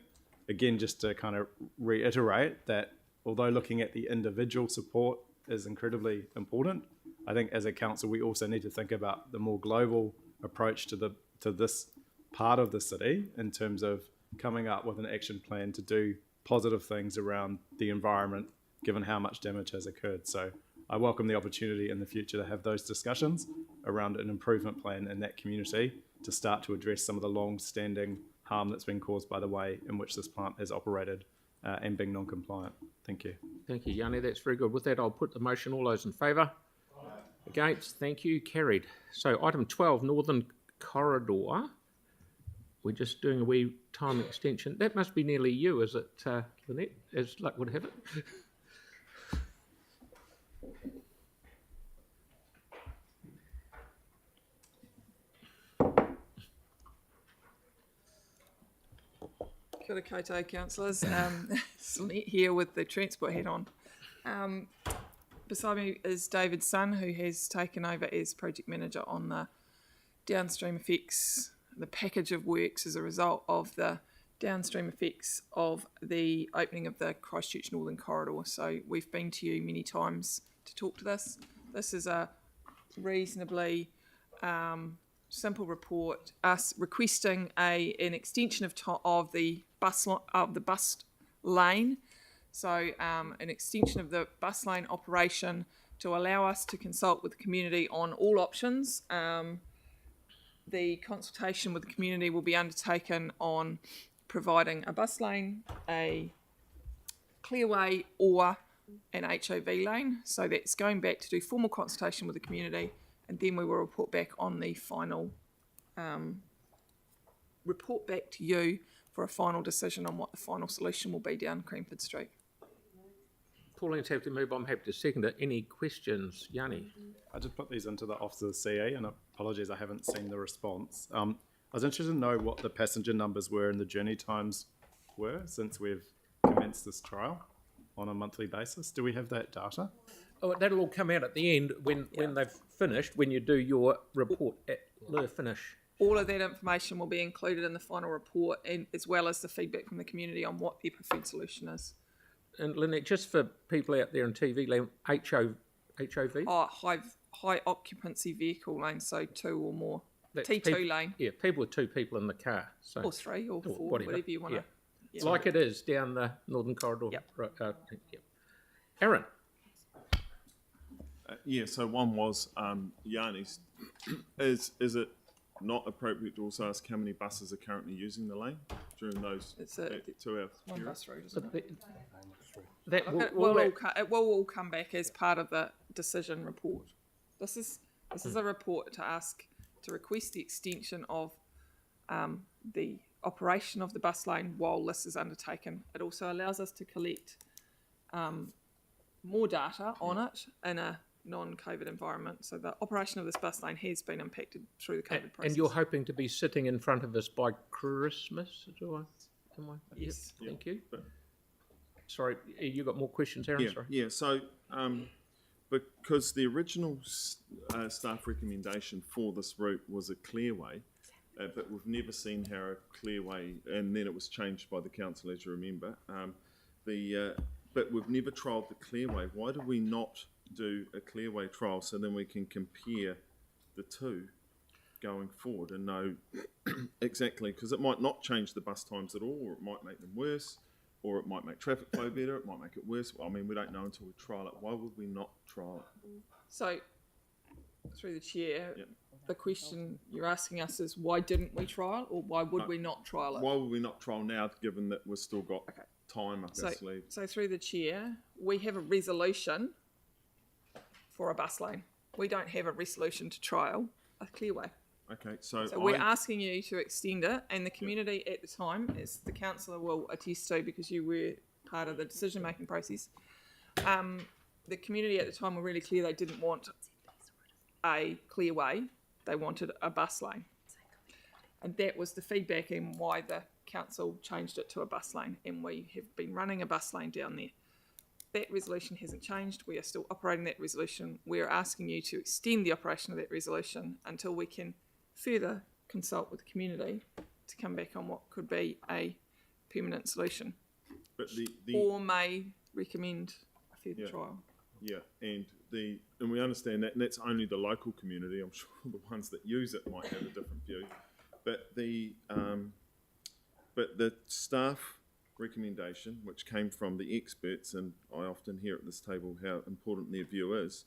again, just to kind of reiterate that although looking at the individual support is incredibly important, I think as a council we also need to think about the more global approach to this part of the city in terms of coming up with an action plan to do positive things around the environment given how much damage has occurred. So I welcome the opportunity in the future to have those discussions around an improvement plan in that community to start to address some of the long-standing harm that's been caused by the way in which this plant has operated and being non-compliant. Thank you. Thank you, Yanni. That's very good. With that, I'll put the motion. All those in favour? Against? Thank you. Carried. So item 12, Northern Corridor. We're just doing a wee time extension. That must be nearly you, is it, Lynette, as luck would have it? Kia ora koutou, councillors. Lynette here with the transport hat on. Beside me is David's son, who has taken over as project manager on the downstream effects, the package of works as a result of the downstream effects of the opening of the Christchurch Northern Corridor. So we've been to you many times to talk to this. This is a reasonably simple report, us requesting an extension of the bus lane. So an extension of the bus lane operation to allow us to consult with the community on all options. The consultation with the community will be undertaken on providing a bus lane, a clearway, or an HOV lane. So that's going back to do formal consultation with the community, and then we will report back on the final, report back to you for a final decision on what the final solution will be down Cranford Street. Pauline's have to move. I'm happy to second it. Any questions, Yanni? I did put these into the Office of the CE, and apologies, I haven't seen the response. I was interested to know what the passenger numbers were and the journey times were since we've commenced this trial on a monthly basis. Do we have that data? Oh, that'll all come out at the end when they've finished, when you do your report at the finish. All of that information will be included in the final report, and as well as the feedback from the community on what their preferred solution is. And Lynette, just for people out there on TV land, HOV? Oh, high occupancy vehicle lane, so 2 or more. That's T2 lane. Yeah, people with 2 people in the car. So, Or 3 or 4, whatever you want to. Yeah. Like it is down the Northern Corridor. Yep. Right, Aaron? So one was Yanni's. Is it not appropriate to also ask how many buses are currently using the lane during those 2 hours? One bus route, isn't it? That will all come back as part of the decision report. This is a report to ask to request the extension of the operation of the bus lane while this is undertaken. It also allows us to collect more data on it in a non-COVID environment. So the operation of this bus lane has been impacted through the COVID process. And you're hoping to be sitting in front of us by Christmas? Am I? Yes. Yep. Thank you. Sorry, you got more questions, Aaron? Sorry. Yeah. So because the original staff recommendation for this route was a clearway, but we've never seen how a clearway, and then it was changed by the council, as you remember. But we've never trialled the clearway. Why do we not do a clearway trial so then we can compare the two going forward and know exactly, because it might not change the bus times at all, or it might make them worse, or it might make traffic flow better, it might make it worse. I mean, we don't know until we trial it. Why would we not trial it? So, through the chair, the question you're asking us is why didn't we trial, or why would we not trial it? Why would we not trial now, given that we've still got time up our sleeve? So through the chair, we have a resolution for a bus lane. We don't have a resolution to trial a clearway. Okay, so we're asking you to extend it, and the community at the time, as the councillor will attest to because you were part of the decision-making process, the community at the time were really clear they didn't want a clearway, they wanted a bus lane. And that was the feedback and why the council changed it to a bus lane, and we have been running a bus lane down there. That resolution hasn't changed. We are still operating that resolution. We're asking you to extend the operation of that resolution until we can further consult with the community to come back on what could be a permanent solution. But or may recommend a further trial. Yeah, and we understand that, and that's only the local community. I'm sure the ones that use it might have a different view. But the staff recommendation, which came from the experts, and I often hear at this table how important their view is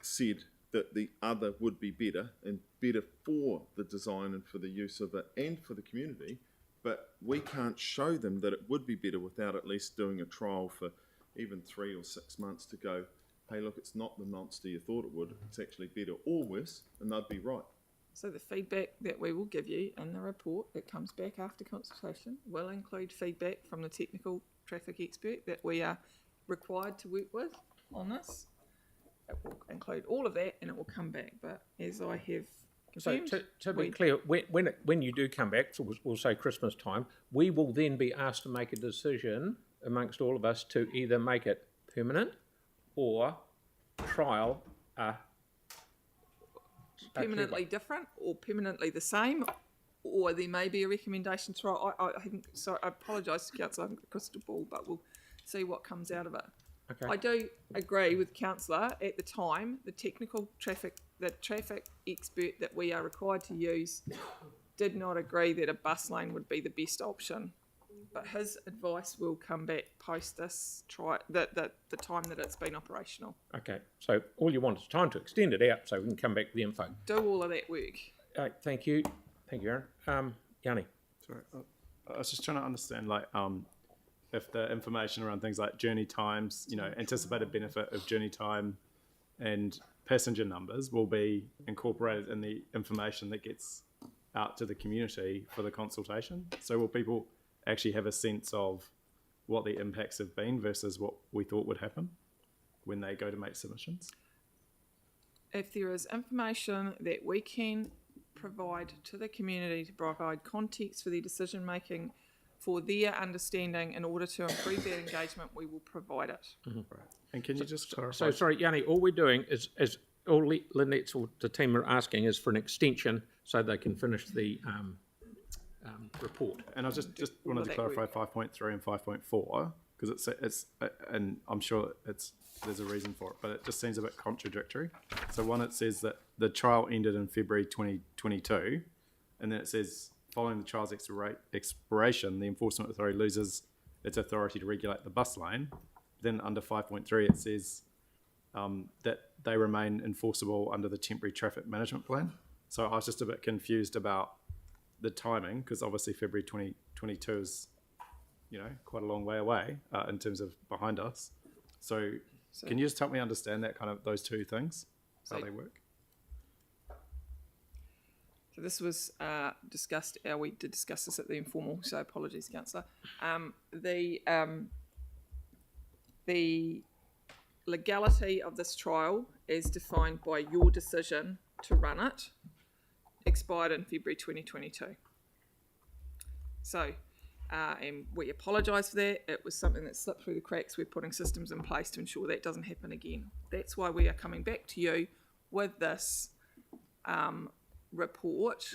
said that the other would be better and better for the design and for the use of it and for the community, but we can't show them that it would be better without at least doing a trial for even 3 or 6 months to go, hey, look, it's not the monster you thought it would, it's actually better or worse, and they'd be right. So the feedback that we will give you in the report that comes back after consultation will include feedback from the technical traffic expert that we are required to work with on this. It will include all of that, and it will come back. But as I have confirmed, so to be clear, when you do come back, so we'll say Christmas time, we will then be asked to make a decision amongst all of us to either make it permanent or trial a permanently different or permanently the same, or there may be a recommendation to trial. I apologise to council, I haven't got a crystal ball, but we'll see what comes out of it. Okay. I do agree with councillor. At the time, the traffic expert that we are required to use did not agree that a bus lane would be the best option. But his advice will come back post this the time that it's been operational. Okay, so all you want is time to extend it out so we can come back to the info. Do all of that work. Thank you, Aaron. Yanni. Sorry, I was just trying to understand, like, if the information around things like journey times, anticipated benefit of journey time and passenger numbers will be incorporated in the information that gets out to the community for the consultation. So will people actually have a sense of what the impacts have been versus what we thought would happen when they go to make submissions? If there is information that we can provide to the community to provide context for their decision making, for their understanding, in order to improve their engagement, we will provide it. Mm-hmm. Right. And can you just clarify? So sorry, Yanni, all we're doing is all Lynette's or the team are asking is for an extension so they can finish the report. And I just wanted to clarify 5.3 and 5.4 because it's and I'm sure there's a reason for it, but it just seems a bit contradictory. So one, it says that the trial ended in February 2022, and then it says following the trial's expiration, the enforcement authority loses its authority to regulate the bus lane. Then under 5.3 it says that they remain enforceable under the temporary traffic management plan. So I was just a bit confused about the timing, because obviously February 2022 is, quite a long way away in terms of behind us. So can you just help me understand that those two things, how they work? So this was discussed. We did discuss this at the informal. So apologies, councillor. The legality of this trial, as defined by your decision to run it, expired in February 2022. So, and we apologise for that. It was something that slipped through the cracks. We're putting systems in place to ensure that doesn't happen again. That's why we are coming back to you with this report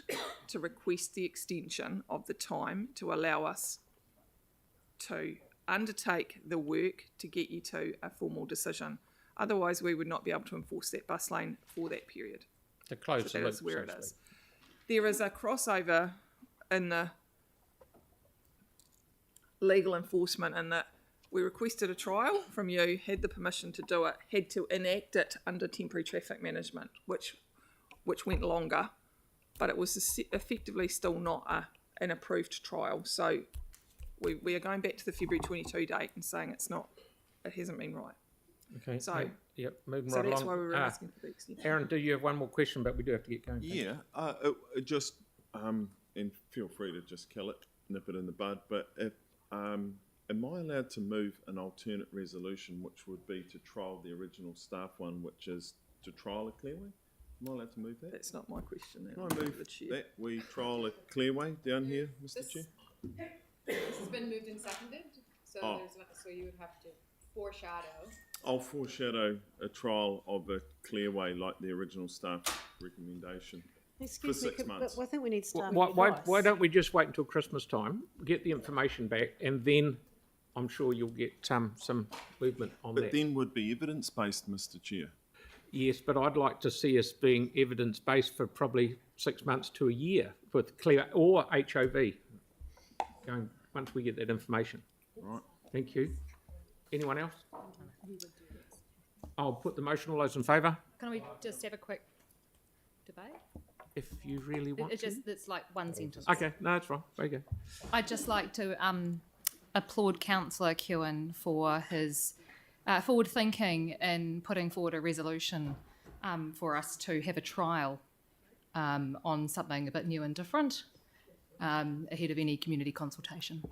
to request the extension of the time to allow us to undertake the work to get you to a formal decision. Otherwise, we would not be able to enforce that bus lane for that period. To close So the that loop, is where so it to is. speak. There is a crossover in the legal enforcement in that we requested a trial from you, had the permission to do it, had to enact it under temporary traffic management, which went longer, but it was effectively still not an approved trial. So we are going back to the February 22 date and saying it hasn't been right. Okay. So, moving so right that's along. why we were asking for the extension. Aaron, do you have one more question? But we do have to get going. Yeah, and feel free to just kill it, nip it in the bud. But if am I allowed to move an alternate resolution, which would be to trial the original staff one, which is to trial a clearway? Am I allowed to move that? That's not my question. Can I move that we trial a clearway down here, Mr. Chair? This has been moved and seconded, so so you would have to foreshadow. I'll foreshadow a trial of a clearway like the original staff recommendation. Excuse for me, 6 months. but I think we need staff Why don't we just wait until Christmas time, get the information back, and then I'm sure you'll get some movement on that. But then would be evidence-based, Mr. Chair. Yes, but I'd like to see us being evidence-based for probably 6 months to a year with clear or HOV. Going once we get that information. Right. Thank you. Anyone else? I'll put the motion. All those in favour? Can we just have a quick debate? If you really want It's like one sentence. Okay, no, that's fine. Very good. I'd just like to applaud Councillor Kewen for his forward thinking in putting forward a resolution for us to have a trial on something a bit new and different ahead of any community consultation.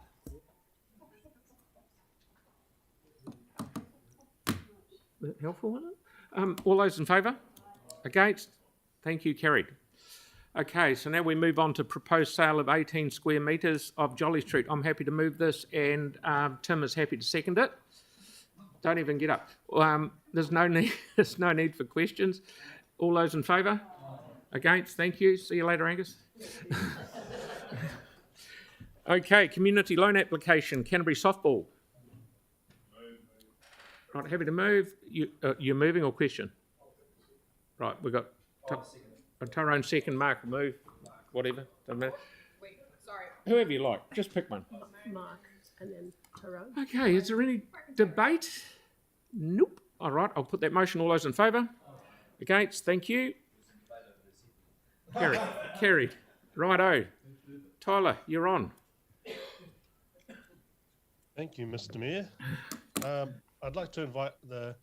Is that helpful, wasn't it? All those in favour? Against? Thank you, carried. Okay, so now we move on to proposed sale of 18 square metres of Jolly Street. I'm happy to move this, and Tim is happy to second it. Don't even get up. There's no need. There's no need for questions. All those in favour? Against? Thank you. See you later, Angus. Okay, community loan application, Canterbury Softball. Right, happy to move. You're moving or question? Right, we've got Tyrone second, Mark will move, whatever, doesn't matter. Wait, sorry. Whoever you like, just pick one. Mark and then Tyrone. Okay, is there any debate? Nope. All right, I'll put that motion. All those in favour? Against? Thank you. Carried. Righto. Tyler, you're on. Thank you, Mr. Mayor. I'd like to invite the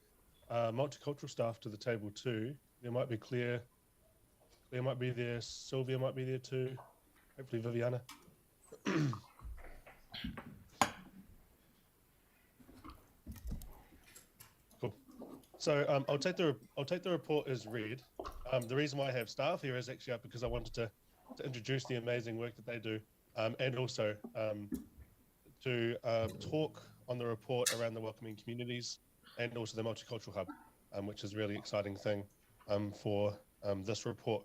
multicultural staff to the table too. There might be Claire might be there, Sylvia might be there too, hopefully Viviana. Cool. So I'll take the report as read. The reason why I have staff here is actually because I wanted to introduce the amazing work that they do, and also to talk on the report around the welcoming communities and also the multicultural hub, which is a really exciting thing for this report.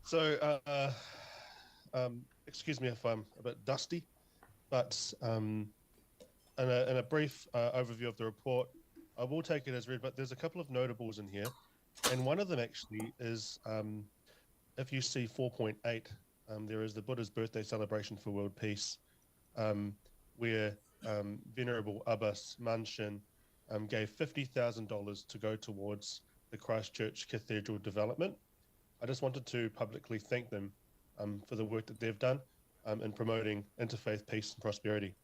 So excuse me if I'm a bit dusty, but in a brief overview of the report, I will take it as read, but there's a couple of notables in here, and one of them actually is if you see 4.8, there is the Buddha's birthday celebration for world peace, where Venerable Abbas Manshin gave $50,000 to go towards the Christchurch Cathedral development. I just wanted to publicly thank them for the work that they've done in promoting interfaith peace and prosperity.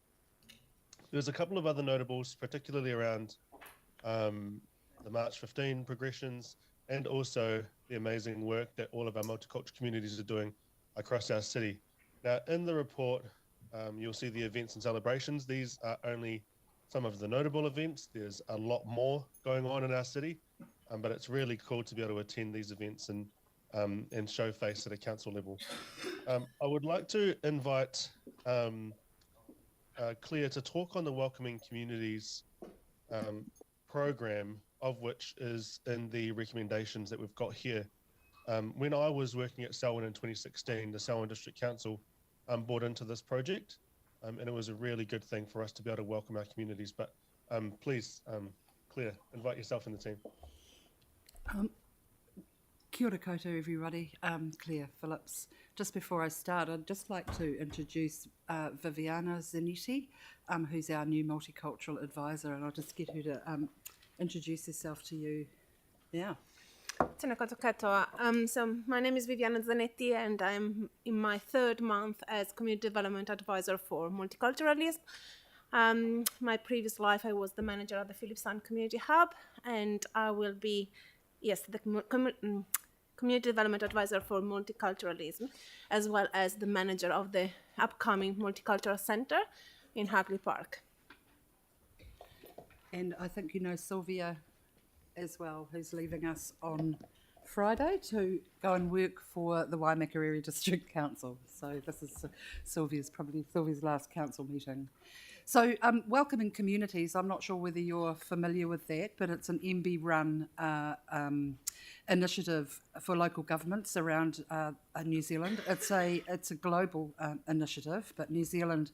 There's a couple of other notables, particularly around the March 15 progressions and also the amazing work that all of our multicultural communities are doing across our city. Now, in the report, you'll see the events and celebrations. These are only some of the notable events. There's a lot more going on in our city, but it's really cool to be able to attend these events and show face at a council level. I would like to invite Claire to talk on the Welcoming Communities program, of which is in the recommendations that we've got here. When I was working at Selwyn in 2016, the Selwyn District Council bought into this project, and it was a really good thing for us to be able to welcome our communities. But please, Claire, invite yourself and the team. Kia ora koutou, everybody. Claire Phillips. Just before I start, I'd just like to introduce Viviana Zanetti, who's our new multicultural advisor, and I'll just get her to introduce herself to you now. Tēnā koutou katoa. So my name is Viviana Zanetti, and I'm in my third month as Community Development Advisor for Multiculturalism. My previous life, I was the manager of the Philip Sound Community Hub, and I will be, yes, the Community Development Advisor for Multiculturalism, as well as the manager of the upcoming Multicultural Centre in Hagley Park. And I think you know Sylvia as well, who's leaving us on Friday to go and work for the Waimakariri District Council. So this is Sylvia's last council meeting. So welcoming communities, I'm not sure whether you're familiar with that, but it's an MB-run initiative for local governments around New Zealand. It's a global initiative, but New Zealand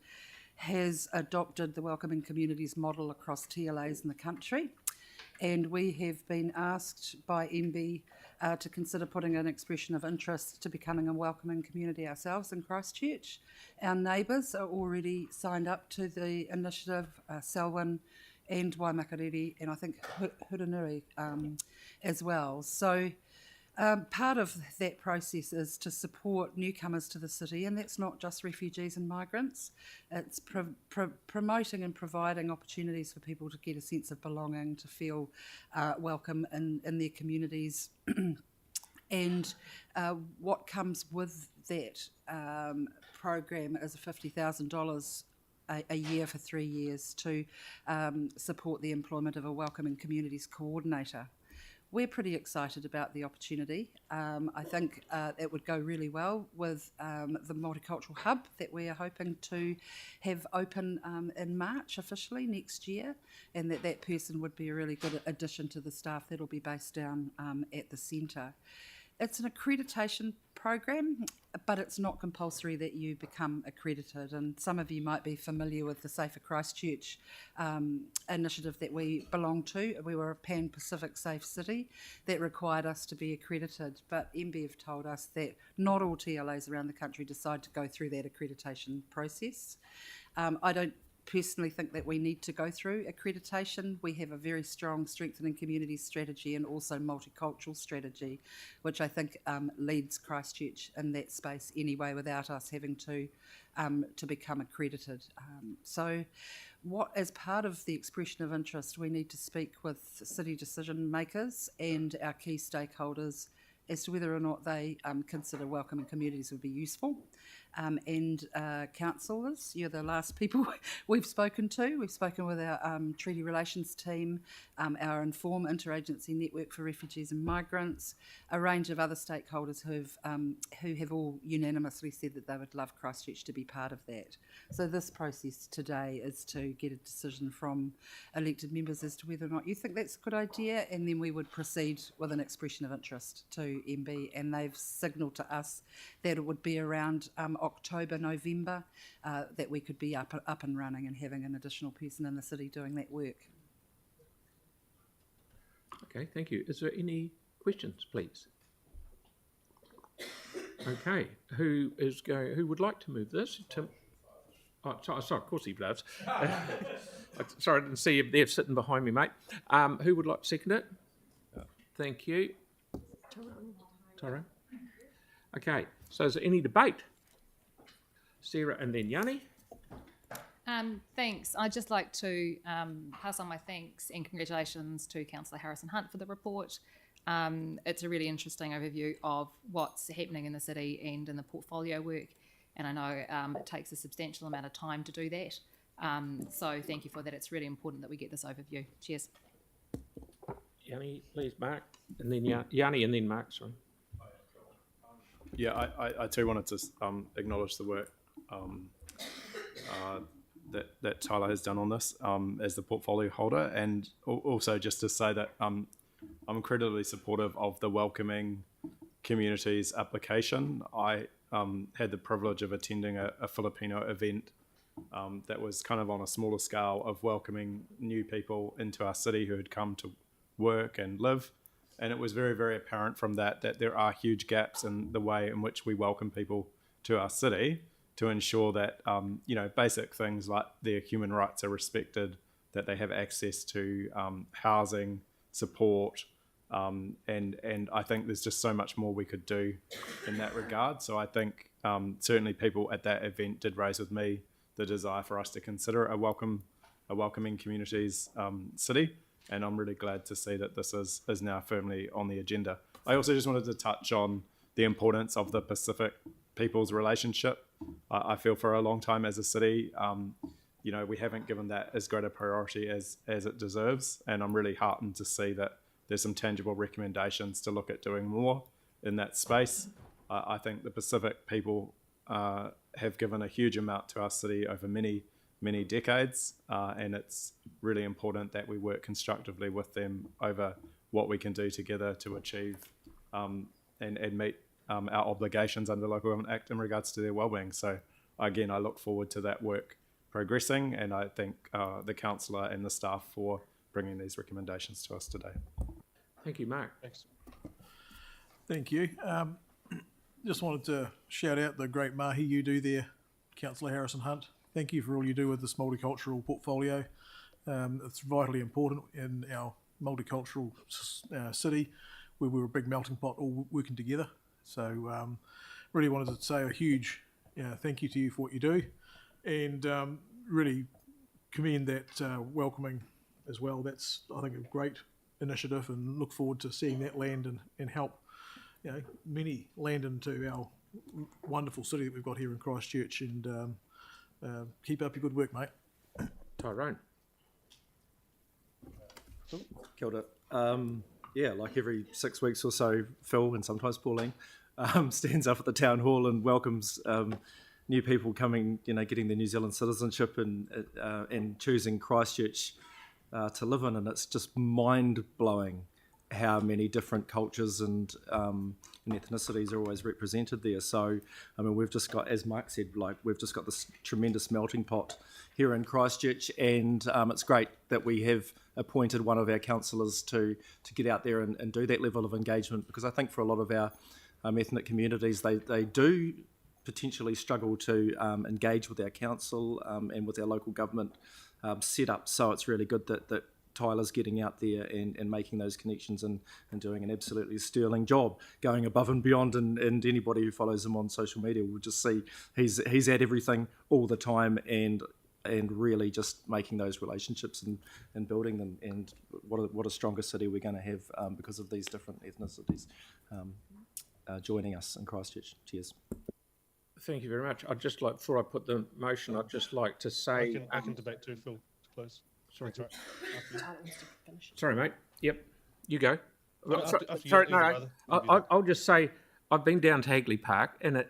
has adopted the welcoming communities model across TLAs in the country. And we have been asked by MB to consider putting an expression of interest to becoming a welcoming community ourselves in Christchurch. Our neighbours are already signed up to the initiative, Selwyn and Waimakariri, and I think Huranui as well. So part of that process is to support newcomers to the city, and that's not just refugees and migrants. It's promoting and providing opportunities for people to get a sense of belonging, to feel welcome in their communities. And what comes with that program is a $50,000 a year for 3 years to support the employment of a welcoming communities coordinator. We're pretty excited about the opportunity. I think it would go really well with the Multicultural Hub that we are hoping to have open in March officially next year, and that person would be a really good addition to the staff that'll be based down at the centre. It's an accreditation program, but it's not compulsory that you become accredited. And some of you might be familiar with the Safer Christchurch initiative that we belong to. We were a Pan-Pacific Safe City that required us to be accredited, but MB have told us that not all TLAs around the country decide to go through that accreditation process. I don't personally think that we need to go through accreditation. We have a very strong strengthening communities strategy and also multicultural strategy, which I think leads Christchurch in that space anyway, without us having to become accredited. So what, as part of the expression of interest, we need to speak with city decision makers and our key stakeholders as to whether or not they consider welcoming communities would be useful. And councillors, you're the last people we've spoken to. We've spoken with our treaty relations team, our Inform Interagency Network for Refugees and Migrants, a range of other stakeholders who have all unanimously said that they would love Christchurch to be part of that. So this process today is to get a decision from elected members as to whether or not you think that's a good idea, and then we would proceed with an expression of interest to MB, and they've signalled to us that it would be around October, November, that we could be up and running and having an additional person in the city doing that work. Okay, thank you. Is there any questions, please? Okay, who would like to move this? Tim? Oh, sorry, of course he does. Sorry, I didn't see you there sitting behind me, mate. Who would like to second it? Thank you. Tyrone. Okay, so is there any debate? Sarah and then Yanni. Thanks. I'd just like to pass on my thanks and congratulations to Councillor Harrison Hunt for the report. It's a really interesting overview of what's happening in the city and in the portfolio work, and I know it takes a substantial amount of time to do that. So thank you for that. It's really important that we get this overview. Cheers. Yanni, please, Mark, and then Yanni, and then Mark. Sorry. Yeah, I too wanted to acknowledge the work that Tyler has done on this as the portfolio holder, and also just to say that I'm incredibly supportive of the Welcoming Communities application. I had the privilege of attending a Filipino event that was kind of on a smaller scale of welcoming new people into our city who had come to work and live. And it was very, very apparent from that there are huge gaps in the way in which we welcome people to our city to ensure that, basic things like their human rights are respected, that they have access to housing, support, and I think there's just so much more we could do in that regard. So I think certainly people at that event did raise with me the desire for us to consider a welcoming communities city. And I'm really glad to see that this is now firmly on the agenda. I also just wanted to touch on the importance of the Pacific people's relationship. I feel for a long time as a city, we haven't given that as great a priority as it deserves. And I'm really heartened to see that there's some tangible recommendations to look at doing more in that space. I think the Pacific people have given a huge amount to our city over many decades, and it's really important that we work constructively with them over what we can do together to achieve and meet our obligations under the Local Government Act in regards to their wellbeing. So again, I look forward to that work progressing, and I thank the councillor and the staff for bringing these recommendations to us today. Thank you, Mark. Thanks. Thank you. Just wanted to shout out the great mahi you do there, Councillor Harrison Hunt. Thank you for all you do with this multicultural portfolio. It's vitally important in our multicultural city where we're a big melting pot all working together. So really wanted to say a huge thank you to you for what you do, and really commend that welcoming as well. That's, I think, a great initiative, and look forward to seeing that land and help many land into our wonderful city that we've got here in Christchurch. And keep up your good work, mate. Tyrone. Kia ora. Like every 6 weeks or so, Phil, and sometimes Pauline, stands up at the town hall and welcomes new people coming, getting their New Zealand citizenship and choosing Christchurch to live in. And it's just mind-blowing how many different cultures and ethnicities are always represented there. So, I mean, we've just got, as Mark said, like we've just got this tremendous melting pot here in Christchurch, and it's great that we have appointed one of our councillors to get out there and do that level of engagement, because I think for a lot of our ethnic communities, they do potentially struggle to engage with our council and with our local government setup. So it's really good that Tyler's getting out there and making those connections and doing an absolutely sterling job, going above and beyond. And anybody who follows him on social media will just see he's at everything all the time and really just making those relationships and building them. And what a stronger city we're going to have because of these different ethnicities joining us in Christchurch. Cheers. Thank you very much. I'd just like, before I put the motion, I'd just like to say... I can debate too, Phil. Close. Sorry. That's right. Sorry, mate. Yep. You go. After Sorry, you, no. I'll just say, I've been down to Hagley Park, and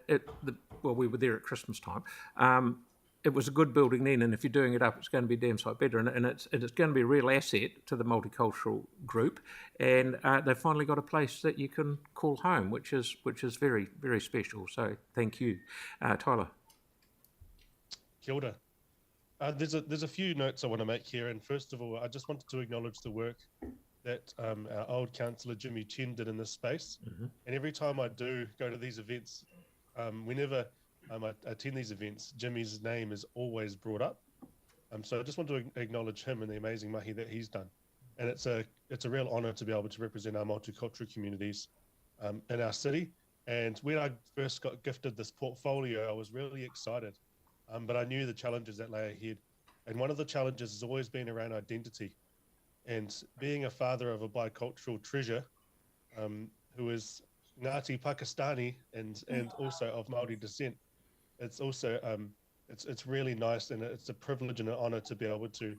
we were there at Christmas time. It was a good building then, and if you're doing it up, it's going to be damn sight better, and it's going to be a real asset to the multicultural group. And they've finally got a place that you can call home, which is very, very special. So thank you, Tyler. Kia ora. There's a few notes I want to make here, and first of all, I just wanted to acknowledge the work that our old councillor Jimmy Chen did in this space. Mm-hmm. And every time I do go to these events, whenever I attend these events, Jimmy's name is always brought up. So I just want to acknowledge him and the amazing mahi that he's done. And it's a real honour to be able to represent our multicultural communities in our city. And when I first got gifted this portfolio, I was really excited. But I knew the challenges that lay ahead. And one of the challenges has always been around identity. And being a father of a bicultural treasure, who is Ngāti Pakistani and also of Māori descent, it's also it's really nice, and it's a privilege and an honour to be able to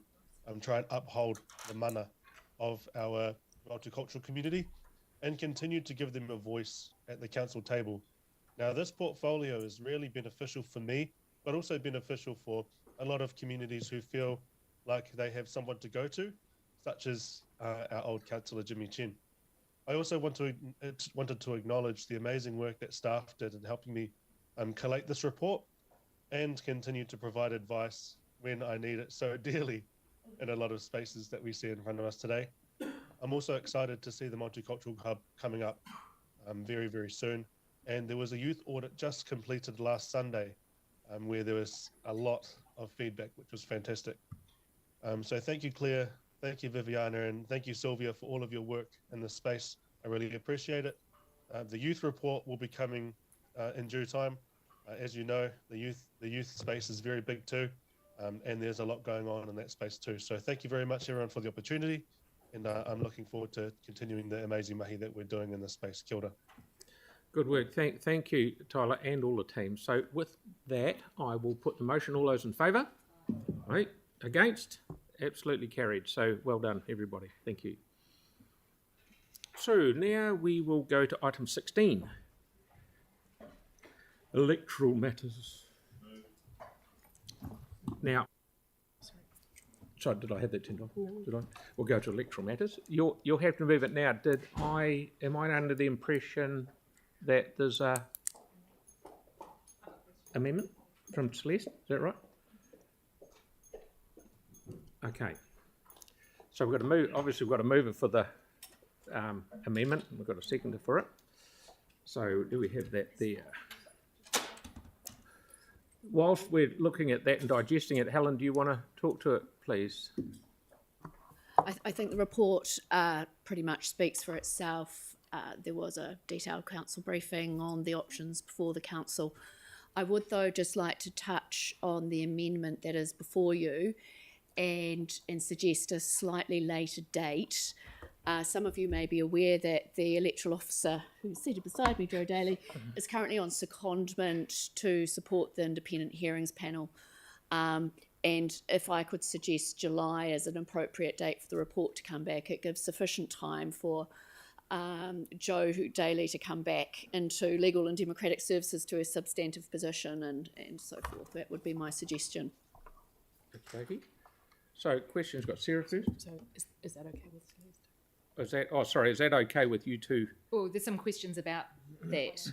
try and uphold the mana of our multicultural community and continue to give them a voice at the council table. Now, this portfolio is really beneficial for me, but also beneficial for a lot of communities who feel like they have someone to go to, such as our old councillor Jimmy Chen. I also wanted to acknowledge the amazing work that staff did in helping me collate this report and continue to provide advice when I need it so dearly in a lot of spaces that we see in front of us today. I'm also excited to see the Multicultural Hub coming up very, very soon. And there was a youth audit just completed last Sunday where there was a lot of feedback, which was fantastic. So thank you, Claire. Thank you, Viviana, and thank you, Sylvia, for all of your work in this space. I really appreciate it. The youth report will be coming in due time. As you know, the youth space is very big too, and there's a lot going on in that space too. So thank you very much, everyone, for the opportunity, and I'm looking forward to continuing the amazing mahi that we're doing in this space. Kia ora. Good work. Thank you, Tyler, and all the team. So with that, I will put the motion. All those in favour? Right. Against? Absolutely carried. So well done, everybody. Thank you. So now we will go to item 16. Electoral matters. Now, sorry, did I have that turned off? No. Did I? We'll go to electoral matters. You'll have to move it now. Am I under the impression that there's a amendment from Celeste? Is that right? Okay. So we've got to move. Obviously, we've got to move it for the amendment. We've got a seconder for it. So do we have that there? Whilst we're looking at that and digesting it, Helen, do you want to talk to it, please? I think the report pretty much speaks for itself. There was a detailed council briefing on the options before the council. I would, though, just like to touch on the amendment that is before you and suggest a slightly later date. Some of you may be aware that the electoral officer, who's seated beside me, Joe Daly, is currently on secondment to support the independent hearings panel. And if I could suggest July as an appropriate date for the report to come back, it gives sufficient time for Joe Daly to come back into legal and democratic services to a substantive position and so forth. That would be my suggestion. Okay. So questions got Sarah first. So is that okay with Celeste? Is that okay with you two? Well, there's some questions about that.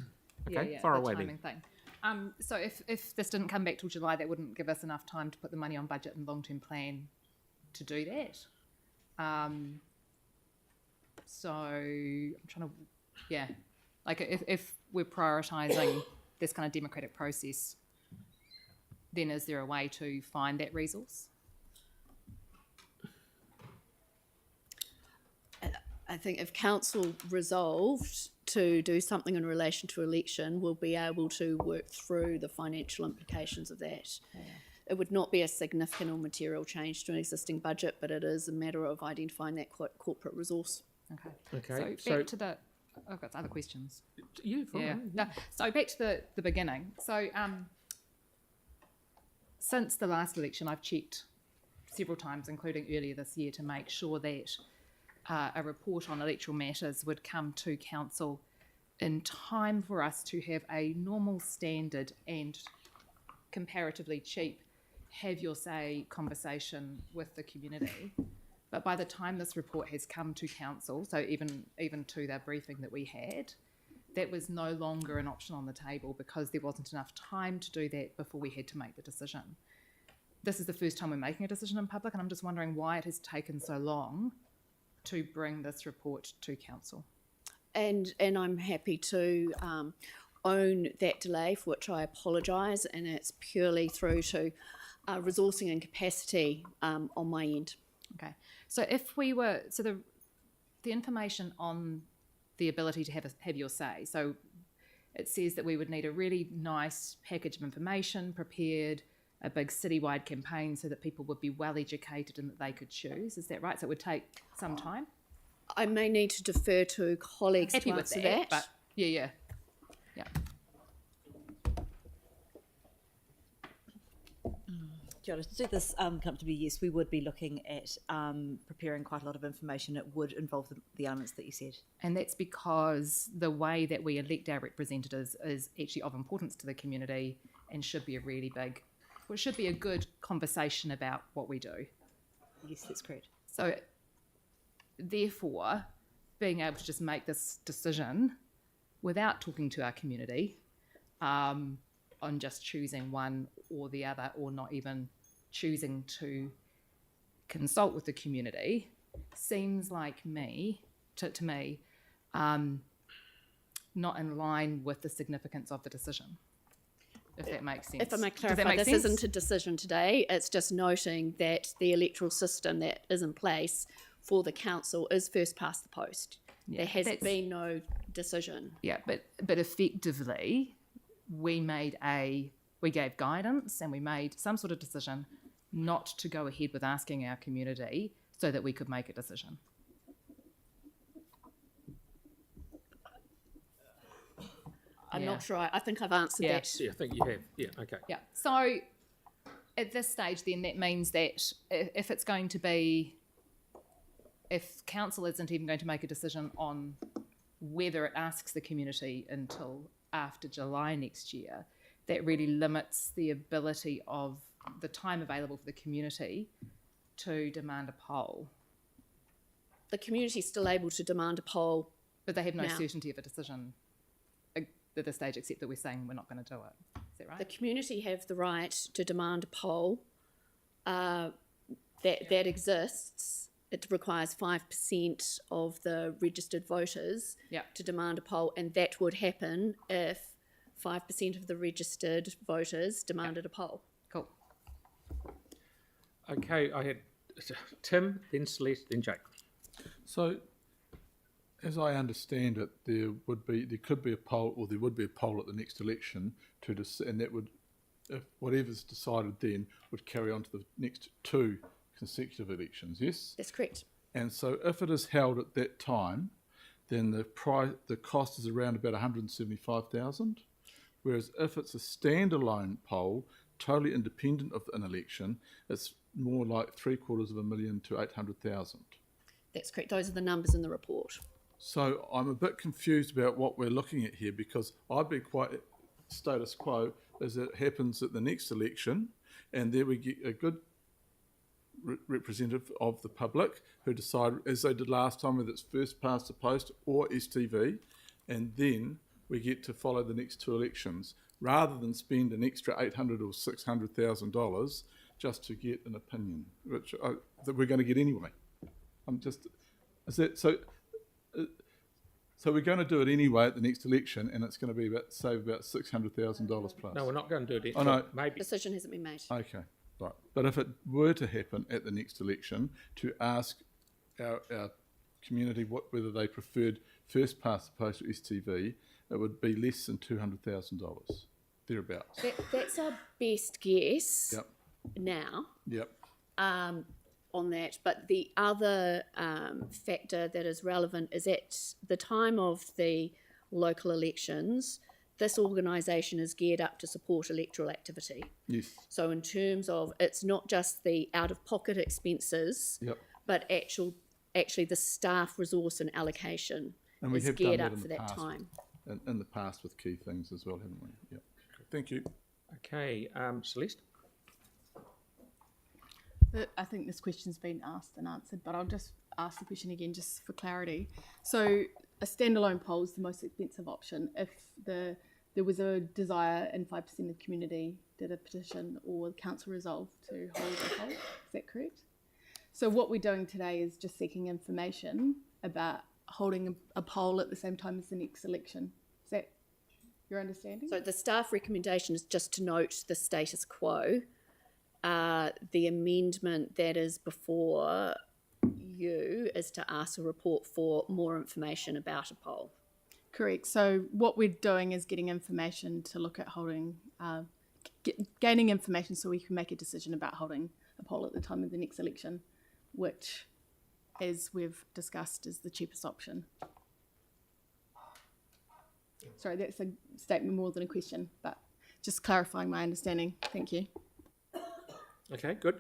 Okay, far the away timing then. thing. So if this didn't come back till July, that wouldn't give us enough time to put the money on budget and long-term plan to do that. So I'm trying to, like if we're prioritising this kind of democratic process, then is there a way to find that resource? I think if council resolved to do something in relation to election, we'll be able to work through the financial implications of that. Yeah. It would not be a significant or material change to an existing budget, but it is a matter of identifying that corporate resource. Okay. So back to the, I've got other questions. So back to the beginning. So since the last election, I've checked several times, including earlier this year, to make sure that a report on electoral matters would come to council in time for us to have a normal, standard and comparatively cheap have your say conversation with the community. But by the time this report has come to council, so even to the briefing that we had, that was no longer an option on the table because there wasn't enough time to do that before we had to make the decision. This is the first time we're making a decision in public, and I'm just wondering why it has taken so long to bring this report to council. And I'm happy to own that delay, for which I apologise, and it's purely through to resourcing and capacity on my end. Okay, so if we were, so the information on the ability to have your say, so it says that we would need a really nice package of information prepared, a big citywide campaign so that people would be well educated and that they could choose. Is that right? So it would take some time? I may need to defer to colleagues Happy to with answer that, that. but yeah. Kia ora. To do this comfortably, yes, we would be looking at preparing quite a lot of information. It would involve the elements that you said. And that's because the way that we elect our representatives is actually of importance to the community and should be should be a good conversation about what we do. Yes, that's correct. So therefore, being able to just make this decision without talking to our community on just choosing one or the other, or not even choosing to consult with the community, seems like to me not in line with the significance of the decision, if that makes sense. If I may clarify, this isn't a decision today, it's just noting that the electoral system that is in place for the council is first past the post. There has been no decision. Yeah, but effectively, we gave guidance and we made some sort of decision not to go ahead with asking our community so that we could make a decision. I'm not sure. I think I've answered that. Yeah, I think you have. Yeah, okay. Yeah. So at this stage, then, that means that if it's going to be, if council isn't even going to make a decision on whether it asks the community until after July next year, that really limits the ability of the time available for the community to demand a poll. The community is still able to demand a poll, but they have no now. certainty of a decision at this stage, except that we're saying we're not going to do it. Is that right? The community have the right to demand a poll that exists. It requires 5% of the registered voters to demand a poll, and that would happen if 5% of the registered voters demanded a poll. Cool. Okay, I had Tim, then Celeste, then Jake. So, as I understand it, there could be a poll, or there would be a poll at the next election and that would, if whatever's decided then, would carry on to the next two consecutive elections. Yes, that's correct. And so, if it is held at that time, then the cost is around about 175,000. Whereas if it's a standalone poll, totally independent of an election, it's more like $750,000 to 800,000. That's correct. Those are the numbers in the report. So I'm a bit confused about what we're looking at here, because I'd be quite status quo as it happens at the next election, and there we get a good representative of the public who decide, as they did last time, whether it's first past the post or STV, and then we get to follow the next two elections, rather than spend an extra $800,000 or $600,000 just to get an opinion, which that we're going to get anyway. So we're going to do it anyway at the next election, and it's going to be save about $600,000 plus. No, we're not going to do it. Oh, no. Maybe. Decision hasn't been made. Okay, right. But if it were to happen at the next election, to ask our community whether they preferred first past the post or STV, it would be less than $200,000, thereabouts. That's our best guess now. Yep. On that, but the other factor that is relevant is at the time of the local elections, this organisation is geared up to support electoral activity. Yes. So in terms of, it's not just the out-of-pocket expenses, but actually the staff resource and allocation is geared up for that time. In the past with key things as well, haven't we? Yep. Thank you. Okay, Celeste? I think this question's been asked and answered, but I'll just ask the question again just for clarity. So a standalone poll is the most expensive option. If there was a desire and 5% of the community did a petition or the council resolved to hold a poll, is that correct? So what we're doing today is just seeking information about holding a poll at the same time as the next election. Is that your understanding? So the staff recommendation is just to note the status quo. The amendment that is before you is to ask a report for more information about a poll. Correct. So what we're doing is getting information to look at holding, gaining information so we can make a decision about holding a poll at the time of the next election, which, as we've discussed, is the cheapest option. Sorry, that's a statement more than a question, but just clarifying my understanding. Thank you. Okay, good.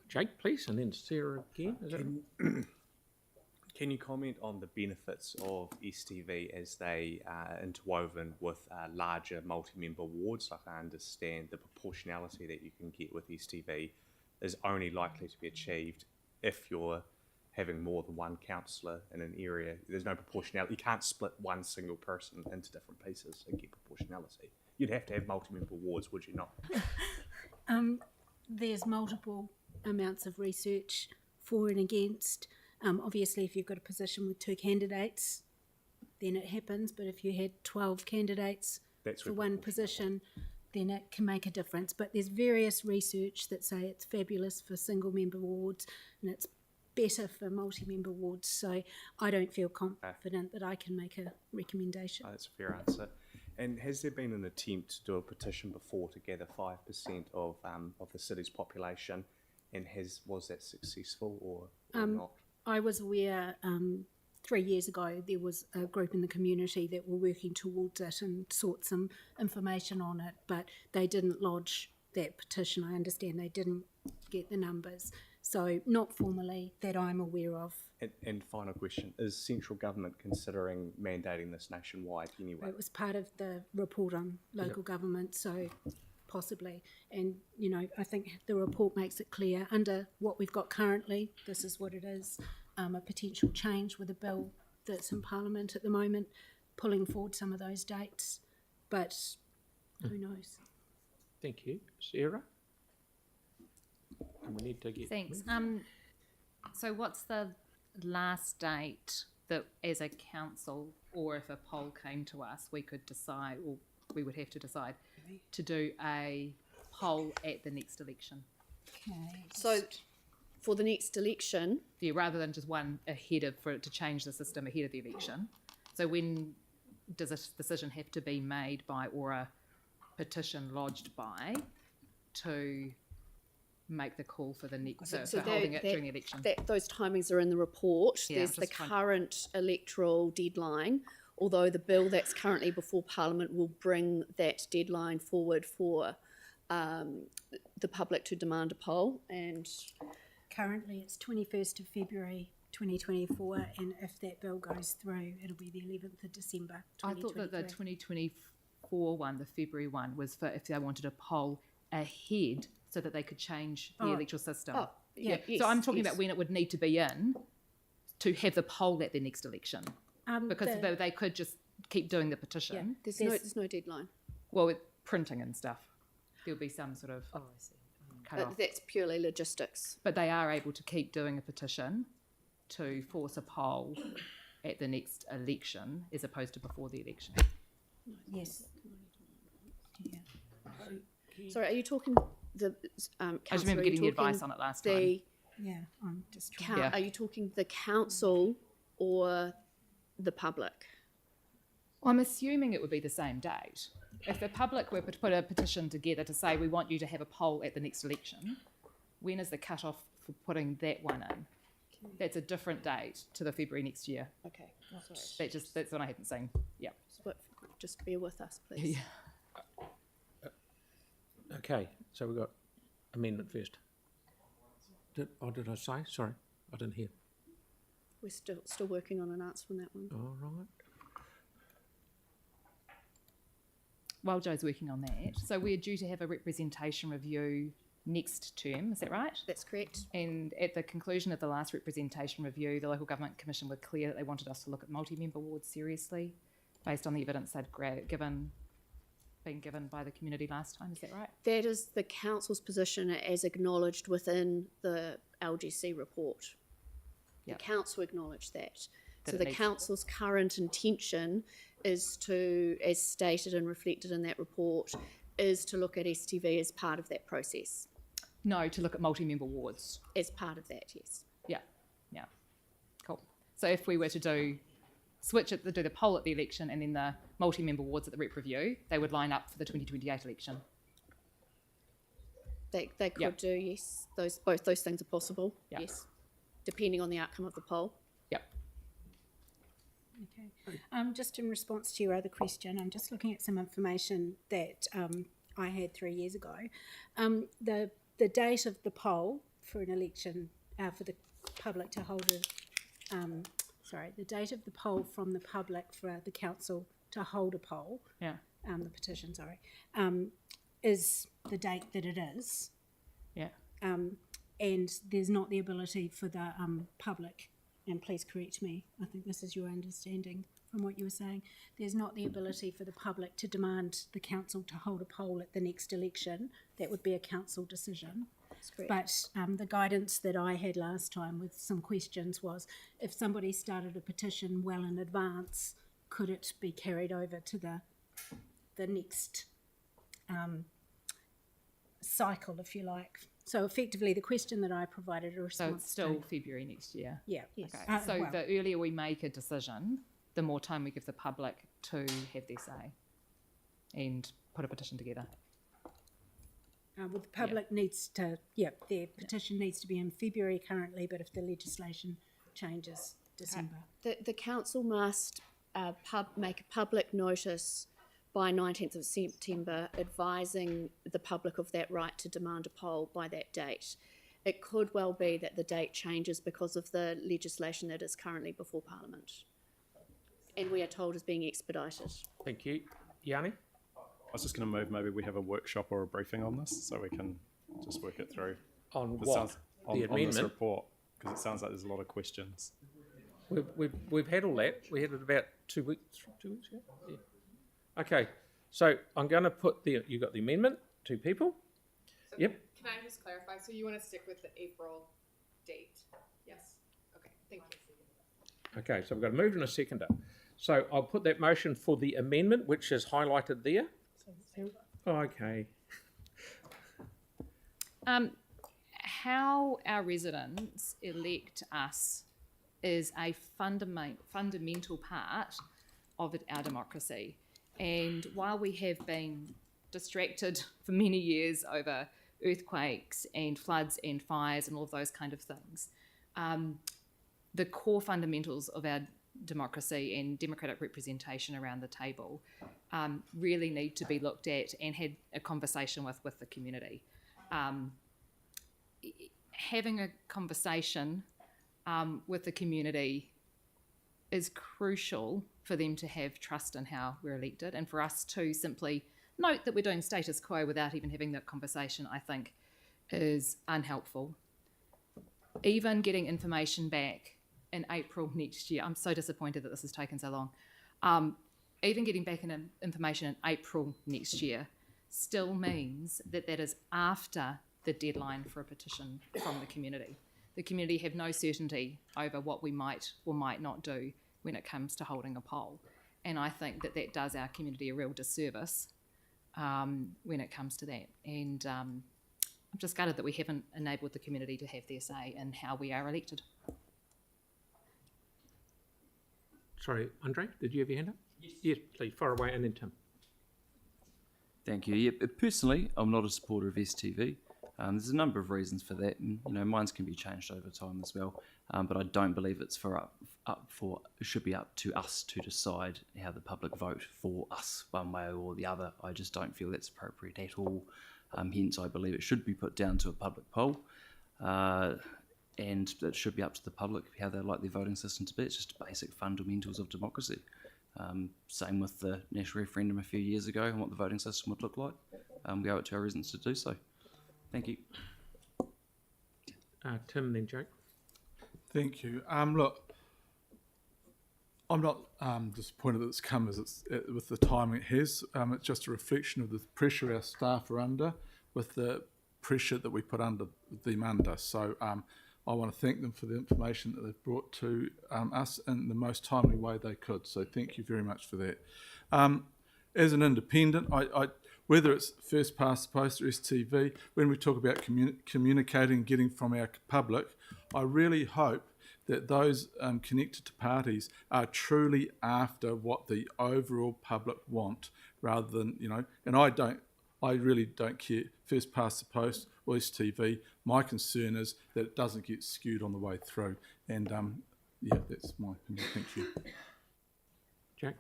Jake, please, and then Sarah again. Can you comment on the benefits of STV as they are interwoven with larger multi-member wards? Like, I understand the proportionality that you can get with STV is only likely to be achieved if you're having more than one councillor in an area. There's no proportionality. You can't split one single person into different pieces and get proportionality. You'd have to have multi-member wards, would you not? There's multiple amounts of research for and against. Obviously, if you've got a position with 2 candidates, then it happens. But if you had 12 candidates for one position, then it can make a difference. But there's various research that say it's fabulous for single-member wards and it's better for multi-member wards. So I don't feel confident that I can make a recommendation. That's a fair answer. And has there been an attempt to do a petition before to gather 5% of the city's population, and was that successful or not? I was aware 3 years ago there was a group in the community that were working towards it and sought some information on it, but they didn't lodge that petition. I understand they didn't get the numbers. So not formally that I'm aware of. And final question, is central government considering mandating this nationwide anyway? It was part of the report on local government, so possibly. And, you know, I think the report makes it clear under what we've got currently, this is what it is, a potential change with a bill that's in Parliament at the moment, pulling forward some of those dates, but who knows? Thank you. Sarah? And we need to get... Thanks. So what's the last date that as a council, or if a poll came to us, we could decide, or we would have to decide to do a poll at the next election? Okay. So for the next election? Yeah, rather than just one ahead of, for it to change the system ahead of the election. So when does a decision have to be made by, or a petition lodged by, to make the call for the next, for holding it during the election? Those timings are in the report. Yeah, there's the current electoral deadline, although the bill that's currently before Parliament will bring that deadline forward for the public to demand a poll. And currently it's 21st of February 2024, and if that bill goes through, it'll be the 11th of December 2023. I thought that the 2024 one, the February one, was for if they wanted a poll ahead so that they could change the electoral system. Yeah. Yes, So I'm talking yes. about when it would need to be in to have the poll at the next election, because they could just keep doing the petition. There's no deadline. Well, with printing and stuff, there'll be some sort of cut off. That's purely logistics. But they are able to keep doing a petition to force a poll at the next election as opposed to before the election. Yes. Sorry, are you talking the I just remember getting the advice on it last time. Yeah, I'm just trying. Yeah. Are you talking the council or the public? Well, I'm assuming it would be the same date. If the public were to put a petition together to say we want you to have a poll at the next election, when is the cut-off for putting that one in? That's a different date to the February next year. Okay, sorry. That's what I hadn't seen. Yeah. Just bear with us, please. Okay, so we've got amendment first. Did I say? Sorry, I didn't hear. We're still working on an answer on that one. All right. While Joe's working on that, so we're due to have a representation review next term, is that right? That's correct. And at the conclusion of the last representation review, the Local Government Commission were clear that they wanted us to look at multi-member wards seriously, based on the evidence they'd been given by the community last time, is that right? That is the council's position as acknowledged within the LGC report. Yep. The council acknowledged that. That So it the needs- council's current intention is to, as stated and reflected in that report, is to look at STV as part of that process. No, to look at multi-member wards. As part of that, yes. Yeah, yeah, cool. So if we were to do the poll at the election and then the multi-member wards at the rep review, they would line up for the 2028 election. They could Yep. do, yes. Both those things are possible, Yep. yes. Depending on the outcome of the poll. Yep. Okay. Just in response to your other question, I'm just looking at some information that I had 3 years ago. The date of the poll for an election, for the public to hold the date of the poll from the public for the council to hold a poll, the petition, is the date that it is. Yeah. And there's not the ability for the public, and please correct me, I think this is your understanding from what you were saying, there's not the ability for the public to demand the council to hold a poll at the next election. That would be a council decision. That's correct. But the guidance that I had last time with some questions was, if somebody started a petition well in advance, could it be carried over to the next cycle, if you like? So effectively, the question that I provided a response So it's still to. February next year? Yeah. Yes. Okay. So well, the earlier we make a decision, the more time we give the public to have their say and put a petition together. well, the public needs to, their petition needs to be in February currently, but if the legislation changes, December. The council must make a public notice by 19th of September advising the public of that right to demand a poll by that date. It could well be that the date changes because of the legislation that is currently before Parliament. And we are told is being expedited. Thank you. Yanni? I was just going to move, maybe we have a workshop or a briefing on this so we can just work it through. On It what? sounds- on this amendment? report, because it sounds like there's a lot of questions. We've had all that. We had it about 2 weeks ago? Yeah. Okay, so I'm going to put you got the amendment, 2 people? So Yep. Can I just clarify? So you want to stick with the April date? Yes. Okay, thank you. Okay, so we've got a mover and a seconder. So I'll put that motion for the amendment, which is highlighted there. Okay. How our residents elect us is a fundamental part of our democracy. And while we have been distracted for many years over earthquakes and floods and fires and all of those kind of things, the core fundamentals of our democracy and democratic representation around the table really need to be looked at and had a conversation with the community. Having a conversation with the community is crucial for them to have trust in how we're elected, and for us to simply note that we're doing status quo without even having that conversation, I think, is unhelpful. even getting information back in April next year, I'm so disappointed that this has taken so long. Even getting back information in April next year still means that is after the deadline for a petition from the community. The community have no certainty over what we might or might not do when it comes to holding a poll. And I think that does our community a real disservice when it comes to that. And I'm just gutted that we haven't enabled the community to have their say in how we are elected. Sorry, Andre, did you have your hand up? Yes, please, far away, and then Tim. Thank you. Yeah, personally, I'm not a supporter of STV. There's a number of reasons for that, and minds can be changed over time as well. But I don't believe it's it should be up to us to decide how the public vote for us one way or the other. I just don't feel that's appropriate at all. Hence, I believe it should be put down to a public poll, and it should be up to the public how they like their voting system to be. It's just basic fundamentals of democracy. Same with the national referendum a few years ago and what the voting system would look like. We owe it to our residents to do so. Thank you. Tim, then Jake. Thank you. Look, I'm not disappointed that it's come with the timing it has. It's just a reflection of the pressure our staff are under with the pressure that we put them under. So I want to thank them for the information that they've brought to us in the most timely way they could. So thank you very much for that. As an independent, whether it's first past the post or STV, when we talk about communicating and getting from our public, I really hope that those connected to parties are truly after what the overall public want, rather than, and I really don't care, first past the post or STV. My concern is that it doesn't get skewed on the way through. And that's my opinion. Thank you. Jack?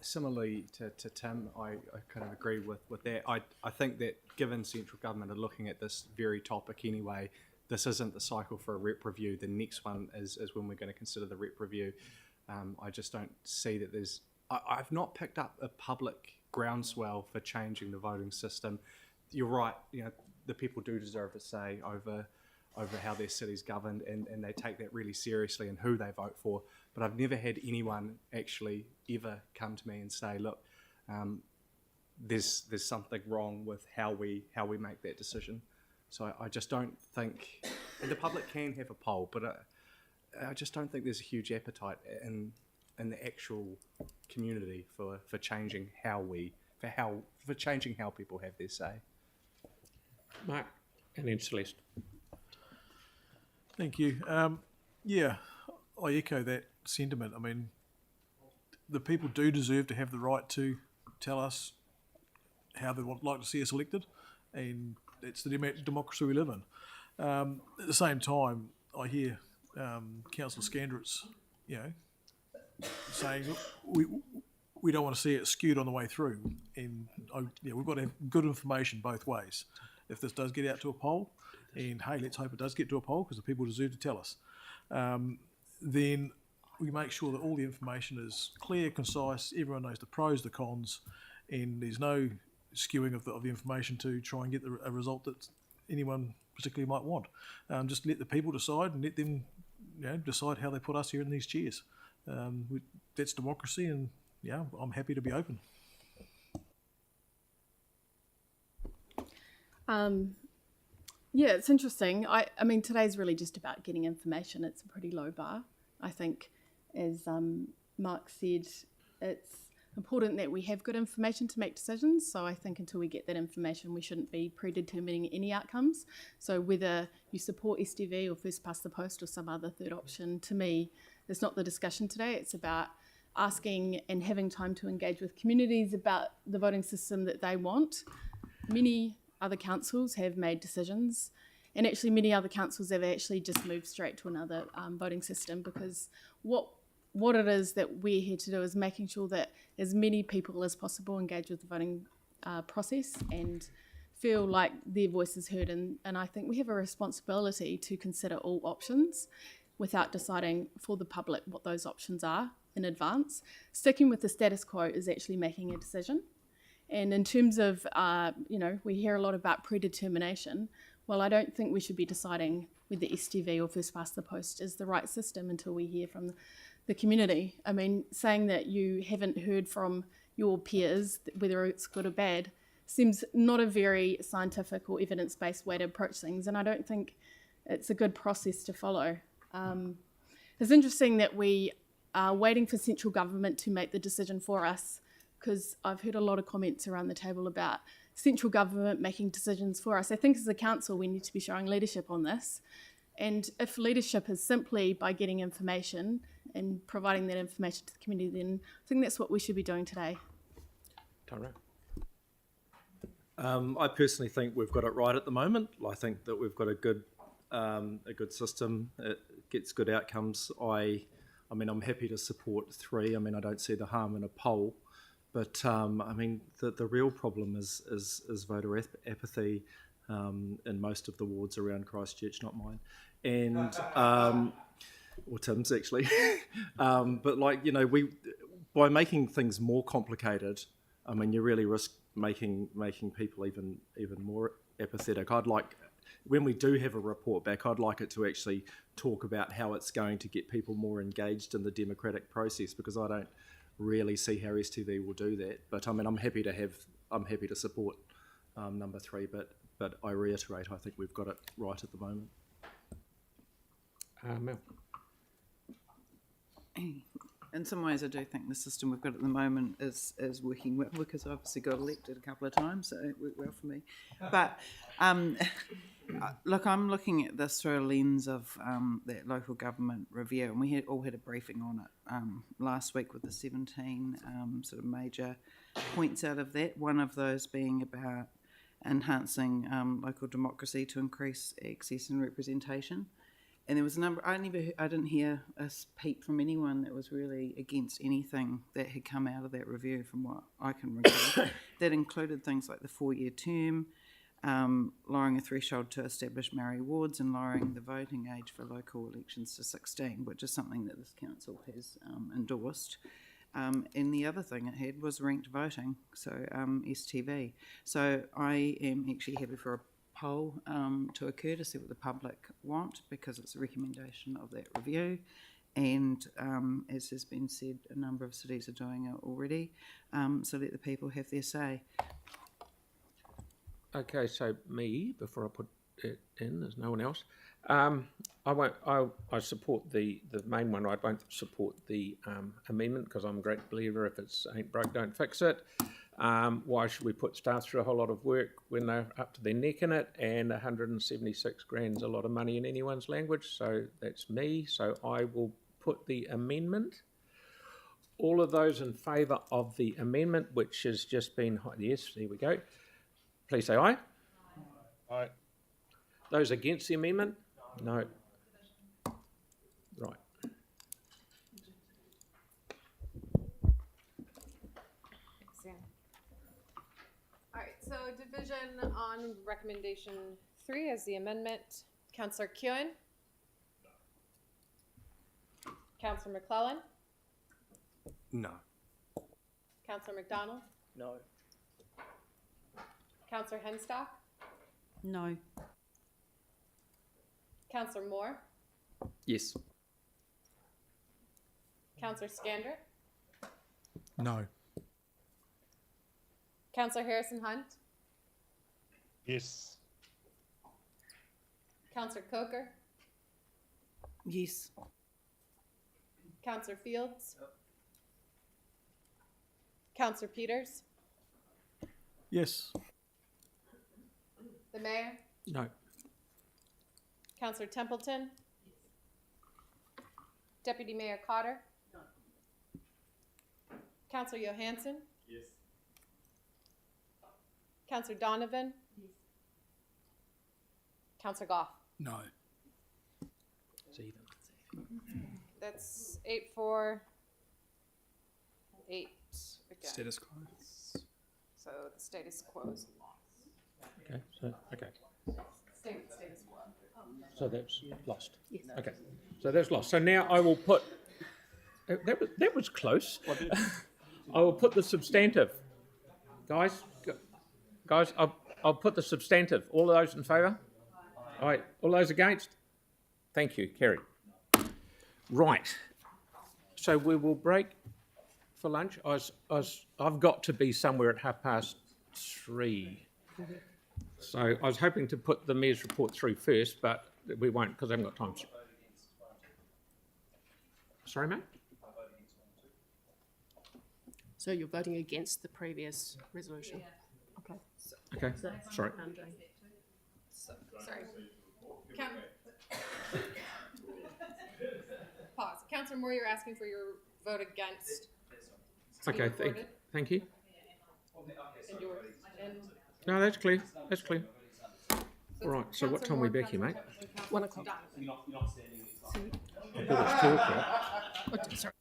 Similarly to Tim, I kind of agree with that. I think that given central government are looking at this very topic anyway, this isn't the cycle for a rep review. The next one is when we're going to consider the rep review. I just don't see that there's... I've not picked up a public groundswell for changing the voting system. You're right, the people do deserve a say over how their city's governed, and they take that really seriously and who they vote for. But I've never had anyone actually ever come to me and say, look, there's something wrong with how we make that decision. So I just don't think, and the public can have a poll, but I just don't think there's a huge appetite in the actual community for changing how people have their say. Mark, and then Celeste. Thank you. I echo that sentiment. I mean, the people do deserve to have the right to tell us how they would like to see us elected, and it's the democracy we live in. At the same time, I hear Councillor Scandrett's, saying we don't want to see it skewed on the way through, and we've got to have good information both ways. If this does get out to a poll, and hey, let's hope it does get to a poll because the people deserve to tell us, then we make sure that all the information is clear, concise, everyone knows the pros, the cons, and there's no skewing of the information to try and get a result that anyone particularly might want. Just let the people decide and let them decide how they put us here in these chairs. That's democracy, and I'm happy to be open. It's interesting. I mean, today's really just about getting information. It's a pretty low bar. I think, as Mark said, it's important that we have good information to make decisions. So I think until we get that information, we shouldn't be predetermining any outcomes. So whether you support STV or first past the post or some other third option, to me, it's not the discussion today. It's about asking and having time to engage with communities about the voting system that they want. Many other councils have made decisions, and actually many other councils have actually just moved straight to another voting system, because what it is that we're here to do is making sure that as many people as possible engage with the voting process and feel like their voice is heard. And I think we have a responsibility to consider all options without deciding for the public what those options are in advance. Sticking with the status quo is actually making a decision. And in terms of, we hear a lot about predetermination. well, I don't think we should be deciding whether STV or first past the post is the right system until we hear from the community. I mean, saying that you haven't heard from your peers, whether it's good or bad, seems not a very scientific or evidence-based way to approach things, and I don't think it's a good process to follow. It's interesting that we are waiting for central government to make the decision for us, because I've heard a lot of comments around the table about central government making decisions for us. I think as a council we need to be showing leadership on this, and if leadership is simply by getting information and providing that information to the community, then I think that's what we should be doing today. Tara? I personally think we've got it right at the moment. I think that we've got a good system. It gets good outcomes. I mean, I'm happy to support 3. I mean, I don't see the harm in a poll, but I mean, the real problem is voter apathy in most of the wards around Christchurch, not mine, and or Tim's actually. But like, you know, by making things more complicated, I mean, you really risk making people even more apathetic. I'd like, when we do have a report back, I'd like it to actually talk about how it's going to get people more engaged in the democratic process, because I don't really see how STV will do that. But I mean, I'm happy to support number 3, but I reiterate, I think we've got it right at the moment. Mel? In some ways, I do think the system we've got at the moment is working well, because I obviously got elected a couple of times, so it worked well for me. But look, I'm looking at this through a lens of that local government review, and we all had a briefing on it last week with the 17 sort of major points out of that. One of those being about enhancing local democracy to increase access and representation. And there was a number, I didn't hear a peep from anyone that was really against anything that had come out of that review, from what I can recall. That included things like the 4-year term, lowering a threshold to establish Maori wards, and lowering the voting age for local elections to 16, which is something that this council has endorsed. And the other thing it had was ranked voting, so STV. So I am actually happy for a poll to occur to see what the public want, because it's a recommendation of that review, and as has been said, a number of cities are doing it already, so let the people have their say. Okay, so me, before I put it in, there's no one else. I support the main one. I won't support the amendment, because I'm a great believer, if it's ain't broke, don't fix it. Why should we put staff through a whole lot of work when they're up to their neck in it? And 176 grand's a lot of money in anyone's language, so that's me. So I will put the amendment. All of those in favour of the amendment, which has just been, yes, there we go. Please say aye. Aye. Those against the amendment? No. Right. So division on recommendation 3 as the amendment. Councillor Keown? Councillor McClellan? No. Councillor McDonald? No. Councillor Henstock? No. Councillor Moore? Yes. Councillor Scander? No. Councillor Harrison Hunt? Yes. Councillor Coker? Yes. Councillor Fields? Councillor Peters? Yes. The Mayor? No. Councillor Templeton? Deputy Mayor Cotter? No. Councillor Johansson? Yes. Councillor Donovan? Yes. Councillor Goff? No. That's 8 for 8 again. Status quo. So the status quo is lost. Okay, so, okay. Status quo. So that's lost. Yes. Okay, so that's lost. So now I will put, that was close. I will put the substantive. Guys, I'll put the substantive. All of those in favour? Aye. All those against? Thank you. Carried. Right. So we will break for lunch. I've got to be somewhere at 3:30. So I was hoping to put the mayor's report through first, but we won't because I haven't got time. Sorry, mate? So you're voting against the previous resolution? Okay. Okay, sorry. Sorry. Pause. Councillor Moore, you're asking for your vote against. to be Okay, recorded? thank you. And yours. And No, that's clear. That's clear. All right, so what time are we back here, mate? 1 o'clock. I bet it's 2 o'clock. Oh, sorry.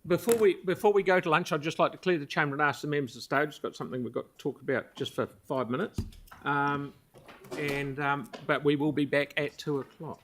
Before we go to lunch, I'd just like to clear the chamber and ask the members of stage. It's got something we've got to talk about just for 5 minutes, but we will be back at 2 o'clock.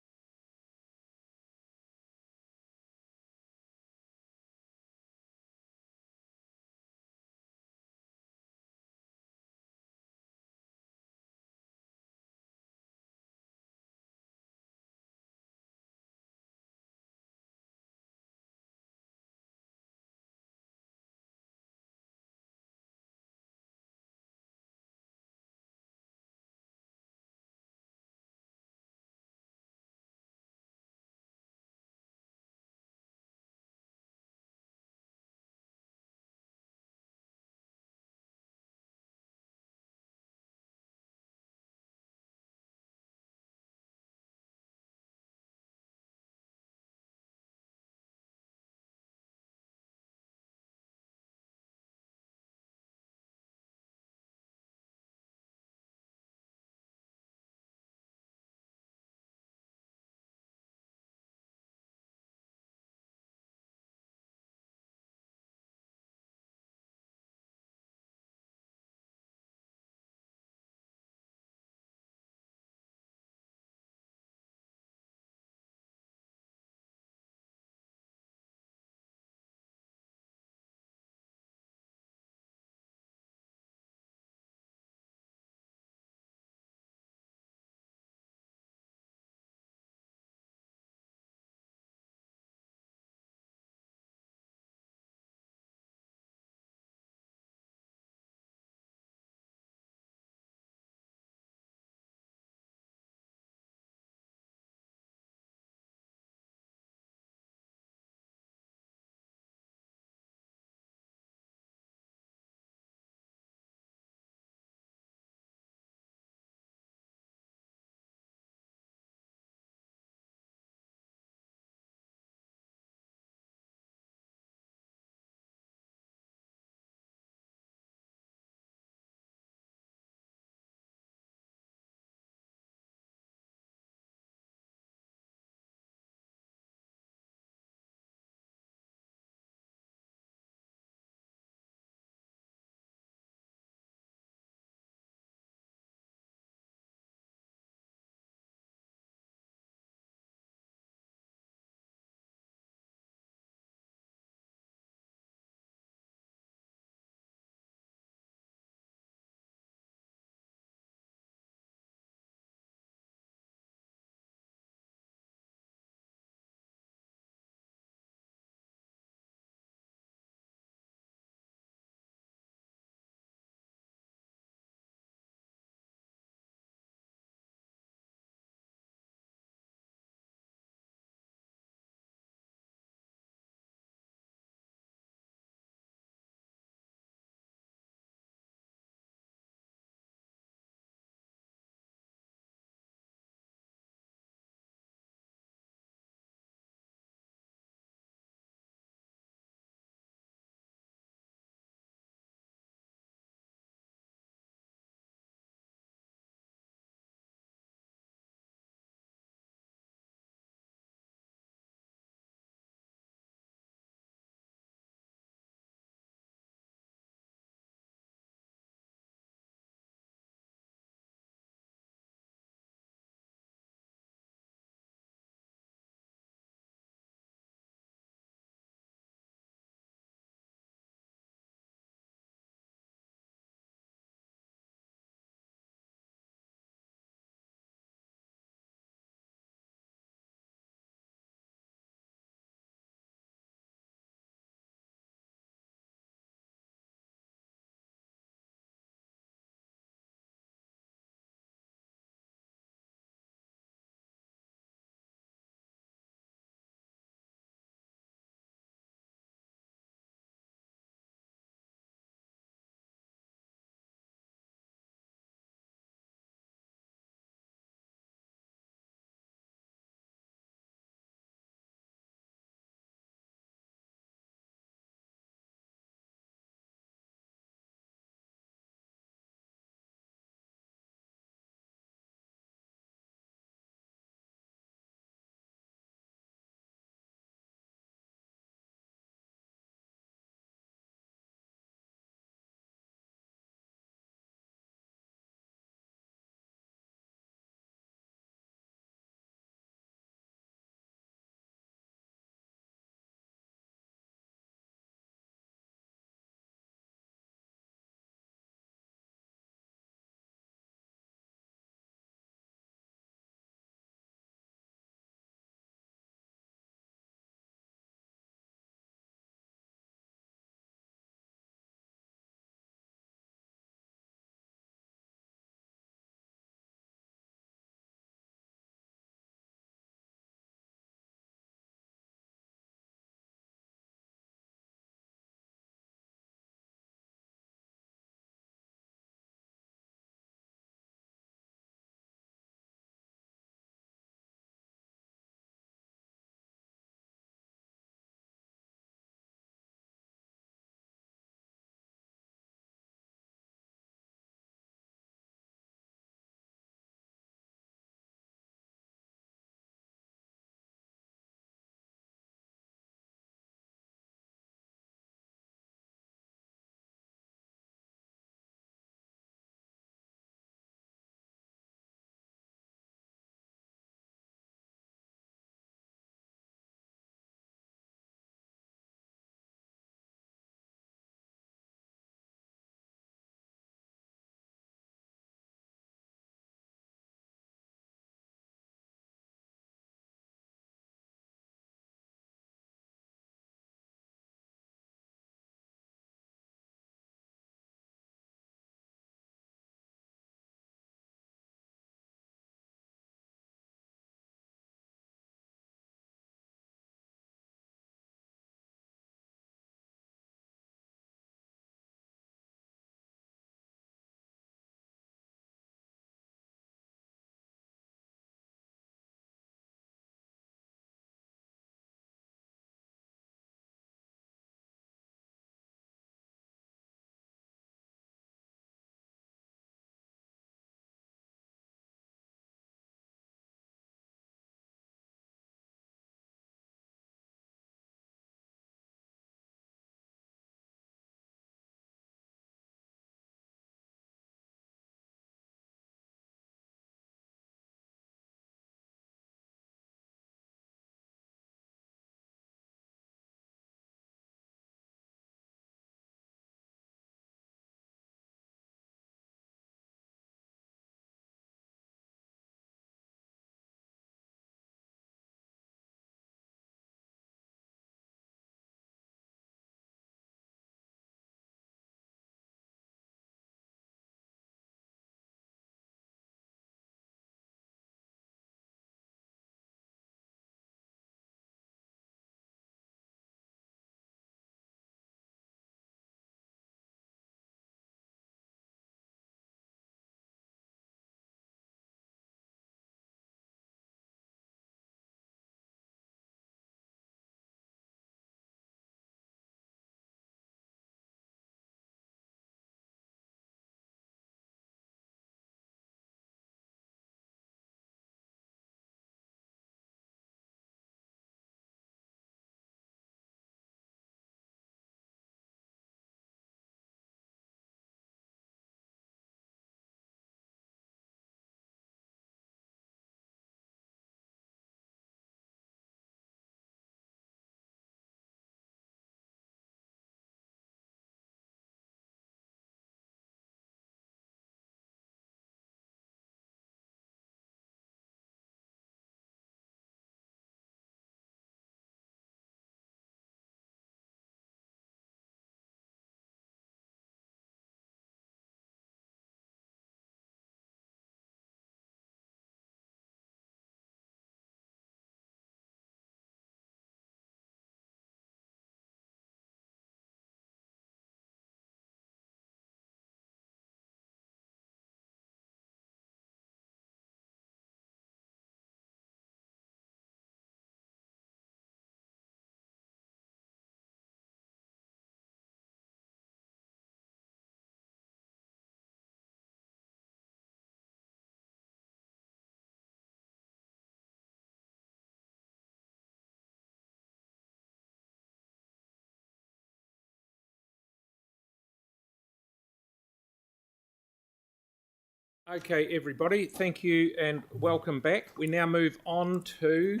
Okay, everybody, thank you and welcome back. We now move on to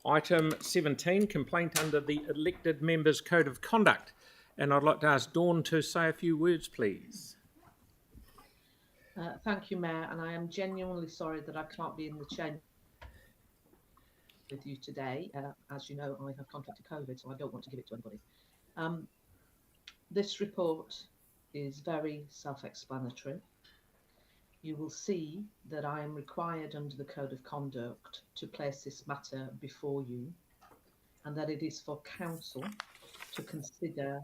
item 17, complaint under the Elected Members Code of Conduct. And I'd like to ask Dawn to say a few words, please. Thank you, Mayor, and I am genuinely sorry that I can't be in the chamber with you today. As you know, I have contracted COVID, so I don't want to give it to anybody. This report is very self-explanatory. You will see that I am required under the Code of Conduct to place this matter before you, and that it is for Council to consider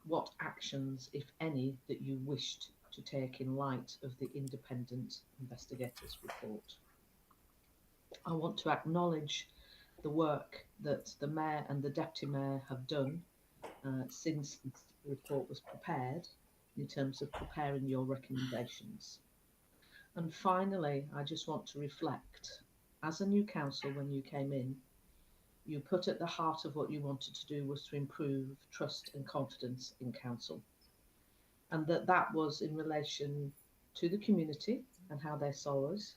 what actions, if any, that you wished to take in light of the independent investigators' report. I want to acknowledge the work that the Mayor and the Deputy Mayor have done since the report was prepared, in terms of preparing your recommendations. And finally, I just want to reflect, as a new council, when you came in, you put at the heart of what you wanted to do was to improve trust and confidence in council. And that was in relation to the community and how they saw us.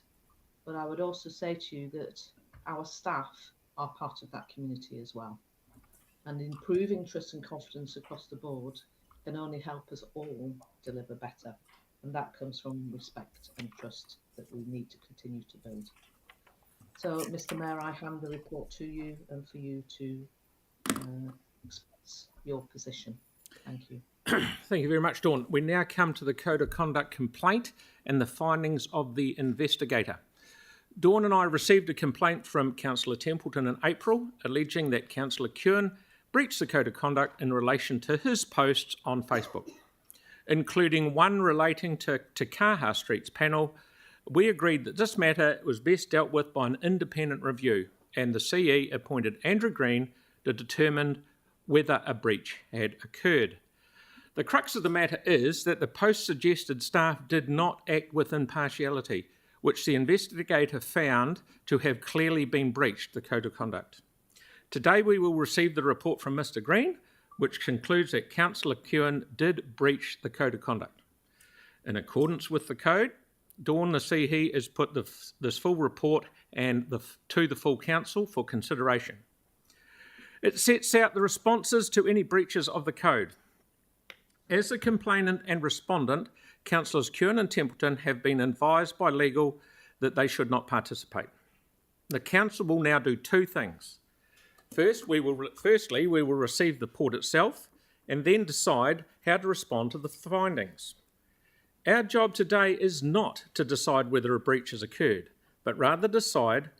But I would also say to you that our staff are part of that community as well. And improving trust and confidence across the board can only help us all deliver better. And that comes from respect and trust that we need to continue to build. So, Mr. Mayor, I hand the report to you and for you to express your position. Thank you. Thank you very much, Dawn. We now come to the Code of Conduct complaint and the findings of the investigator. Dawn and I received a complaint from Councillor Templeton in April alleging that Councillor Kewen breached the Code of Conduct in relation to his posts on Facebook, including one relating to Te Kaha Street's panel. We agreed that this matter was best dealt with by an independent review, and the CE appointed Andrew Green to determine whether a breach had occurred. The crux of the matter is that the post suggested staff did not act with impartiality, which the investigator found to have clearly been breached the Code of Conduct. Today we will receive the report from Mr. Green, which concludes that Councillor Kewen did breach the Code of Conduct. In accordance with the Code, Dawn, the CE, has put this full report to the full Council for consideration. It sets out the responses to any breaches of the Code. As the complainant and respondent, Councillors Kewen and Templeton have been advised by legal that they should not participate. The Council will now do two things. Firstly, we will receive the report itself and then decide how to respond to the findings. Our job today is not to decide whether a breach has occurred, but rather decide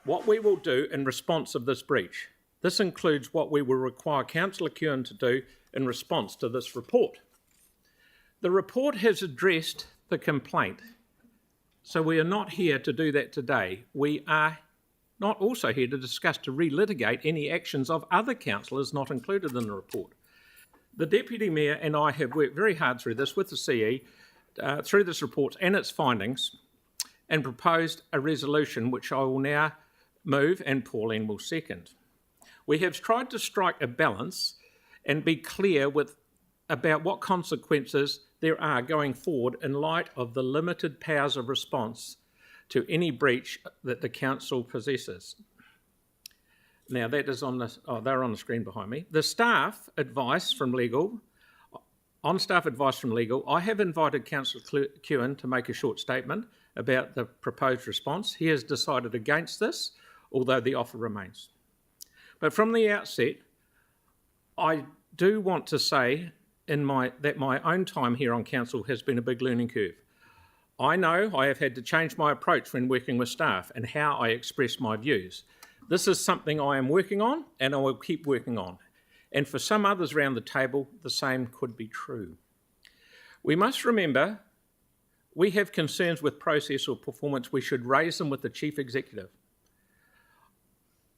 what we will do in response of this breach. This includes what we will require Councillor Kewen to do in response to this report. The report has addressed the complaint, so we are not here to do that today. We are not also here to discuss to relitigate any actions of other councillors not included in the report. The Deputy Mayor and I have worked very hard through this with the CE, through this report and its findings, and proposed a resolution which I will now move and Pauline will second. We have tried to strike a balance and be clear about what consequences there are going forward in light of the limited powers of response to any breach that the Council possesses. Now that is on the, they're on the screen behind me. On staff advice from legal, I have invited Councillor Kewen to make a short statement about the proposed response. He has decided against this, although the offer remains. But from the outset, I do want to say that my own time here on Council has been a big learning curve. I know I have had to change my approach when working with staff and how I express my views. This is something I am working on and I will keep working on. And for some others around the table, the same could be true. We must remember we have concerns with process or performance. We should raise them with the Chief Executive.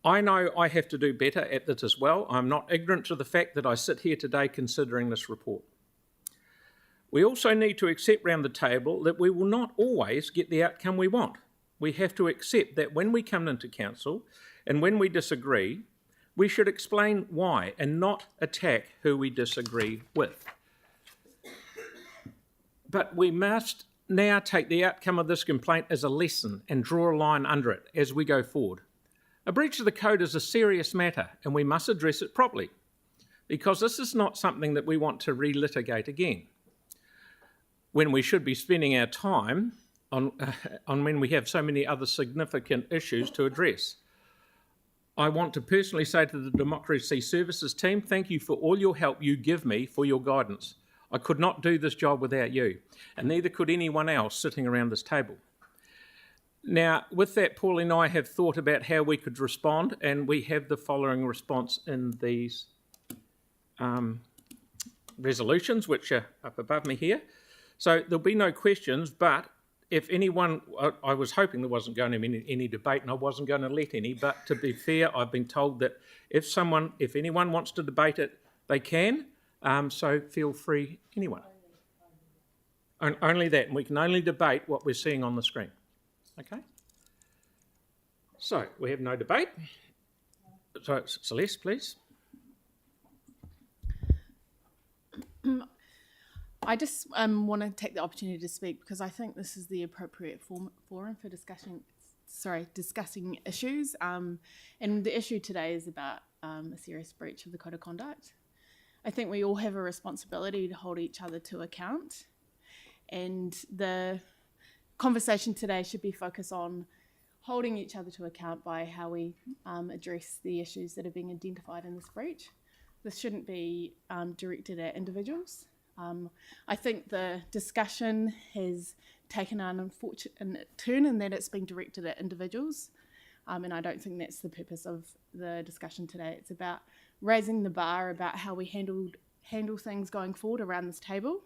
I know I have to do better at this as well. I'm not ignorant to the fact that I sit here today considering this report. We also need to accept round the table that we will not always get the outcome we want. We have to accept that when we come into Council and when we disagree, we should explain why and not attack who we disagree with. But we must now take the outcome of this complaint as a lesson and draw a line under it as we go forward. A breach of the code is a serious matter and we must address it properly, because this is not something that we want to relitigate again, when we should be spending our time on when we have so many other significant issues to address. I want to personally say to the Democracy Services team, thank you for all your help you give me for your guidance. I could not do this job without you, and neither could anyone else sitting around this table. Now, with that, Paul and I have thought about how we could respond, and we have the following response in these resolutions, which are up above me here. So there'll be no questions, but if anyone, I was hoping there wasn't going to be any debate and I wasn't going to let any, but to be fair, I've been told that if anyone wants to debate it, they can, so feel free, anyone. Only that, and we can only debate what we're seeing on the screen. Okay? So, we have no debate. So, Celeste, please. I just want to take the opportunity to speak because I think this is the appropriate forum for discussing issues. And the issue today is about a serious breach of the Code of Conduct. I think we all have a responsibility to hold each other to account. And the conversation today should be focused on holding each other to account by how we address the issues that are being identified in this breach. This shouldn't be directed at individuals. I think the discussion has taken an unfortunate turn in that it's been directed at individuals, and I don't think that's the purpose of the discussion today. It's about raising the bar about how we handle things going forward around this table,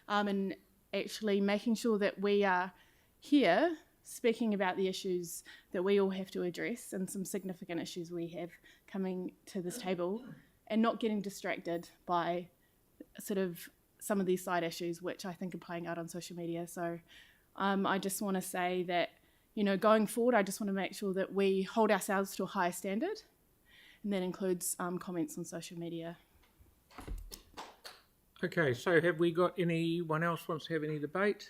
and actually making sure that we are here speaking about the issues that we all have to address and some significant issues we have coming to this table, and not getting distracted by sort of some of these side issues which I think are playing out on social media. So I just want to say that, you know, going forward, I just want to make sure that we hold ourselves to a higher standard, and that includes comments on social media. Okay, so have we got anyone else wants to have any debate?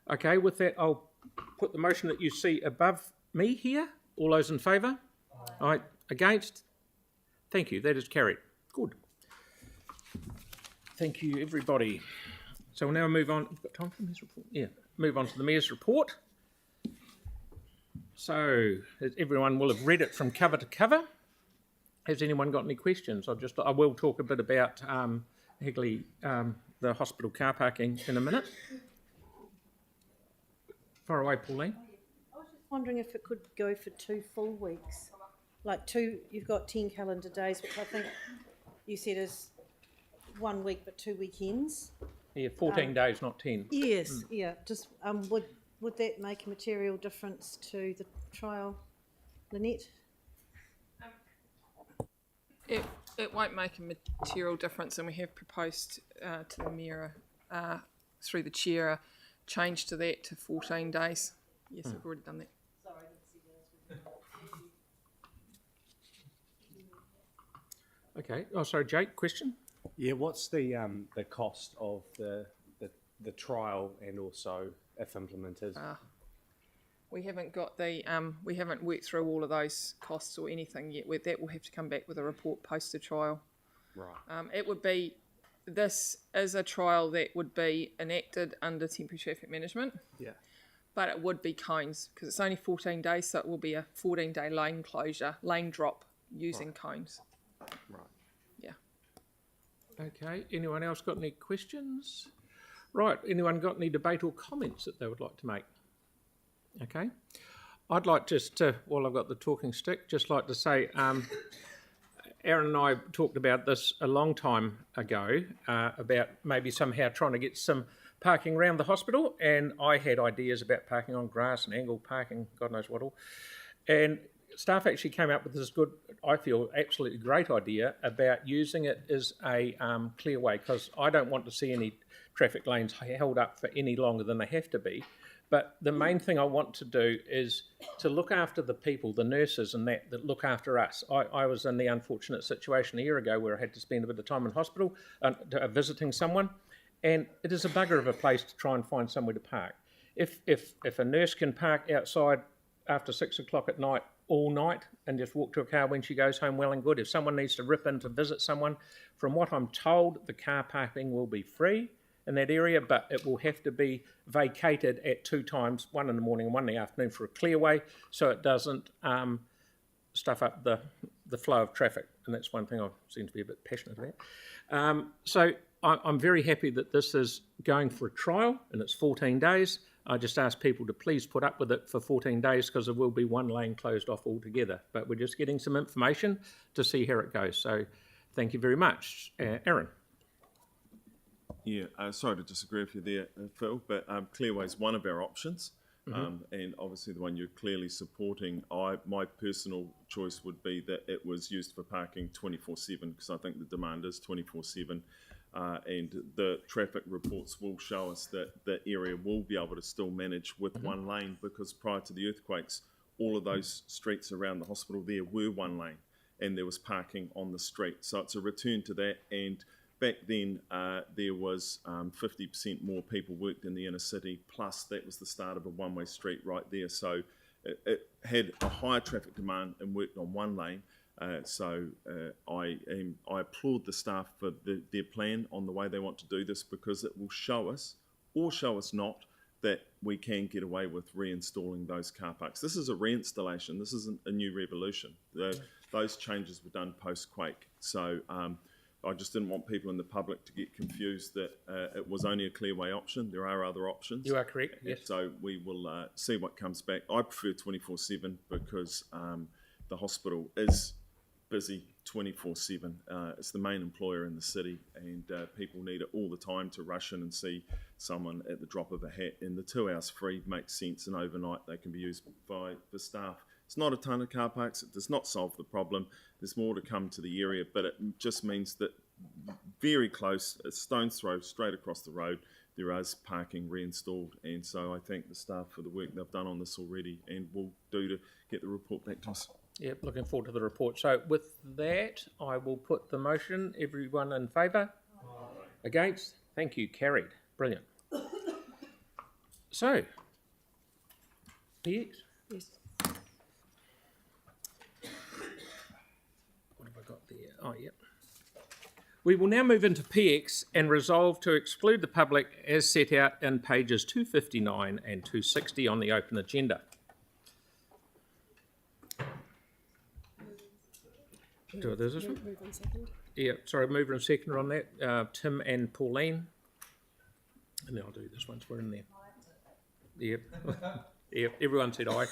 Okay, with that, I'll put the motion that you see above me here. All those in favour? Aye. Against? Thank you, that is carried. Good. Thank you, everybody. So we'll now move on. We've got time for the Mayor's report? Yeah, move on to the Mayor's report. So, everyone will have read it from cover to cover. Has anyone got any questions? I will talk a bit about Higley, the hospital car parking in a minute. Far away, Pauline. I was just wondering if it could go for 2 full weeks. Like you've got 10 calendar days, which I think you said is 1 week but 2 weekends. Yeah, 14 days, not 10. Yes, yeah. Just would that make a material difference to the trial, Lynette? It won't make a material difference, and we have proposed to the Mayor through the Chair a change to that to 14 days. Yes, I've already done that. Sorry, I didn't see that. Okay. Oh, sorry, Jake, question? Yeah, what's the cost of the trial and also if implemented? We haven't got the we haven't worked through all of those costs or anything yet. That will have to come back with a report post the trial. Right. It would be, this is a trial that would be enacted under temporary traffic management. Yeah. But it would be cones because it's only 14 days, so it will be a 14-day lane closure, lane drop using cones. Right. Yeah. Okay. Anyone else got any questions? Right. Anyone got any debate or comments that they would like to make? Okay. I'd like just to, while I've got the talking stick, just like to say, Aaron and I talked about this a long time ago, about maybe somehow trying to get some parking around the hospital, and I had ideas about parking on grass and angle parking, God knows what all. And staff actually came up with this good, I feel, absolutely great idea about using it as a clearway, because I don't want to see any traffic lanes held up for any longer than they have to be. But the main thing I want to do is to look after the people, the nurses and that look after us. I was in the unfortunate situation a year ago where I had to spend a bit of time in hospital visiting someone, and it is a bugger of a place to try and find somewhere to park. If a nurse can park outside after 6 o'clock at night all night and just walk to a car when she goes home, well and good. If someone needs to rip in to visit someone, from what I'm told, the car parking will be free in that area, but it will have to be vacated at 2 times, one in the morning and one in the afternoon, for a clearway, so it doesn't stuff up the flow of traffic. And that's one thing I seem to be a bit passionate about. So I'm very happy that this is going for a trial and it's 14 days. I just ask people to please put up with it for 14 days because there will be one lane closed off altogether. But we're just getting some information to see how it goes. So thank you very much. Aaron. Yeah, sorry to disagree with you there, Phil, but clearway's one of our options. And obviously the one you're clearly supporting, my personal choice would be that it was used for parking 24/7 because I think the demand is 24/7. And the traffic reports will show us that the area will be able to still manage with one lane, because prior to the earthquakes, all of those streets around the hospital there were one lane and there was parking on the street. So it's a return to that. And back then there was 50% more people worked in the inner city, plus that was the start of a one-way street right there. So it had a higher traffic demand and worked on one lane. So I applaud the staff for their plan on the way they want to do this, because it will show us, or show us not, that we can get away with reinstalling those car parks. This is a reinstallation. This isn't a new revolution. Those changes were done post-quake. So I just didn't want people in the public to get confused that it was only a clearway option. There are other options. You are correct, yes. So we will see what comes back. I prefer 24/7 because the hospital is busy 24/7. It's the main employer in the city, and people need it all the time to rush in and see someone at the drop of a hat. And the 2 hours free makes sense, and overnight they can be used by the staff. It's not a ton of car parks. It does not solve the problem. There's more to come to the area, but it just means that very close, a stone's throw straight across the road, there is parking reinstalled. And so I thank the staff for the work they've done on this already, and will do to get the report back to us. Yep, looking forward to the report. So with that, I will put the motion. Everyone in favour? Against? Thank you. Carried. Brilliant. So, PX? Yes. What have I got there? Oh, yep. We will now move into PX and resolve to exclude the public as set out in pages 259 and 260 on the open agenda. Do it, is this one? Move on second. Yeah, sorry, mover and seconder on that. Tim and Pauline. And then I'll do this once we're in there. Yep. Yep, everyone said aye.